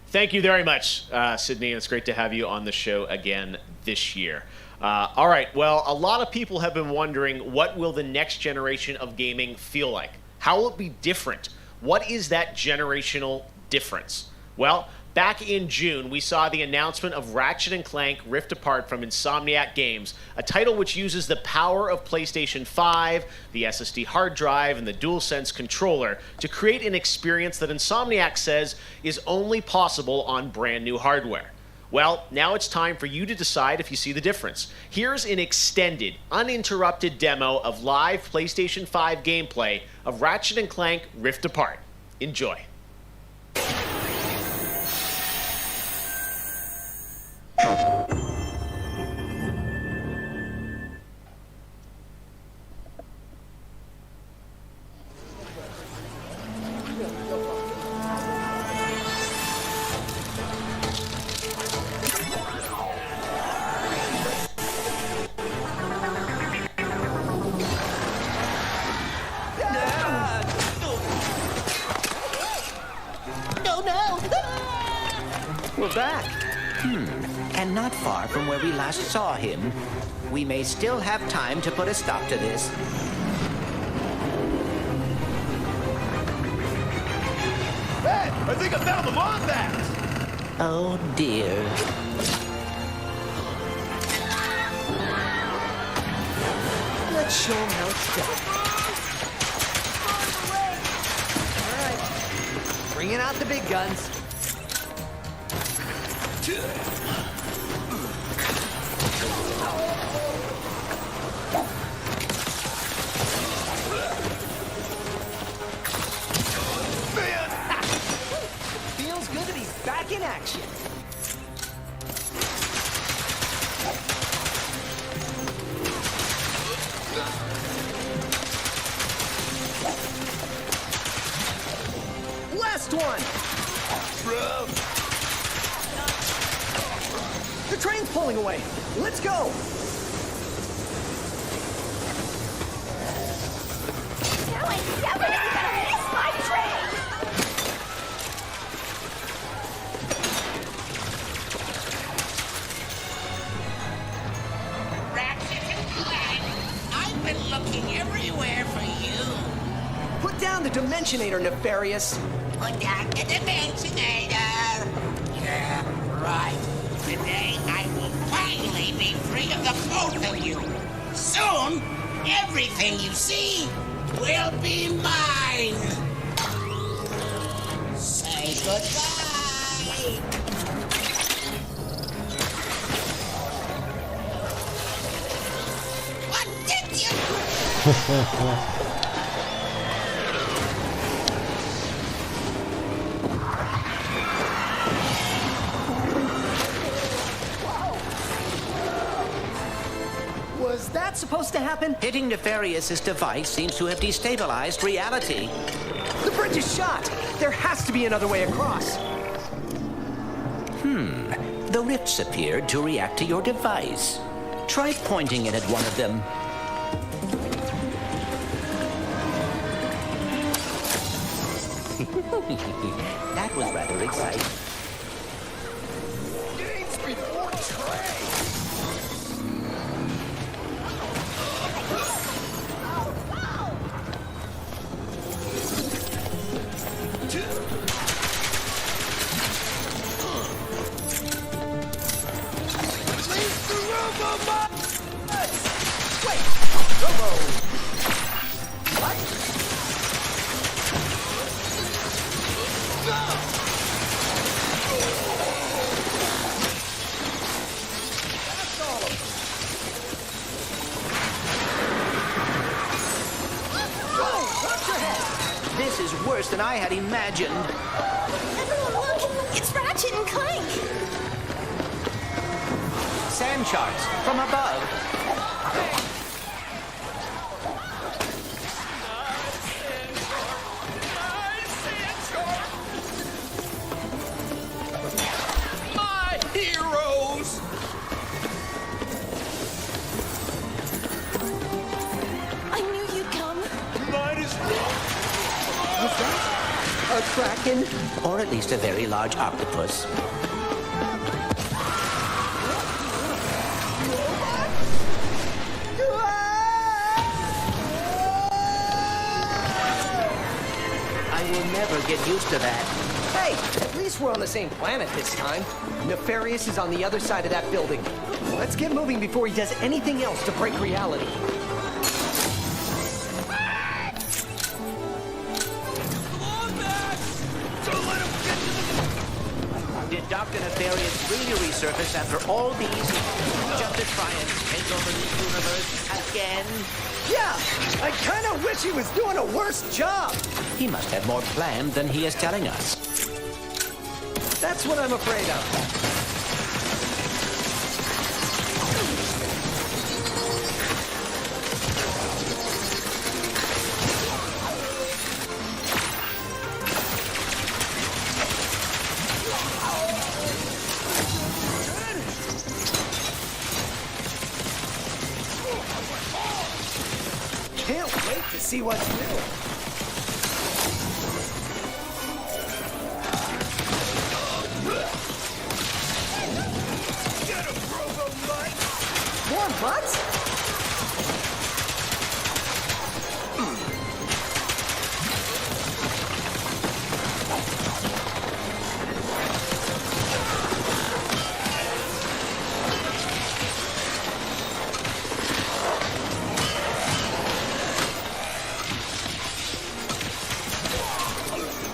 Thank you very much, Sydney. It's great to have you on the show again this year. All right, well, a lot of people have been wondering, what will the next generation of gaming feel like? How will it be different? What is that generational difference? Well, back in June, we saw the announcement of Ratchet & Clank Rift Apart from Insomniac Games, a title which uses the power of PlayStation 5, the SSD hard drive, and the DualSense controller to create an experience that Insomniac says is only possible on brand new hardware. Well, now it's time for you to decide if you see the difference. Here's an extended, uninterrupted demo of live PlayStation 5 gameplay of Ratchet & Clank Rift Apart. Enjoy. We're back. And not far from where we last saw him. We may still have time to put a stop to this. Hey, I think I found the Wombat! Oh dear. Let's show him how it's done. All right, bringing out the big guns. Feels good to be back in action. Last one. The train's pulling away. Let's go. I've been looking everywhere for you. Put down the Dimensionator, Nefarious. Put down the Dimensionator. Yeah, right. Today I will finally be free of the both of you. Soon, everything you see will be mine. Say goodbye. What did you... Was that supposed to happen? Hitting Nefarious's device seems to have destabilized reality. The bridge is shot. There has to be another way across. The rifts appeared to react to your device. Try pointing it at one of them. That was rather exciting. Games before trade. Wait, Robo. What? No! That's all of them. Whoa, watch your head. This is worse than I had imagined. Everyone look! It's Ratchet and Clank! Sand sharks from above. My heroes! A kraken? Or at least a very large octopus. I will never get used to that. Hey, at least we're on the same planet this time. Nefarious is on the other side of that building. Let's get moving before he does anything else to break reality. Did Dr. Nefarious really resurface after all these just to try and take over the universe again? Yeah, I kind of wish he was doing a worse job. He must have more planned than he is telling us. That's what I'm afraid of. Can't wait to see what's new. More butts?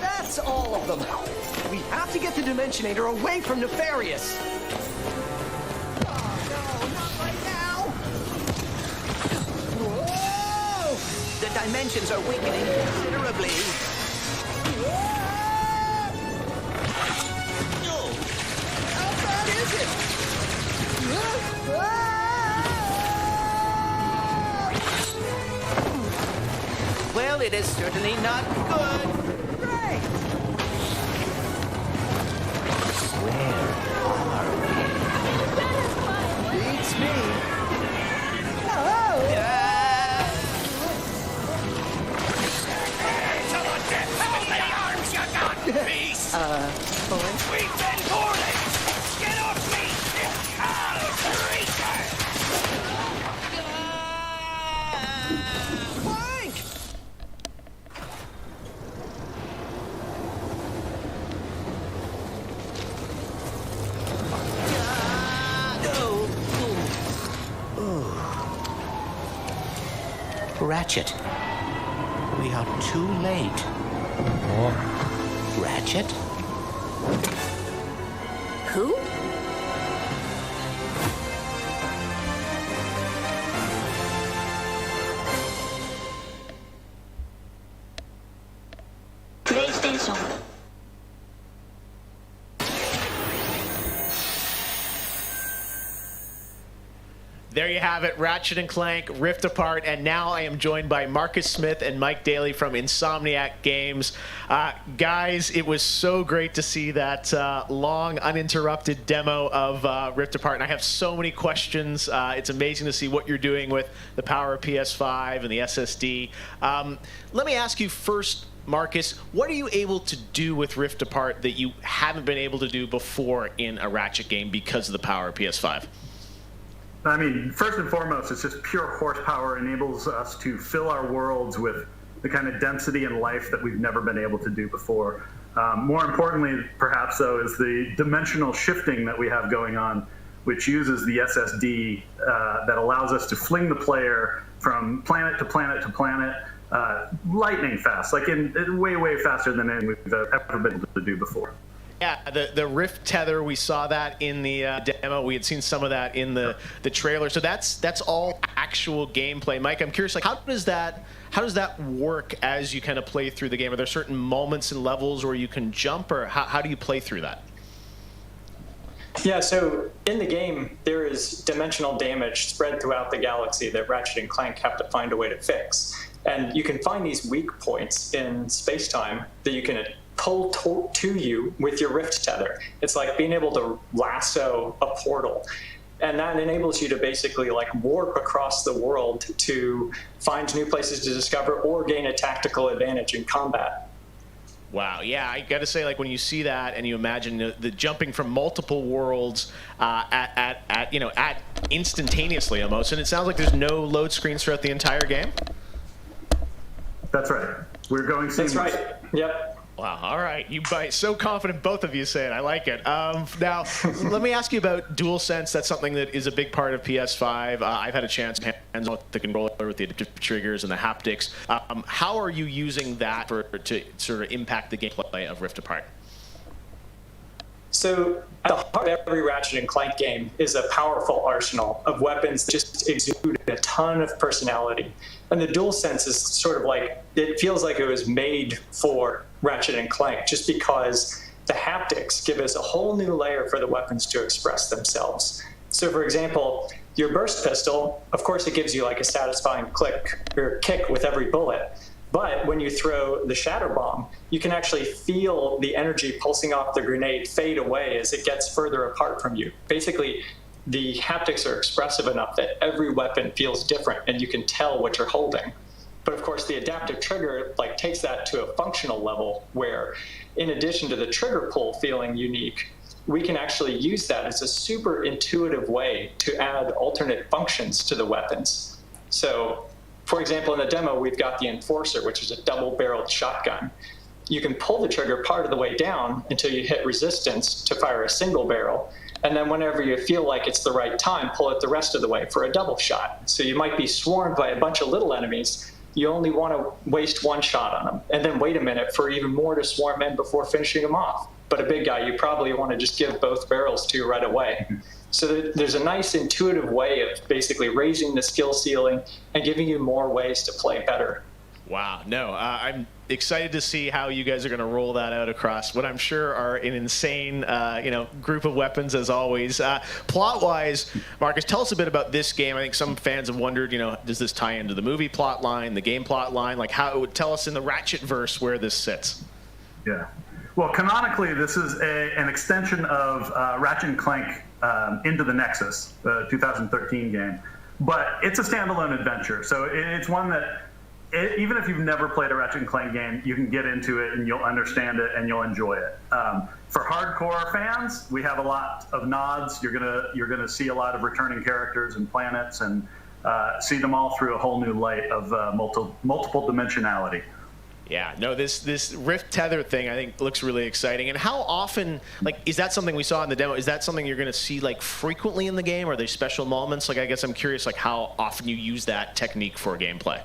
That's all of them. We have to get the Dimensionator away from Nefarious. The dimensions are weakening considerably. How bad is it? Well, it is certainly not good. Great! Where are we? Beats me. Beast! Frank? We've been boarded! Get off me! Foul creature! Frank! Ratchet. We are too late. Ratchet? Who? PlayStation. There you have it, Ratchet and Clank, Rift Apart, and now I am joined by Marcus Smith and Mike Daly from Insomniac Games. Guys, it was so great to see that long, uninterrupted demo of Rift Apart, and I have so many questions. It's amazing to see what you're doing with the power of PS5 and the SSD. Let me ask you first, Marcus, what are you able to do with Rift Apart that you haven't been able to do before in a Ratchet game because of the power of PS5? I mean, first and foremost, it's just pure horsepower. Enables us to fill our worlds with the kind of density and life that we've never been able to do before. More importantly, perhaps, though, is the dimensional shifting that we have going on, which uses the SSD that allows us to fling the player from planet to planet to planet lightning fast, like in way, way faster than anything we've ever been able to do before. Yeah, the Rift tether, we saw that in the demo. We had seen some of that in the trailer. So that's all actual gameplay. Mike, I'm curious, like how does that work as you kind of play through the game? Are there certain moments and levels where you can jump, or how do you play through that? Yeah, so in the game, there is dimensional damage spread throughout the galaxy that Ratchet and Clank have to find a way to fix. And you can find these weak points in space-time that you can pull to you with your Rift tether. It's like being able to lasso a portal. And that enables you to basically like warp across the world to find new places to discover or gain a tactical advantage in combat. Wow, yeah, I got to say, like when you see that and you imagine the jumping from multiple worlds at instantaneously almost, and it sounds like there's no load screens throughout the entire game. That's right. We're going seamless. That's right. Yep. Wow, all right. You bite. So confident both of you say it. I like it. Now, let me ask you about DualSense. That's something that is a big part of PS5. I've had a chance to hands on the controller with the adaptive triggers and the haptics. How are you using that to sort of impact the gameplay of Rift Apart? So at the heart of every Ratchet & Clank game is a powerful arsenal of weapons that just exude a ton of personality. And the DualSense is sort of like, it feels like it was made for Ratchet & Clank just because the haptics give us a whole new layer for the weapons to express themselves. So for example, your burst pistol, of course it gives you like a satisfying click or kick with every bullet. But when you throw the shatter bomb, you can actually feel the energy pulsing off the grenade fade away as it gets further apart from you. Basically, the haptics are expressive enough that every weapon feels different and you can tell what you're holding. But of course, the adaptive trigger takes that to a functional level where, in addition to the trigger pull feeling unique, we can actually use that as a super intuitive way to add alternate functions to the weapons. So, for example, in the demo, we've got the Enforcer, which is a double-barreled shotgun. You can pull the trigger part of the way down until you hit resistance to fire a single barrel, and then whenever you feel like it's the right time, pull it the rest of the way for a double shot. So you might be swarmed by a bunch of little enemies. You only want to waste one shot on them, and then wait a minute for even more to swarm in before finishing them off. But a big guy, you probably want to just give both barrels to right away. So there's a nice intuitive way of basically raising the skill ceiling and giving you more ways to play better. Wow, no, I'm excited to see how you guys are going to roll that out across what I'm sure are an insane, group of weapons as always. Plot-wise, Marcus, tell us a bit about this game. I think some fans have wondered, does this tie into the movie plot line, the game plot line? Like, tell us in the Ratchet-verse where this sits. Yeah. Well, canonically, this is an extension of Ratchet & Clank Into the Nexus, the 2013 game. But it's a standalone adventure, so it's one that even if you've never played a Ratchet & Clank game, you can get into it and you'll understand it and you'll enjoy it. For hardcore fans, we have a lot of nods. You're gonna see a lot of returning characters and planets and see them all through a whole new light of multiple dimensionality. Yeah, no, this Rift Tether thing I think looks really exciting. And how often, is that something we saw in the demo? Is that something you're going to see frequently in the game? Are there special moments? I guess I'm curious how often you use that technique for gameplay.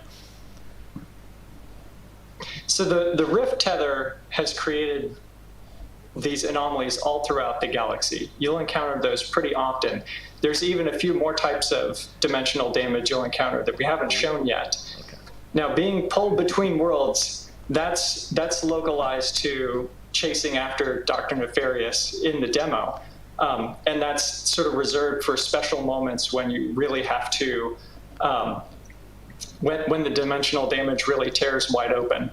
So the Rift Tether has created these anomalies all throughout the galaxy. You'll encounter those pretty often. There's even a few more types of dimensional damage you'll encounter that we haven't shown yet. Okay. Now, being pulled between worlds, that's localized to chasing after Dr. Nefarious in the demo. And that's sort of reserved for special moments when you really have to, when the dimensional damage really tears wide open.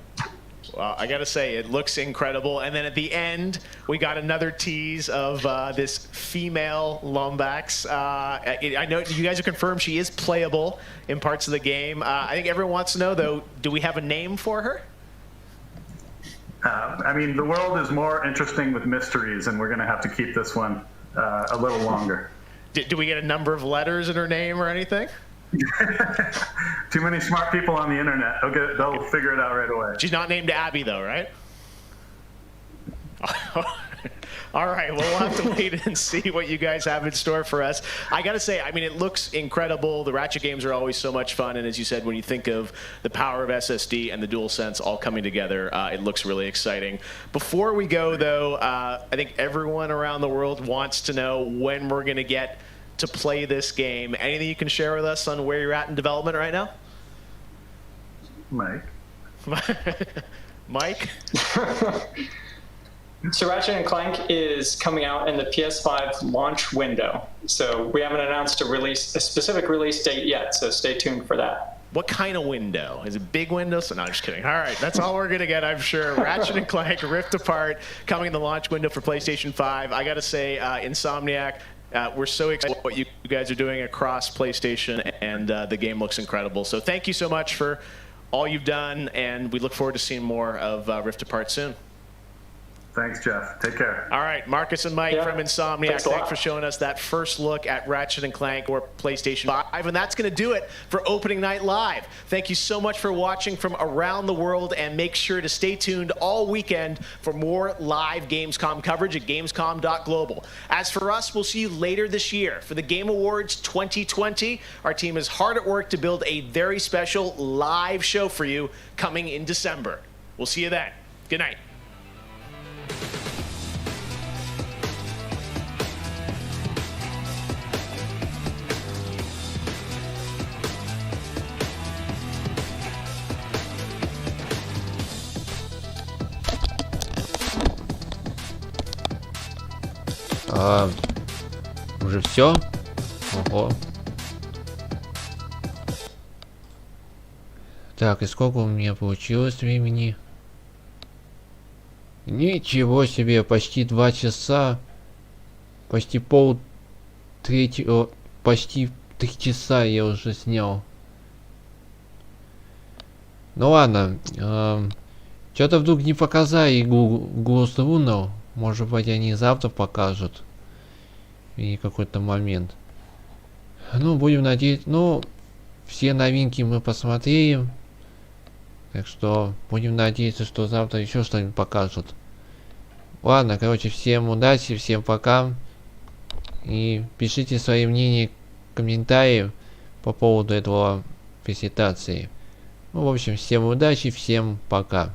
Well, I got to say, it looks incredible. And then at the end, we got another tease of this female Lombax. I know you guys have confirmed she is playable in parts of the game. I think everyone wants to know, though, do we have a name for her? The world is more interesting with mysteries, and we're going to have to keep this one a little longer. Do we get a number of letters in her name or anything? Too many smart people on the internet. They'll figure it out right away. She's not named Abby, though, right? All right, well, we'll have to wait and see what you guys have in store for us. I got to say, it looks incredible. The Ratchet games are always so much fun, and as you said, when you think of the power of SSD and the DualSense all coming together, it looks really exciting. Before we go, though, I think everyone around the world wants to know when we're going to get to play this game. Anything you can share with us on where you're at in development right now? Mike? Mike? So Ratchet & Clank is coming out in the PS5 launch window. So we haven't announced a specific release date yet, so stay tuned for that. What kind of window? Is it big window? So no, I'm just kidding. All right, that's all we're going to get, I'm sure. Ratchet & Clank Rift Apart coming in the launch window for PlayStation 5. I got to say, Insomniac, we're so excited about what you guys are doing across PlayStation, and the game looks incredible. So thank you so much for all you've done, and we look forward to seeing more of Rift Apart soon. Thanks, Jeff. Take care. All right, Marcus and Mike from Insomniac, thanks for showing us that first look at Ratchet & Clank or PlayStation 5. And that's going to do it for Opening Night Live. Thank you so much for watching from around the world, and make sure to stay tuned all weekend for more live Gamescom coverage at gamescom.global. As for us, we'll see you later this year for the Game Awards 2020. Our team is hard at work to build a very special live show for you coming in December. We'll see you then. Good night. Уже все? Ого. Так, и сколько у меня получилось времени? Ничего себе, почти 2 часа. Почти почти 3 часа я уже снял. Ну ладно. Что-то вдруг не показали игру Ghost Runner. Может быть, они завтра покажут. И какой-то момент. Ну, будем надеяться. Ну, все новинки мы посмотрели. Так что будем надеяться, что завтра еще что-нибудь покажут. Ладно, короче, всем удачи, всем пока. И пишите свои мнения, комментарии по поводу этого презентации. Ну, в общем, всем удачи, всем пока.